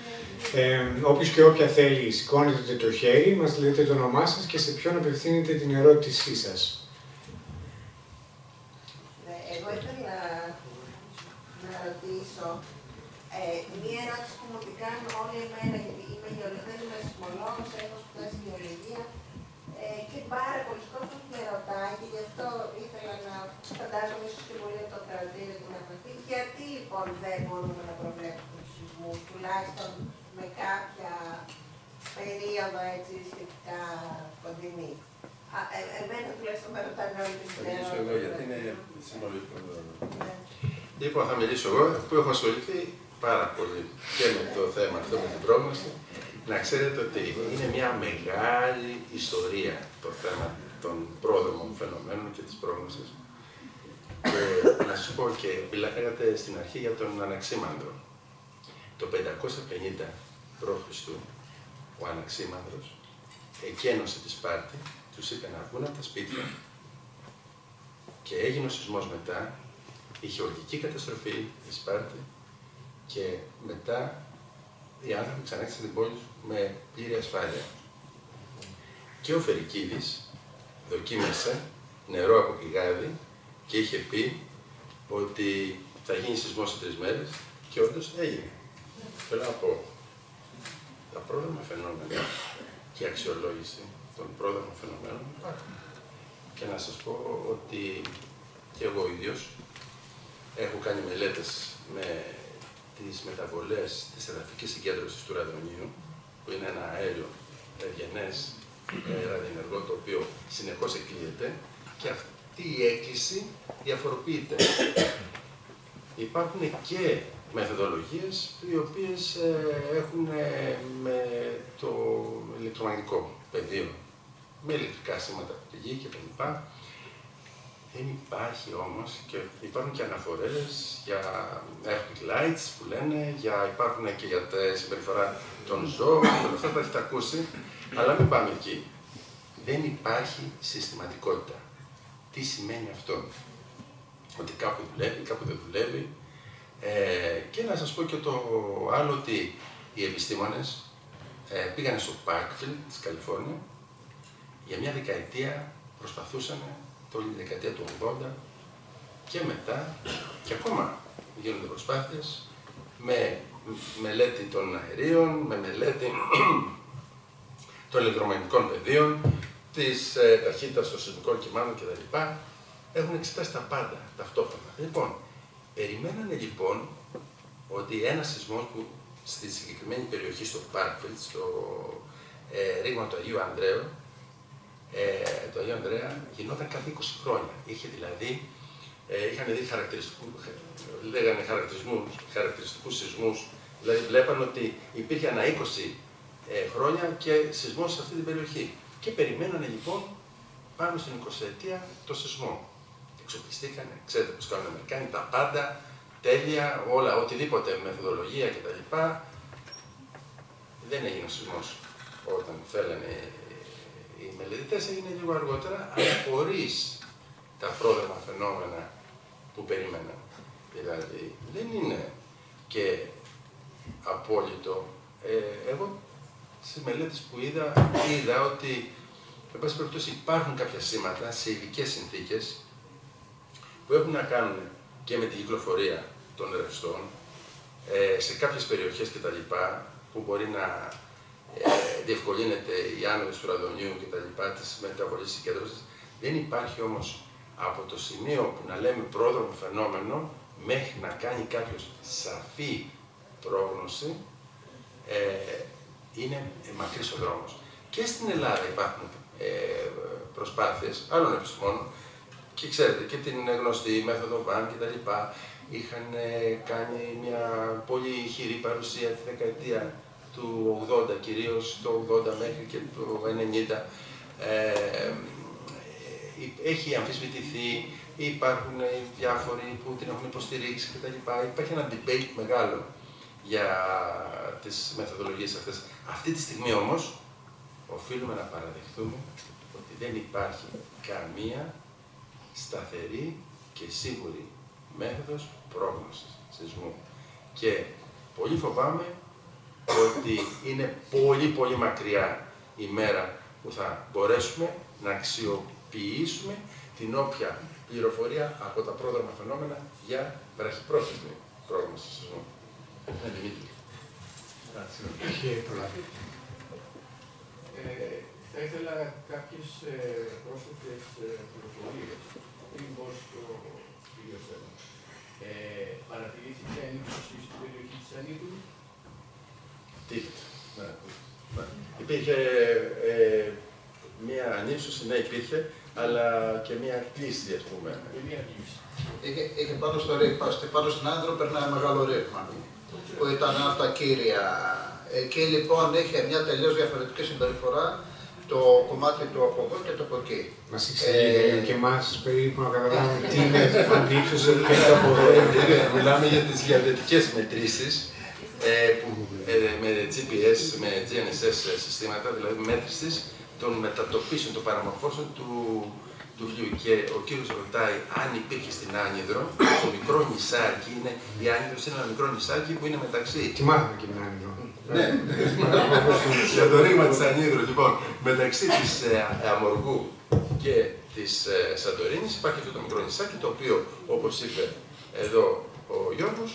Speaker 2: Όποιος και όποια θέλει, σηκώνετε το χέρι, μας λέτε το όνομά σας και σε ποιον απευθύνετε την ερώτησή σας.
Speaker 1: Εγώ ήθελα να ρωτήσω μία ερώτηση που μου την κάνουν όλη εμένα, γιατί είμαι γεωλογία, είμαι σεισμολόγος, έχω σπουδάσει γεωλογία και πάρα πολλοί κόσμος με ρωτάει και γι' αυτό ήθελα να φαντάζομαι ίσως και πολύ από το κρατήριο και να πει γιατί λοιπόν δεν μπορούμε να προβλέψουμε τους σεισμούς, τουλάχιστον με κάποια περίοδο έτσι σχετικά κοντινή. Εμένα τουλάχιστον με ρωτάνε όλοι τις
Speaker 3: μιλήσω εγώ, γιατί είναι συνολικό. Λοιπόν, θα μιλήσω εγώ, που έχω ασχοληθεί πάρα πολύ και με το θέμα αυτό, με την πρόγνωση. Να ξέρετε ότι είναι μια μεγάλη ιστορία το θέμα των πρόδρομων φαινομένων και της πρόγνωσης. Και να σας πω και μιλάγατε στην αρχή για τον Αναξίμανδρο. Το 550 π.Χ. ο Αναξίμανδρος εκένωσε τη Σπάρτη, τους είπε να βγουν από τα σπίτια και έγινε ο σεισμός μετά, είχε οργική καταστροφή η Σπάρτη και μετά οι άνθρωποι ξανάρχισαν την πόλη με πλήρη ασφάλεια. Και ο Φερικίδης δοκίμασε νερό από πηγάδι και είχε πει ότι θα γίνει σεισμός σε 3 μέρες και όντως έγινε. Θέλω να πω, τα πρόδρομα φαινόμενα και η αξιολόγηση των πρόδρομων φαινομένων υπάρχουν. Και να σας πω ότι και εγώ ίδιος έχω κάνει μελέτες με τις μεταβολές της εδαφικής συγκέντρωσης του ραδιονίου, που είναι ένα αέριο ευγενές ραδιενεργό, το οποίο συνεχώς εκλείεται και αυτή η έκκληση διαφοροποιείται. Υπάρχουν και μεθοδολογίες οι οποίες έχουν με το ηλεκτρομαγνητικό πεδίο, με ηλεκτρικά σήματα από τη γη κτλ. Δεν υπάρχει όμως, και υπάρχουν και αναφορές για earthquake lights που λένε, υπάρχουν και για τη συμπεριφορά των ζώων, όλα αυτά τα έχετε ακούσει, αλλά μην πάμε εκεί. Δεν υπάρχει συστηματικότητα. Τι σημαίνει αυτό? Ότι κάπου δουλεύει, κάπου δεν δουλεύει. Και να σας πω και το άλλο, ότι οι επιστήμονες πήγανε στο Parkfield της Καλιφόρνια, για μια δεκαετία προσπαθούσαν, όλη τη δεκαετία του 80 και μετά, και ακόμα γίνονται προσπάθειες, με μελέτη των αερίων, με μελέτη των ηλεκτρομαγνητικών πεδίων, της ταχύτητας των σεισμικών κυμάτων κτλ. Έχουν εξετάσει τα πάντα ταυτόχρονα. Λοιπόν, περιμένανε λοιπόν ότι ένας σεισμός που στη συγκεκριμένη περιοχή, στο Parkfield, στο ρήγμα του Αγίου Ανδρέου, το Αγίου Ανδρέα γινόταν κάθε 20 χρόνια. Είχε δηλαδή, είχαν δει λέγανε χαρακτηριστικούς σεισμούς, δηλαδή βλέπαν ότι υπήρχε ανά 20 χρόνια και σεισμός σε αυτή την περιοχή. Και περιμένανε λοιπόν πάνω στην 20ετία το σεισμό. Εξοπλιστήκανε, ξέρετε πώς κάνουν οι Αμερικάνοι, τα πάντα, τέλεια, όλα, οτιδήποτε, μεθοδολογία κτλ. Δεν έγινε ο σεισμός όταν θέλανε οι μελετητές έγινε λίγο αργότερα, αλλά χωρίς τα πρόδρομα φαινόμενα που περίμεναν. Δηλαδή, δεν είναι και απόλυτο. Εγώ στις μελέτες που είδα ότι, εν πάση περιπτώσει, υπάρχουν κάποια σήματα σε ειδικές συνθήκες που έχουν να κάνουν και με την κυκλοφορία των ρευστών, σε κάποιες περιοχές κτλ. Που μπορεί να διευκολύνεται η άνοδος του ραδονιού κτλ. Της μεταβολής συγκέντρωσης. Δεν υπάρχει όμως από το σημείο που να λέμε πρόδρομο φαινόμενο μέχρι να κάνει κάποιος σαφή πρόγνωση, είναι μακρύς ο δρόμος. Και στην Ελλάδα υπάρχουν προσπάθειες άλλων επιστημόνων και ξέρετε και την γνωστή μέθοδο Van και τα λοιπά, είχαν κάνει μια πολύ ηχηρή παρουσία τη δεκαετία του 80, κυρίως το 80 μέχρι και το 90. Έχει αμφισβητηθεί, υπάρχουν διάφοροι που την έχουν υποστηρίξει κτλ. Υπάρχει ένα debate μεγάλο για τις μεθοδολογίες αυτές. Αυτή τη στιγμή όμως, οφείλουμε να παραδεχτούμε ότι δεν υπάρχει καμία σταθερή και σίγουρη μέθοδος πρόγνωσης σεισμού. Και πολύ φοβάμαι ότι είναι πολύ μακριά η μέρα που θα μπορέσουμε να αξιοποιήσουμε την όποια πληροφορία από τα πρόδρομα φαινόμενα για βραχυπρόθεσμη πρόγνωση σεισμού.
Speaker 8: Θα ήθελα κάποιες πρόσθετες πληροφορίες πριν πω στο κύριο θέμα. Παρατηρήθηκε ανύψωση στην περιοχή της Ανίδου.
Speaker 3: Υπήρχε μία ανύψωση, ναι υπήρχε, αλλά και μία κλίση, ας πούμε.
Speaker 5: Είχε πάνω στο ρήγμα, πάνω στην Άνδρο περνάει μεγάλο ρήγμα, που ήταν από τα κύρια. Εκεί λοιπόν είχε μια τελείως διαφορετική συμπεριφορά το κομμάτι του από εδώ και το από εκεί.
Speaker 2: Μας εξηγείτε και εμάς περίπου να καταλάβουμε τι είναι ανύψωση και το από εδώ.
Speaker 3: Μιλάμε για τις διαδετικές μετρήσεις με GPS, με GNSS συστήματα, δηλαδή μέτρησης των μετατοπίσεων, των παραμορφώσεων του φλοιού. Και ο κύριος ρωτάει αν υπήρχε στην Άνυδρο, το μικρό νησάκι, η Άνυδρος είναι ένα μικρό νησάκι που είναι μεταξύ.
Speaker 2: Τι μάθαμε και την Άνυδρο.
Speaker 3: Ναι, για το ρήγμα της Ανύδρου. Λοιπόν, μεταξύ της Αμοργού και της Σαντορίνης υπάρχει αυτό το μικρό νησάκι, το οποίο, όπως είπε εδώ ο Γιώργος,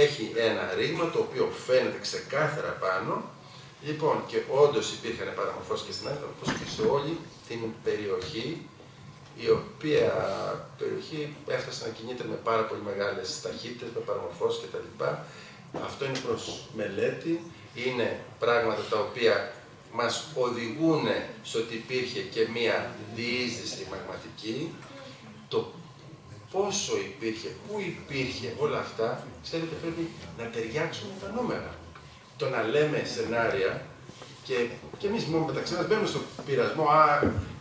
Speaker 3: έχει ένα ρήγμα το οποίο φαίνεται ξεκάθαρα πάνω. Λοιπόν, και όντως υπήρχαν παραμορφώσεις και στην Άνυδρο, όπως και σε όλη την περιοχή, η οποία περιοχή έφτασε να κινείται με πάρα πολύ μεγάλες ταχύτητες, με παραμορφώσεις κτλ. Αυτό είναι προς μελέτη, είναι πράγματα τα οποία μας οδηγούν στο ότι υπήρχε και μία διείσδυση μαγματική. Το πόσο υπήρχε, πού υπήρχε, όλα αυτά, ξέρετε, πρέπει να ταιριάξουν τα νούμερα. Το να λέμε σενάρια και εμείς μόνο μεταξύ μας μπαίνουμε στο πειρασμό,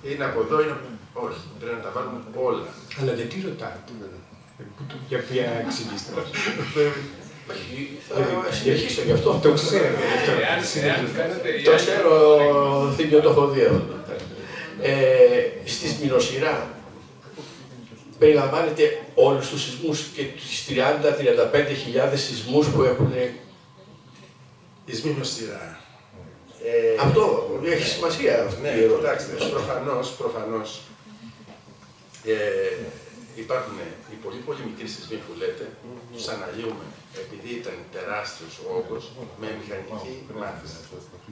Speaker 3: είναι από εδώ, είναι από... Όχι, πρέπει να τα βάλουμε όλα.
Speaker 2: Αλλά γιατί ρωτάτε, για ποια εξηγήστε.
Speaker 8: Θα συνεχίσω γι' αυτό.
Speaker 2: Το ξέρω.
Speaker 8: Το ξέρω, Θήμιο, το έχω δει. Στη Σμηνοσειρά περιλαμβάνεται όλους τους σεισμούς και τις 30-35 σεισμούς που έχουν.
Speaker 3: Η Σμηνοσειρά.
Speaker 8: Αυτό έχει σημασία αυτή η ερώτηση.
Speaker 3: Κοιτάξτε, προφανώς υπάρχουν οι πολύ μικροί σεισμοί που λέτε, τους αναλύουμε επειδή ήταν τεράστιος ο όγκος με μηχανική μάθηση.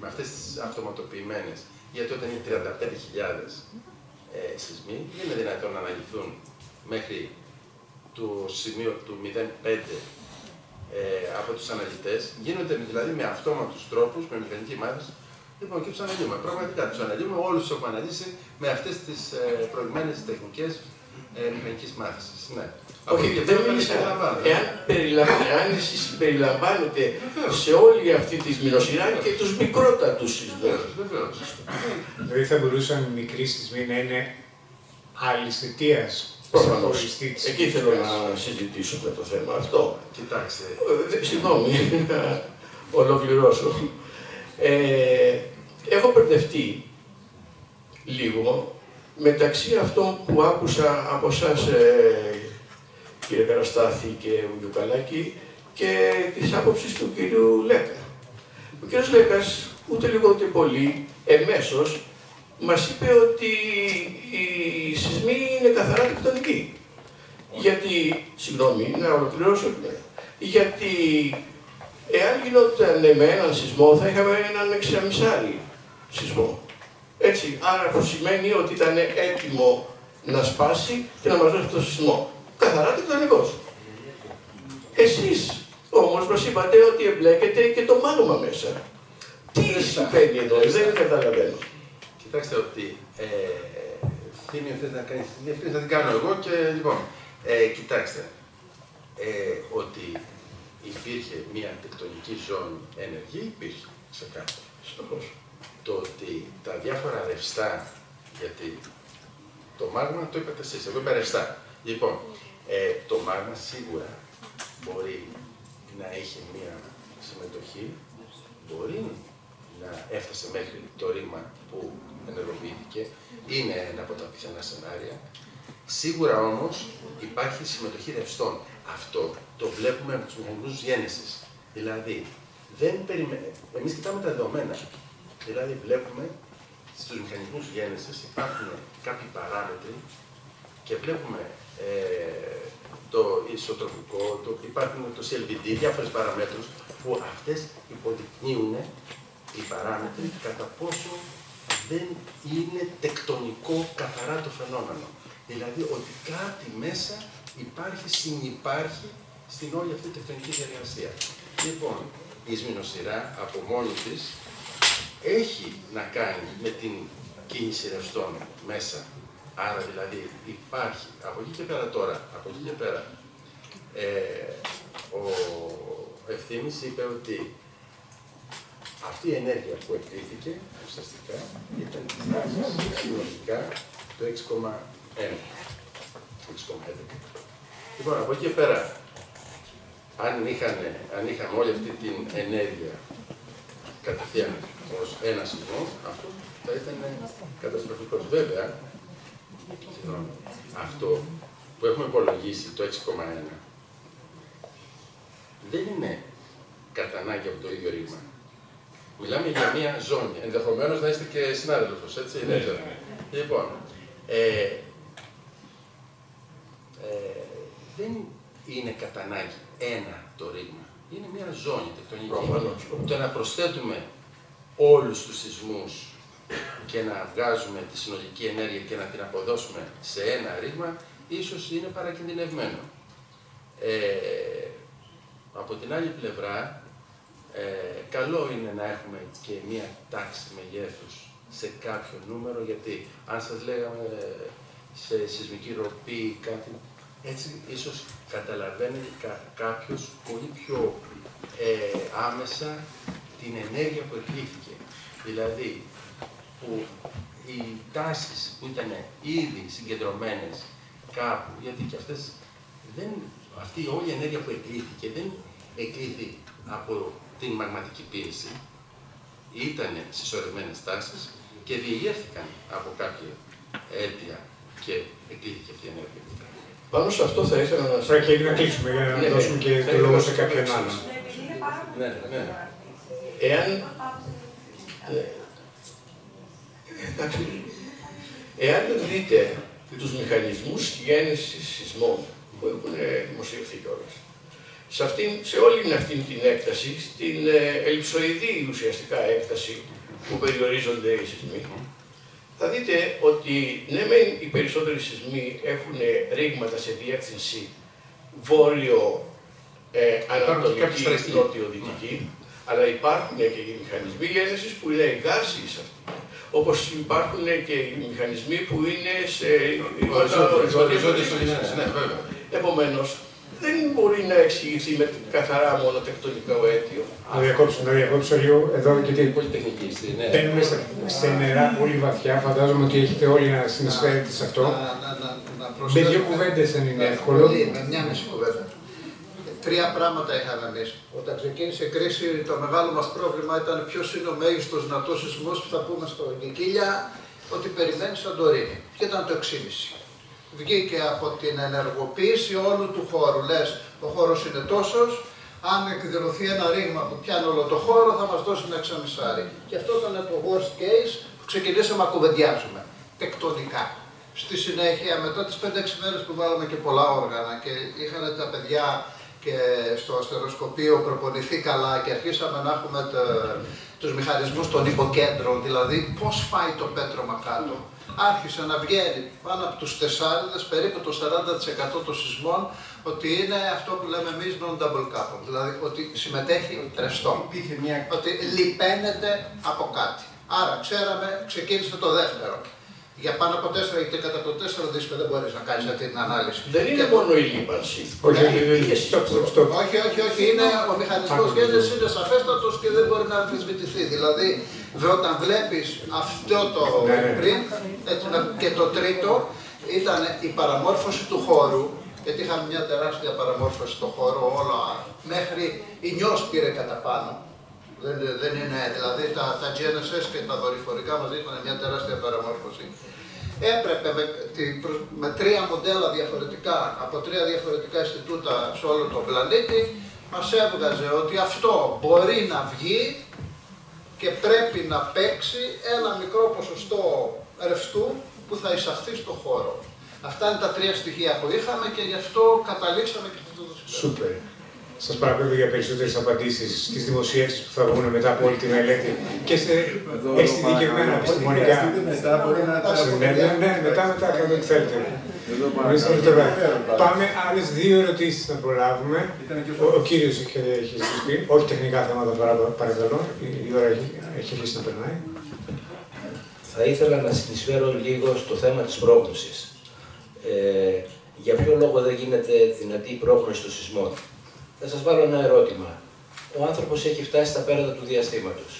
Speaker 3: Με αυτές τις αυτοματοποιημένες, γιατί όταν είναι 35.000 σεισμοί, δεν είναι δυνατόν να αναλυθούν μέχρι το σημείο του 0,5 από τους αναλυτές. Γίνονται δηλαδή με αυτόματους τρόπους, με μηχανική μάθηση. Λοιπόν, και τους αναλύουμε. Πραγματικά τους αναλύουμε, όλους τους έχουμε αναλύσει με αυτές τις προηγμένες τεχνικές μηχανικής μάθησης. Ναι.
Speaker 8: Όχι, δεν μίλησα. Εάν εσείς περιλαμβάνετε σε όλη αυτή τη Σμηνοσειρά και τους μικρότατους σεισμούς.
Speaker 3: Βεβαίως.
Speaker 2: Δηλαδή θα μπορούσαν οι μικροί σεισμοί να είναι άλλης αιτίας.
Speaker 8: Προφανώς. Εκεί θέλω να συζητήσουμε το θέμα αυτό.
Speaker 3: Κοιτάξτε.
Speaker 8: Συγγνώμη, να ολοκληρώσω. Έχω μπερδευτεί
Speaker 9: λίγο μεταξύ αυτών που άκουσα από εσάς, κύριε Καραστάθη και Βουγιουκαλάκη, και της άποψης του κύριου Λέκα. Ο κύριος Λέκας, ούτε λίγο ούτε πολύ, εμέσως, μας είπε ότι οι σεισμοί είναι καθαρά τεκτονικοί. Γιατί, συγγνώμη, να ολοκληρώσω, γιατί εάν γινόταν με έναν σεισμό θα είχαμε έναν 6,5 σεισμό. Έτσι, άρα αυτό σημαίνει ότι ήταν έτοιμο να σπάσει και να μας δώσει το σεισμό. Καθαρά τεκτονικός. Εσείς όμως μας είπατε ότι εμπλέκεται και το μάγμα μέσα. Τι συμβαίνει εδώ, δεν καταλαβαίνω.
Speaker 3: Κοιτάξτε ότι Θήμιο θες να κάνεις τη διευκρίνηση, θα την κάνω εγώ και λοιπόν, κοιτάξτε, ότι υπήρχε μια τεκτονική ζώνη ενεργή, υπήρχε σε κάτω. Το ότι τα διάφορα ρευστά, γιατί το μάγμα το είπατε εσείς, εγώ είπα ρευστά. Λοιπόν, το μάγμα σίγουρα μπορεί να είχε μια συμμετοχή, μπορεί να έφτασε μέχρι το ρήγμα που ενεργοποιήθηκε, είναι ένα από τα πιθανά σενάρια. Σίγουρα όμως υπάρχει συμμετοχή ρευστών. Αυτό το βλέπουμε από τους μηχανισμούς γέννησης. Δηλαδή, εμείς κοιτάμε τα δεδομένα. Δηλαδή, βλέπουμε στους μηχανισμούς γέννησης υπάρχουν κάποιοι παράμετροι και βλέπουμε το ισοτροπικό, υπάρχουν το CLVD, διάφορες παραμέτρους που αυτές υποδεικνύουν οι παράμετροι κατά πόσο δεν είναι τεκτονικό καθαρά το φαινόμενο. Δηλαδή ότι κάτι μέσα υπάρχει, συνυπάρχει στην όλη αυτή τη τεκτονική διαδικασία. Λοιπόν, η σμηνοσειρά από μόνη της έχει να κάνει με την κίνηση ρευστών μέσα. Άρα δηλαδή υπάρχει, από εκεί και πέρα τώρα, από εκεί και πέρα, ο Ευθύμης είπε ότι αυτή η ενέργεια που εκκλήθηκε, ουσιαστικά, ήταν της τάξης συνολικά το 6,1. Λοιπόν, από εκεί και πέρα, αν είχαμε όλη αυτή την ενέργεια κατευθείαν ως ένα σεισμό, αυτό θα ήταν καταστροφικός. Βέβαια, αυτό που έχουμε υπολογίσει, το 6,1, δεν είναι κατά ανάγκη από το ίδιο ρήγμα. Μιλάμε για μία ζώνη. Ενδεχομένως να είστε και συνάδελφος, έτσι, δεν ξέρω. Λοιπόν, δεν είναι κατά ανάγκη ένα το ρήγμα. Είναι μία ζώνη τεκτονική. Το να προσθέτουμε όλους τους σεισμούς και να βγάζουμε τη συνολική ενέργεια και να την αποδώσουμε σε ένα ρήγμα, ίσως είναι παρακινδυνευμένο. Από την άλλη πλευρά, καλό είναι να έχουμε και μία τάξη μεγέθους σε κάποιο νούμερο, γιατί αν σας λέγαμε σε σεισμική ροπή κάτι, έτσι ίσως καταλαβαίνει κάποιος πολύ πιο άμεσα την ενέργεια που εκκλήθηκε. Δηλαδή, που οι τάσεις που ήταν ήδη συγκεντρωμένες κάπου, γιατί και αυτές αυτή όλη η ενέργεια που εκκλήθηκε δεν εκκλήθη από την μαγματική πίεση, ήταν συσσωρευμένες τάσεις και διηγέρθηκαν από κάποια αίτια και εκκλήθηκε αυτή η ενέργεια.
Speaker 9: Πάνω σε αυτό θα ήθελα να σας...
Speaker 2: Πρέπει να κλείσουμε για να δώσουμε και το λόγο σε κάποιον άλλον.
Speaker 3: Ναι.
Speaker 9: Εάν δείτε τους μηχανισμούς γέννησης σεισμών που έχουν δημοσιευθεί κιόλας, σε όλη αυτή την έκταση, στην ελλειψοειδή ουσιαστικά έκταση που περιορίζονται οι σεισμοί, θα δείτε ότι ναι μεν οι περισσότεροι σεισμοί έχουν ρήγματα σε διεύθυνση βόρειο-ανατολική, νότιο-δυτική, αλλά υπάρχουν και οι μηχανισμοί γέννησης που είναι εγκάρσιοι σε αυτή. Όπως υπάρχουν και οι μηχανισμοί που είναι σε οριζόντιες. Επομένως, δεν μπορεί να εξηγηθεί με καθαρά μόνο τεκτονικό αίτιο.
Speaker 2: Να διακόψω λίγο εδώ, γιατί
Speaker 3: πολυτεχνική.
Speaker 2: μπαίνουμε σε νερά πολύ βαθιά. Φαντάζομαι ότι έχετε όλοι να συνεισφέρετε σε αυτό. Με δύο κουβέντες, αν είναι εύκολο.
Speaker 5: Με μια μισή κουβέντα. Τρία πράγματα είχαμε εμείς. Όταν ξεκίνησε η κρίση, το μεγάλο μας πρόβλημα ήταν ποιος είναι ο μέγιστος δυνατός σεισμός που θα πούμε στο Κικίλια ότι περιμένει Σαντορίνη. Και ήταν το 6,5. Βγήκε από την ενεργοποίηση όλου του χώρου. Λες, ο χώρος είναι τόσος, αν εκδηλωθεί ένα ρήγμα που πιάνει όλο το χώρο θα μας δώσει ένα εξαμισάρι. Και αυτό ήταν το worst case που ξεκινήσαμε να κουβεντιάζουμε. Τεκτονικά. Στη συνέχεια, μετά τις 5-6 μέρες που βάλαμε και πολλά όργανα και είχαν τα παιδιά και στο αστεροσκοπείο προπονηθεί καλά και αρχίσαμε να έχουμε τους μηχανισμούς των υποκέντρων, δηλαδή πώς φάει το πέτρωμα κάτω. Άρχισε να βγαίνει πάνω από τους τεσσάριδες, περίπου το 40% των σεισμών, ότι είναι αυτό που λέμε εμείς non-double couple, δηλαδή ότι συμμετέχει τρεστό, ότι λιπαίνεται από κάτι. Άρα ξέραμε, ξεκίνησε το δεύτερο. Για πάνω από 4, γιατί κατά το 4 δίσκο δεν μπορείς να κάνεις αυτή την ανάλυση.
Speaker 9: Δεν είναι μόνο η λίπανση. Όχι,
Speaker 5: είναι ο μηχανισμός γέννησης είναι σαφέστατος και δεν μπορεί να αμφισβητηθεί. Δηλαδή, όταν βλέπεις αυτό το πριν, και το τρίτο ήταν η παραμόρφωση του χώρου, γιατί είχαμε μια τεράστια παραμόρφωση στο χώρο, όλα μέχρι η νιός πήρε κατά πάνω. Δεν είναι, δηλαδή τα GNSS και τα δορυφορικά μας είχαν μια τεράστια παραμόρφωση. Έπρεπε με 3 μοντέλα διαφορετικά, από 3 διαφορετικά Ινστιτούτα σε όλο τον πλανήτη, μας έβγαζε ότι αυτό μπορεί να βγει και πρέπει να παίξει ένα μικρό ποσοστό ρευστού που θα εισαχθεί στο χώρο. Αυτά είναι τα 3 στοιχεία που είχαμε και γι' αυτό καταλήξαμε και αυτό το συμπέρασμα.
Speaker 2: Σούπερ. Σας παρακαλώ για περισσότερες απαντήσεις στις δημοσιεύσεις που θα βγουν μετά από όλη τη μελέτη και σε εξειδικευμένα επιστημονικά. Ναι, μετά κάνω ό,τι θέλετε. Πάμε άλλες 2 ερωτήσεις να προλάβουμε. Ο κύριος έχει ζητήσει, όχι τεχνικά θέματα παρακαλώ, η ώρα έχει αρχίσει να περνάει.
Speaker 10: Θα ήθελα να συνεισφέρω λίγο στο θέμα της πρόγνωσης. Για ποιο λόγο δεν γίνεται δυνατή πρόγνωση των σεισμών? Θα σας βάλω ένα ερώτημα. Ο άνθρωπος έχει φτάσει στα πέρατα του διαστήματος.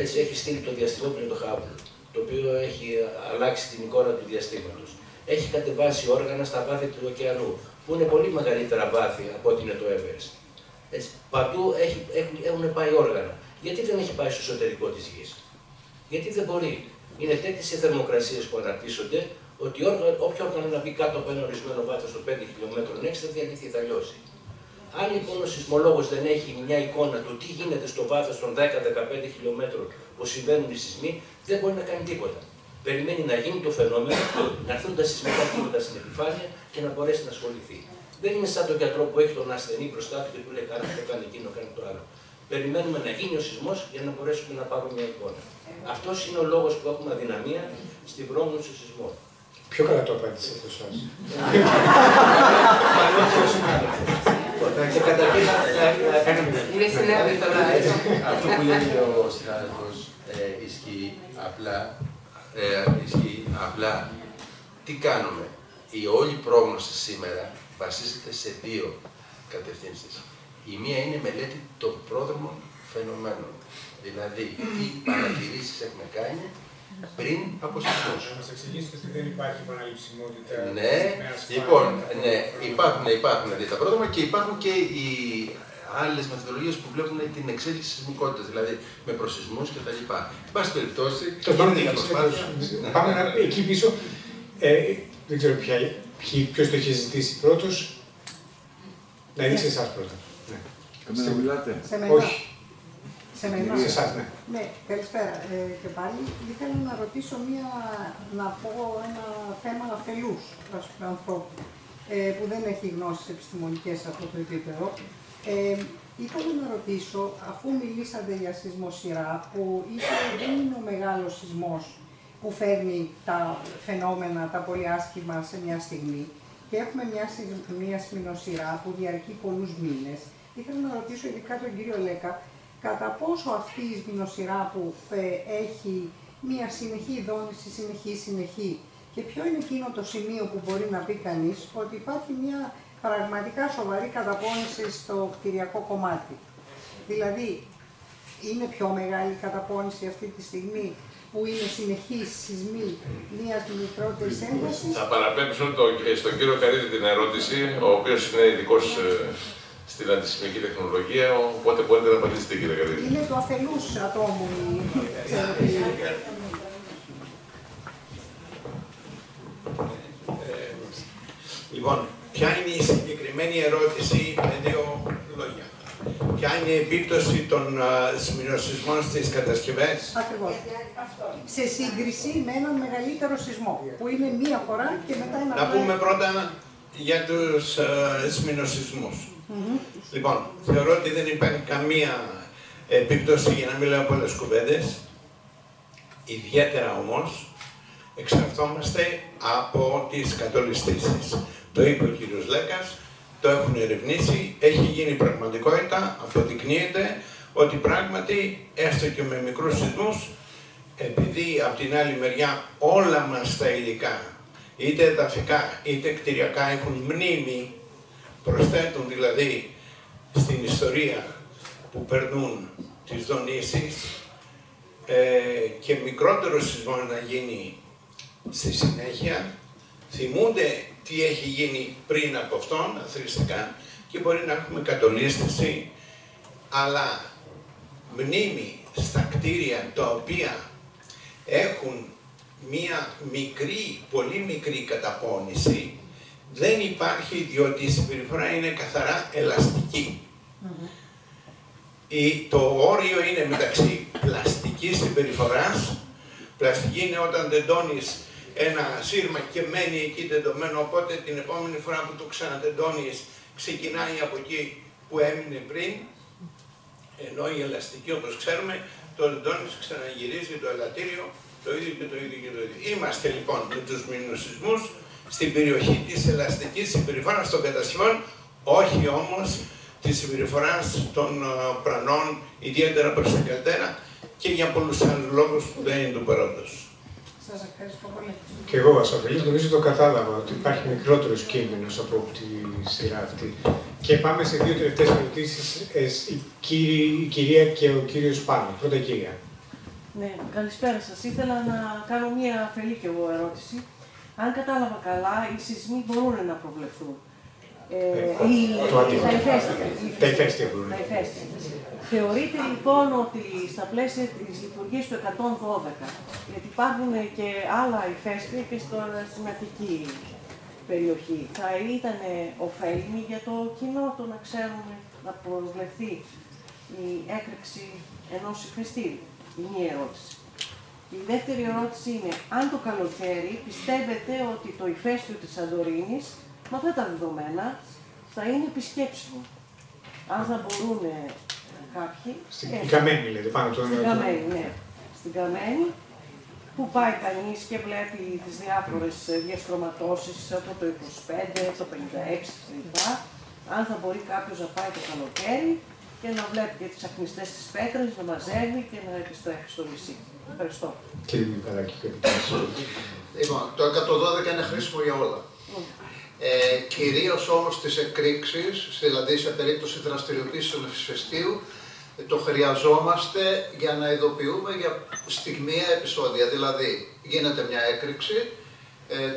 Speaker 10: Έτσι έχει στείλει το διαστημόπλαιο το Hubble, το οποίο έχει αλλάξει την εικόνα του διαστήματος. Έχει κατεβάσει όργανα στα βάθη του ωκεανού, που είναι πολύ μεγαλύτερα βάθη από ό,τι είναι το Everest. Έτσι, παντού έχουν πάει όργανα. Γιατί δεν έχει πάει στο εσωτερικό της Γης? Γιατί δεν μπορεί? Είναι τέτοιες οι θερμοκρασίες που αναπτύσσονται, ότι όποιο όργανο να μπει κάτω από ένα ορισμένο βάθος των 5 χιλιόμετρων έξω θα διαλυθεί, θα λιώσει. Αν λοιπόν ο σεισμολόγος δεν έχει μια εικόνα του τι γίνεται στο βάθος των 10-15 χιλιόμετρων που συμβαίνουν οι σεισμοί, δεν μπορεί να κάνει τίποτα. Περιμένει να γίνει το φαινόμενο, να έρθουν τα σεισμικά κύματα στην επιφάνεια και να μπορέσει να ασχοληθεί. Δεν είναι σαν τον γιατρό που έχει τον ασθενή μπροστά του και του λέει: Κάνε αυτό, κάνε εκείνο, κάνε το άλλο. Περιμένουμε να γίνει ο σεισμός για να μπορέσουμε να πάρουμε μια εικόνα. Αυτός είναι ο λόγος που έχουμε αδυναμία στην πρόγνωση των σεισμών.
Speaker 2: Πιο καλά το απάντησε από εσάς.
Speaker 3: Αυτό που λέει ο συνάδελφος ισχύει απλά. Τι κάνουμε? Η όλη πρόγνωση σήμερα βασίζεται σε 2 κατευθύνσεις. Η μία είναι η μελέτη των πρόδρομων φαινομένων. Δηλαδή, τι παρατηρήσεις έχουμε κάνει πριν από σεισμούς.
Speaker 2: Να μας εξηγήσετε ότι δεν υπάρχει επαναληψιμότητα.
Speaker 3: Ναι, λοιπόν, ναι, υπάρχουν τα πρόδρομα και υπάρχουν και οι άλλες μεθοδολογίες που βλέπουν την εξέλιξη της σεισμικότητας, δηλαδή με προσεισμούς κτλ. Εν πάση περιπτώσει,
Speaker 2: πάμε εκεί πίσω. Δεν ξέρω ποιος το έχει ζητήσει πρώτος. Να δείξει εσάς πρώτα.
Speaker 11: Εμένα μιλάτε.
Speaker 2: Όχι.
Speaker 12: Σε μένα.
Speaker 2: Σε εσάς, ναι.
Speaker 12: Ναι, καλησπέρα. Και πάλι ήθελα να ρωτήσω να πω ένα θέμα αφελούς ανθρώπου που δεν έχει γνώσεις επιστημονικές σε αυτό το επίπεδο. Ήθελα να ρωτήσω, αφού μιλήσατε για σεισμοσειρά, που δεν είναι ο μεγάλος σεισμός που φέρνει τα φαινόμενα, τα πολύ άσχημα σε μια στιγμή, και έχουμε μια σεισμοσειρά που διαρκεί πολλούς μήνες, ήθελα να ρωτήσω ειδικά τον κύριο Λέκα, κατά πόσο αυτή η σεισμοσειρά που έχει μια συνεχή δόνηση, συνεχή, και ποιο είναι εκείνο το σημείο που μπορεί να πει κανείς ότι υπάρχει μια πραγματικά σοβαρή καταπώνηση στο κτηριακό κομμάτι. Δηλαδή, είναι πιο μεγάλη καταπώνηση αυτή τη στιγμή που είναι συνεχής σεισμοί μιας μικρότερης έντασης.
Speaker 6: Θα παραπέμψω στον κύριο Καρίδη την ερώτηση, ο οποίος είναι ειδικός στην αντισεισμική τεχνολογία, οπότε μπορείτε να απαντήσετε, κύριε Καρίδη.
Speaker 12: Είναι το αφελούς ατόμου.
Speaker 13: Λοιπόν, ποια είναι η συγκεκριμένη ερώτηση με δύο λόγια? Ποια είναι η επίπτωση των σεισμών στις κατασκευές?
Speaker 12: Ακριβώς. Σε σύγκριση με έναν μεγαλύτερο σεισμό, που είναι μία φορά και μετά ένα...
Speaker 13: Να πούμε πρώτα για τους σεισμοσεισμούς. Λοιπόν, θεωρώ ότι δεν υπάρχει καμία επίπτωση, για να μην λέω πολλές κουβέντες. Ιδιαίτερα όμως, εξαρτώμαστε από τις κατολιστήσεις. Το είπε ο κύριος Λέκας, το έχουν ερευνήσει, έχει γίνει πραγματικότητα, αποδεικνύεται ότι πράγματι, έστω και με μικρούς σεισμούς, επειδή από την άλλη μεριά όλα μας τα υλικά, είτε εδαφικά είτε κτηριακά, έχουν μνήμη, προσθέτουν δηλαδή στην ιστορία που περνούν τις δονήσεις, και μικρότερο σεισμός να γίνει στη συνέχεια, θυμούνται τι έχει γίνει πριν από αυτόν, αθροιστικά, και μπορεί να έχουμε κατολίσθηση, αλλά μνήμη στα κτίρια τα οποία έχουν μία μικρή, πολύ μικρή καταπώνηση, δεν υπάρχει, διότι η συμπεριφορά είναι καθαρά ελαστική. Το όριο είναι μεταξύ πλαστικής συμπεριφοράς. Πλαστική είναι όταν τεντώνεις ένα σύρμα και μένει εκεί τεντωμένο, οπότε την επόμενη φορά που το ξανατεντώνεις ξεκινάει από εκεί που έμεινε πριν, ενώ η ελαστική, όπως ξέρουμε, το τεντώνεις, ξαναγυρίζει το ελαττήριο, το ίδιο και το ίδιο και το ίδιο. Είμαστε λοιπόν με τους μηνοσεισμούς στην περιοχή της ελαστικής συμπεριφοράς των κατασκευών, όχι όμως της συμπεριφοράς των πρανών, ιδιαίτερα προς τα καλτέρα, και για πολλούς άλλους λόγους που δεν είναι του παρόντος.
Speaker 12: Σας ευχαριστώ πολύ.
Speaker 2: Και εγώ ασφαλώς νομίζω το κατάλαβα ότι υπάρχει μικρότερος κίνδυνος από τη σειρά αυτή. Και πάμε σε δύο τελευταίες ερωτήσεις, η κυρία και ο κύριος πάνω. Πρώτα η κυρία.
Speaker 14: Ναι, καλησπέρα σας. Ήθελα να κάνω μία αφελή και εγώ ερώτηση. Αν κατάλαβα καλά, οι σεισμοί μπορούν να προβλεφθούν.
Speaker 2: Τα ηφαίστεια μπορούν.
Speaker 14: Θεωρείτε λοιπόν ότι στα πλαίσια της λειτουργίας του 112, γιατί υπάρχουν και άλλα ηφαίστεια και στην Αττική περιοχή, θα ήταν ωφέλιμη για το κοινό το να ξέρουμε να προβλεφθεί η έκρηξη ενός ηφαιστείου? Η μία ερώτηση. Η δεύτερη ερώτηση είναι, αν το καλοκαίρι πιστεύετε ότι το ηφαίστειο της Σαντορίνης, με αυτά τα δεδομένα, θα είναι επισκέψιμο? Αν θα μπορούν κάποιοι...
Speaker 2: Στην Καμένη, λέτε, πάνω το...
Speaker 14: Στην Καμένη, ναι. Στην Καμένη, που πάει κανείς και βλέπει τις διάφορες διαστρωματώσεις από το 25, το 56 κλπ. Αν θα μπορεί κάποιος να πάει το καλοκαίρι και να βλέπει και τις ακνιστές της πέτρες, να μαζεύει και να επιστρέφει στο νησί. Ευχαριστώ.
Speaker 2: Κύριε Μικαλάκη,
Speaker 5: λοιπόν, το 112 είναι χρήσιμο για όλα. Κυρίως όμως τις εκρήξεις, δηλαδή σε περίπτωση δραστηριοποίησης ηφαιστείου, το χρειαζόμαστε για να ειδοποιούμε για στιγμιαία επεισόδια. Δηλαδή, γίνεται μια έκρηξη,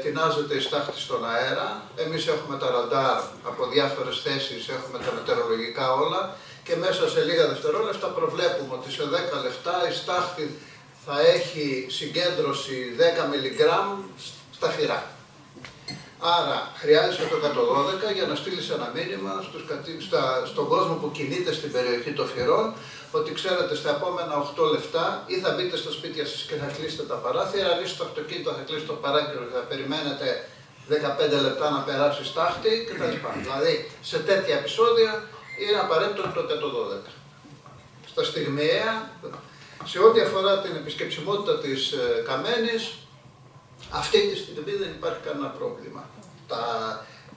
Speaker 5: τεινάζεται η στάχτη στον αέρα, εμείς έχουμε τα ραντάρ από διάφορες θέσεις, έχουμε τα μετεωρολογικά όλα και μέσα σε λίγα δευτερόλεπτα προβλέπουμε ότι σε 10 λεπτά η στάχτη θα έχει συγκέντρωση 10 μιλιγκράμμ στα φυρά. Άρα χρειάζεται το 112 για να στείλεις ένα μήνυμα στον κόσμο που κινείται στην περιοχή των φυρών ότι ξέρετε στα επόμενα 8 λεπτά ή θα μπείτε στα σπίτια σας και θα κλείσετε τα παράθυρα, αν είστε στο αυτοκίνητο θα κλείσετε το παράθυρο και θα περιμένετε 15 λεπτά να περάσει στάχτη κτλ. Δηλαδή σε τέτοια επεισόδια είναι απαραίτητο το 112. Στα στιγμιαία, σε ό,τι αφορά την επισκεψιμότητα της Καμένης, αυτή τη στιγμή δεν υπάρχει κανένα πρόβλημα.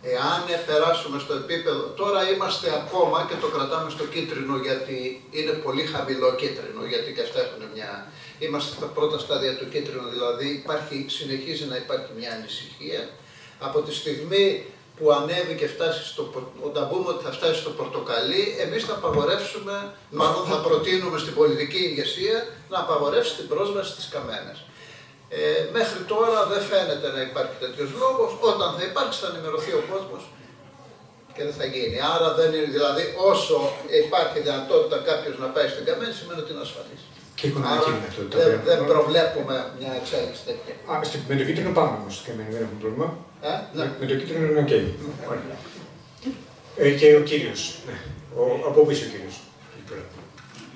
Speaker 5: Εάν περάσουμε στο επίπεδο, τώρα είμαστε ακόμα και το κρατάμε στο κίτρινο γιατί είναι πολύ χαμηλό κίτρινο, γιατί και αυτά έχουν μια... Είμαστε στα πρώτα στάδια του κίτρινου, δηλαδή συνεχίζει να υπάρχει μια ανησυχία. Από τη στιγμή που ανέβει και φτάσει όταν πούμε ότι θα φτάσει στο πορτοκαλί, εμείς θα απαγορεύσουμε, μάλλον θα προτείνουμε στην πολιτική ηγεσία να απαγορεύσει την πρόσβαση στις Καμένες. Μέχρι τώρα δεν φαίνεται να υπάρχει τέτοιος λόγος. Όταν θα υπάρξει θα ενημερωθεί ο κόσμος και δεν θα γίνει. Άρα δεν είναι, δηλαδή όσο υπάρχει δυνατότητα κάποιος να πάει στην Καμένη σημαίνει ότι είναι ασφαλής.
Speaker 2: Και οικονομική δυνατότητα.
Speaker 5: Δεν προβλέπουμε μια εξέλιξη τέτοια.
Speaker 2: Με το κίτρινο πάμε όμως στην Καμένη, δεν έχουμε πρόβλημα.
Speaker 5: Ναι.
Speaker 2: Με το κίτρινο είναι οκ. Και ο κύριος. Ναι. Από πίσω ο κύριος.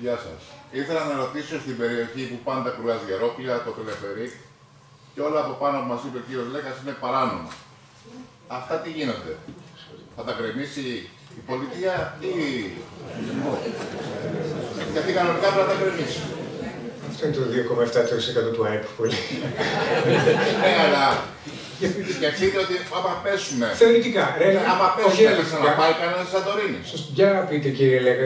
Speaker 15: Γεια σας. Ήθελα να ρωτήσω στην περιοχή που πάντα κρουαζιερόπλια, το Τελεφερίκ και όλα από πάνω που μας είπε ο κύριος Λέκας είναι παράνομα. Αυτά τι γίνονται? Θα τα γκρεμίσει η πολιτεία ή... Γιατί κανονικά θα τα γκρεμίσει.
Speaker 2: Αυτό είναι το 2,7% του ΑΕΠ που λέει.
Speaker 15: Ναι, αλλά σκεφτείτε ότι άμα πέσουμε...
Speaker 2: Θεωρητικά.
Speaker 15: Άμα πέσουμε θα ξαναπάει κανένα Σαντορίνη.
Speaker 2: Για να πείτε κύριε Λέκα,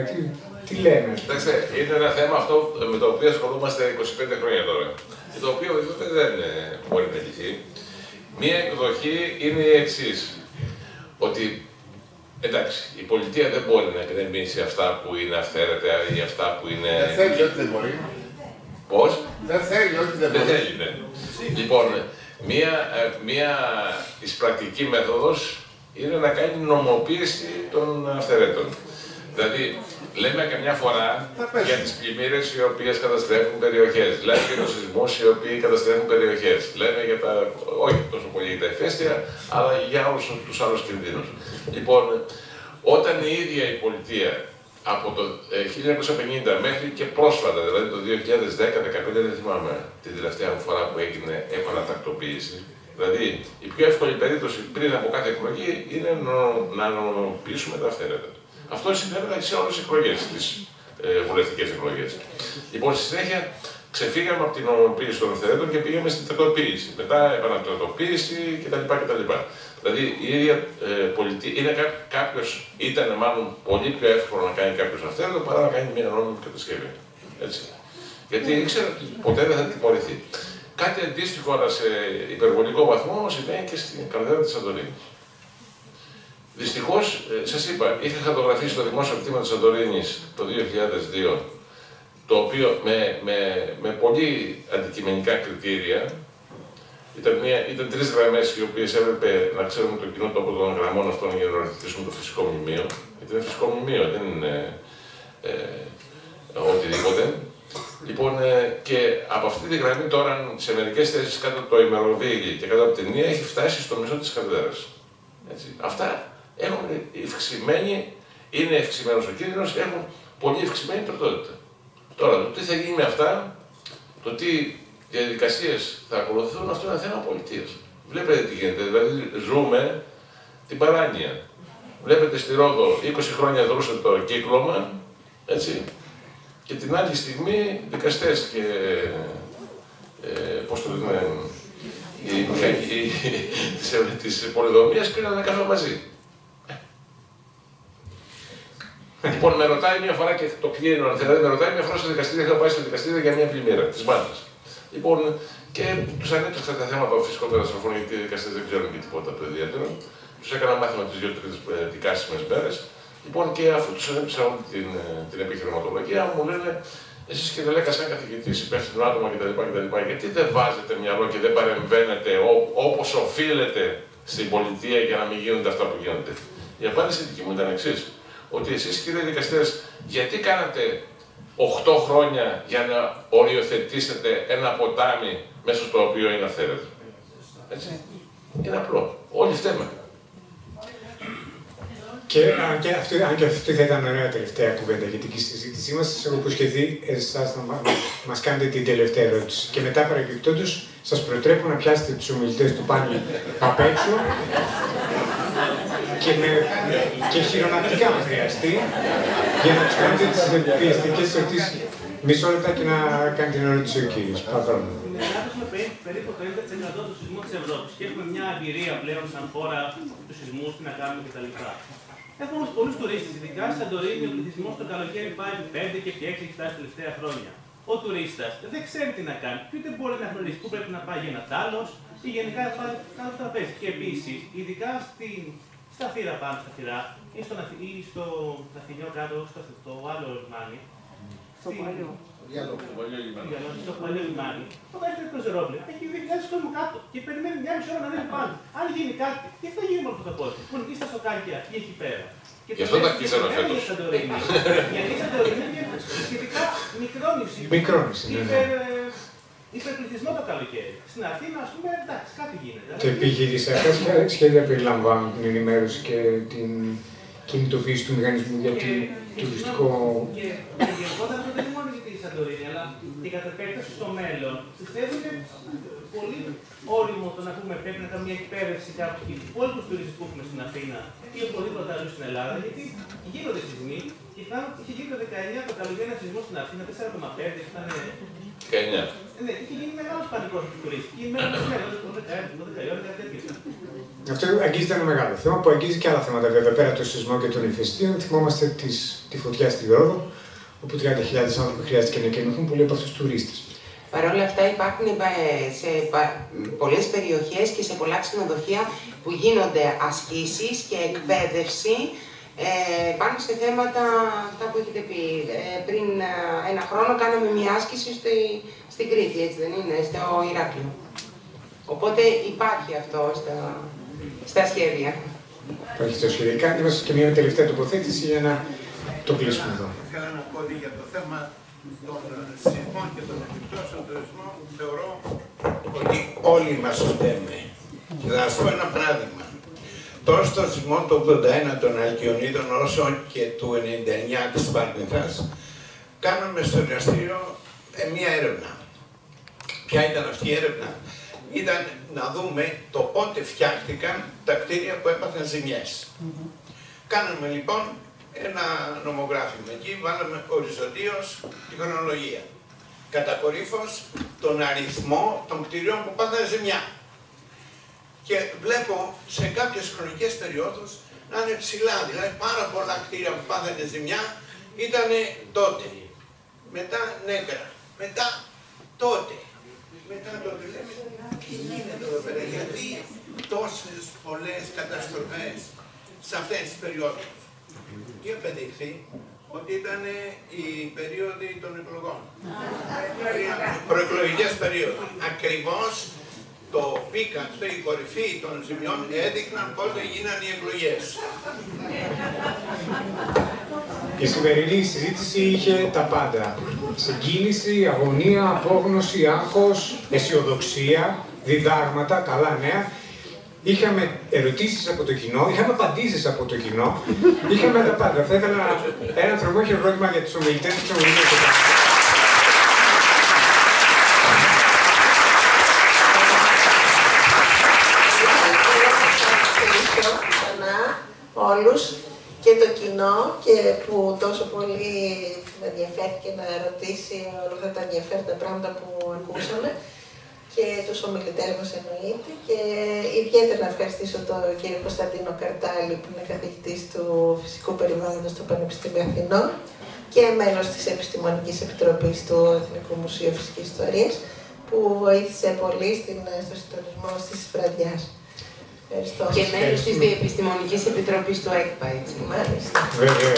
Speaker 2: τι λένε.
Speaker 6: Κοιτάξτε, είναι ένα θέμα αυτό με το οποίο ασχολούμαστε 25 χρόνια τώρα. Και το οποίο βέβαια δεν μπορεί να λυθεί. Μία εκδοχή είναι η εξής. Ότι εντάξει, η πολιτεία δεν μπορεί να γκρεμίσει αυτά που είναι αυθαίρετα ή αυτά που είναι.
Speaker 15: Δεν θέλει, όχι δεν μπορεί.
Speaker 6: Πώς?
Speaker 15: Δεν θέλει, όχι δεν μπορεί.
Speaker 6: Δεν θέλει, ναι. Λοιπόν, μία εισπρακτική μέθοδος είναι να κάνει νομοποίηση των αυθαιρέτων. Δηλαδή, λέμε καμιά φορά για τις πλημμύρες οι οποίες καταστρέφουν περιοχές. Λέμε για τους σεισμούς οι οποίοι καταστρέφουν περιοχές. Λέμε για τα, όχι τόσο πολύ για τα ηφαίστεια, αλλά για όλους τους άλλους κινδύνους. Λοιπόν, όταν η ίδια η πολιτεία από το 1950 μέχρι και πρόσφατα, δηλαδή το 2010-2015, δεν θυμάμαι την τελευταία φορά που έγινε επανατακτοποίηση. Δηλαδή, η πιο εύκολη περίπτωση πριν από κάθε εκλογή είναι να νομοποιήσουμε τα αυθαίρετα. Αυτό συνέβαινε σε όλες τις εκλογές, τις βουλευτικές εκλογές. Λοιπόν, στη συνέχεια ξεφύγαμε από την νομοποίηση των αυθαιρέτων και πήγαμε στην τακτοποίηση. Μετά επανατακτοποίηση κτλ. Δηλαδή η ίδια πολιτεία, ήταν μάλλον πολύ πιο εύκολο να κάνει κάποιος αυθαίρετο παρά να κάνει μια νόμιμη κατασκευή. Έτσι. Γιατί ήξερα ότι ποτέ δεν θα τιμωρηθεί. Κάτι αντίστοιχο, αλλά σε υπερβολικό βαθμό, συμβαίνει και στην καρδέρα της Σαντορίνης. Δυστυχώς, σας είπα, είχα χαρτογραφήσει το δημόσιο κτήμα της Σαντορίνης το 2002, το οποίο με πολύ αντικειμενικά κριτήρια, ήταν 3 γραμμές οι οποίες έπρεπε να ξέρουμε το κοινό τόπο των γραμμών αυτών για να οριοθετήσουμε το φυσικό μνημείο. Γιατί είναι φυσικό μνημείο, δεν είναι οτιδήποτε. Λοιπόν, και από αυτή τη γραμμή τώρα, σε μερικές θέσεις κάτω από το ημεροβίλι και κάτω από την Νία, έχει φτάσει στο μισό της καρδέρας. Αυτά έχουν ευξημένη, είναι ευξημένος ο κίνδυνος, έχουν πολύ ευξημένη τροτότητα. Τώρα, το τι θα γίνει με αυτά, το τι διαδικασίες θα ακολουθούν, αυτό είναι θέμα πολιτείας. Βλέπετε τι γίνεται, δηλαδή ζούμε την παράνοια. Βλέπετε στη Ρόδο 20 χρόνια δρούσε το κύκλωμα, έτσι, και την άλλη στιγμή δικαστές και, πώς το λένε, της πολυδομίας πήραν ένα καφέ μαζί. Λοιπόν, με ρωτάει μια φορά και το κλείνω, δηλαδή με ρωτάει μια φορά στο δικαστήριο, είχα πάει στο δικαστήριο για μια πλημμύρα της Μάλτας. Λοιπόν, και τους ανέπτυξα τα θέματα των φυσικών καταστροφών, γιατί οι δικαστές δεν ξέρουν και τίποτα το ιδιαίτερο. Τους έκανα μάθημα τις 2-3 δικάσιμες μέρες. Λοιπόν, και αφού τους ανέπτυξα όλη την επιχειρηματολογία, μου λένε, εσείς κύριε Λέκα, σαν καθηγητής, υπεύθυνο άτομα κτλ. Γιατί δεν βάζετε μυαλό και δεν παρεμβαίνετε όπως οφείλετε στην πολιτεία για να μην γίνονται αυτά που γίνονται? Η απάντηση δική μου ήταν εξής. Ότι εσείς κύριε δικαστές, γιατί κάνατε 8 χρόνια για να οριοθετήσετε ένα ποτάμι μέσα στο οποίο είναι αυθαίρετο? Έτσι. Είναι απλό. Όλοι φταίμε.
Speaker 2: Και αν και αυτή θα ήταν ωραία τελευταία κουβέντα, γιατί και στη συζήτησή μας σας έχω υποσχεθεί εσάς να μας κάνετε την τελευταία ερώτηση. Και μετά παρεμπιπτόντως σας προτρέπω να πιάσετε τους ομιλητές του πάνελ απ' έξω και χειρονακτικά αν χρειαστεί, για να τους κάνετε τις πιεστικές ερωτήσεις. Μισό λεπτά και να κάνει την ερώτηση ο κύριος. Παρακαλώ.
Speaker 16: Έχουμε περίπου το 30% του σεισμού της Ευρώπης και έχουμε μια εμπειρία πλέον σαν χώρα του σεισμού, τι να κάνουμε κτλ. Έχουμε όμως πολλούς τουρίστες, ειδικά στη Σαντορίνη, ο πληθυσμός το καλοκαίρι πάει 5 και 6 έχει φτάσει τα τελευταία χρόνια. Ο τουρίστας δεν ξέρει τι να κάνει, και ούτε μπορεί να γνωρίσει πού πρέπει να πάει για ένα τάλος ή γενικά να πάει κάτω από τραπέζι. Και επίσης, ειδικά στα θύρα πάνω στα θυρά ή στο Αθηνιό κάτω, στο άλλο λιμάνι, Στο παλιό λιμάνι, όταν έρχεται το Ζερόπλαιο, έχει 2.000 κόσμο κάτω και περιμένει μια μισή ώρα να ανέβει πάνω. Αν γίνει κάτι, τι θα γίνει με αυτό το κόσμο? Που είναι στα σοκάκια ή εκεί πέρα.
Speaker 6: Γι' αυτό τα κλείσαμε φέτος.
Speaker 16: Γιατί η Σαντορίνη είναι σχετικά μικρό νησί.
Speaker 2: Μικρό νησί, ναι.
Speaker 16: Υπερπληθυσμό το καλοκαίρι. Στην Αθήνα, ας πούμε, εντάξει, κάτι γίνεται.
Speaker 2: Και επιχειρησιακά σχέδια περιλαμβάνουν την ενημέρωση και την κινητοποίηση του μηχανισμού για το τουριστικό.
Speaker 16: Και γενικότερα αυτό δεν είναι μόνο για τη Σαντορίνη, αλλά και κατά επέκταση στο μέλλον πιστεύω είναι πολύ όριμο το να πούμε πρέπει να κάνουμε μια εκπαίδευση κάπου και του υπόλοιπου τουρίστε που έχουμε στην Αθήνα ή οπουδήποτε άλλο στην Ελλάδα. Γιατί γίνονται σεισμοί και είχε γίνει το 19 το καλοκαίρι ένα σεισμό στην Αθήνα, 4,5 ήταν.
Speaker 6: 19.
Speaker 16: Ναι, είχε γίνει μεγάλο πανικό του τουριστή. Και μένω το 10 ώρα, κάτι τέτοιο.
Speaker 2: Αυτό αγγίζεται ένα μεγάλο θέμα που αγγίζει και άλλα θέματα βέβαια πέρα από το σεισμό και των ηφαιστείων. Θυμόμαστε τη φωτιά στη Ρόδο, όπου 30.000 άνθρωποι χρειάστηκε να κινηθούν, πολλοί από αυτούς τουρίστες.
Speaker 4: Παρ' όλα αυτά υπάρχουν σε πολλές περιοχές και σε πολλά ξενοδοχεία που γίνονται ασκήσεις και εκπαίδευση πάνω σε θέματα αυτά που έχετε πει. Πριν ένα χρόνο κάναμε μια άσκηση στην Κρήτη, έτσι δεν είναι, στο Ηράκλειο. Οπότε υπάρχει αυτό στα σχέδια.
Speaker 2: Υπάρχει στο σχέδιο. Είμαστε και μια τελευταία τοποθέτηση για να το κλείσουμε εδώ.
Speaker 5: Θέλω να πω ότι για το θέμα των σεισμών και των επιπτώσεων του σεισμού θεωρώ ότι όλοι μας φταίμε. Και θα σας πω ένα παράδειγμα. Τόσο στο σεισμό του 81 των Αλκιονίδων όσο και του 99 της Σπάρνηθας κάναμε στο εργαστήριο μία έρευνα. Ποια ήταν αυτή η έρευνα? Ήταν να δούμε το πότε φτιάχτηκαν τα κτίρια που έπαθαν ζημιές. Κάναμε λοιπόν ένα νομογράφημα. Εκεί βάλαμε οριζοντίως τη χρονολογία. Κατακορύφως τον αριθμό των κτιριών που πάθανε ζημιά. Και βλέπω σε κάποιες χρονικές περιόδους να είναι ψηλά, δηλαδή πάρα πολλά κτίρια που πάθανε ζημιά ήταν τότε. Μετά νέκρα. Μετά τότε. Μετά τότε λέμε, τι γίνεται εδώ πέρα, γιατί τόσες πολλές καταστροφές σε αυτές τις περιόδους. Και απεδείχθη ότι ήταν η περίοδοι των εκλογών. Προεκλογικές περίοδοι. Ακριβώς το πίκαν, η κορυφή των ζημιών έδειχναν πότε γίνανε οι εκλογές.
Speaker 2: Η σημερινή συζήτηση είχε τα πάντα. Συγκίνηση, αγωνία, απόγνωση, άγχος, αισιοδοξία, διδάγματα, καλά νέα. Είχαμε ερωτήσεις από το κοινό, είχαμε απαντήσεις από το κοινό, είχαμε τα πάντα. Θα ήθελα ένα θερμό χειροκρότημα για τους ομιλητές και τις ομιλίες.
Speaker 1: Όλους και το κοινό και που τόσο πολύ ενδιαφέρθηκε να ρωτήσει όλα αυτά τα ενδιαφέροντα πράγματα που ακούσαμε και τους ομιλητές μας εννοείται και ιδιαίτερα να ευχαριστήσω τον κύριο Κωνσταντίνο Καρτάλη που είναι καθηγητής του Φυσικού Περιβάλλοντος στο Πανεπιστήμιο Αθηνών και μέλος της Επιστημονικής Επιτροπής του Εθνικού Μουσείου Φυσικής Ιστορίας που βοήθησε πολύ στο συντονισμό της βραδιάς. Ευχαριστώ.
Speaker 4: Και μέλος της Διεπιστημονικής Επιτροπής του ΕΚΠΑ, έτσι.
Speaker 1: Μάλιστα.
Speaker 2: Βέβαια.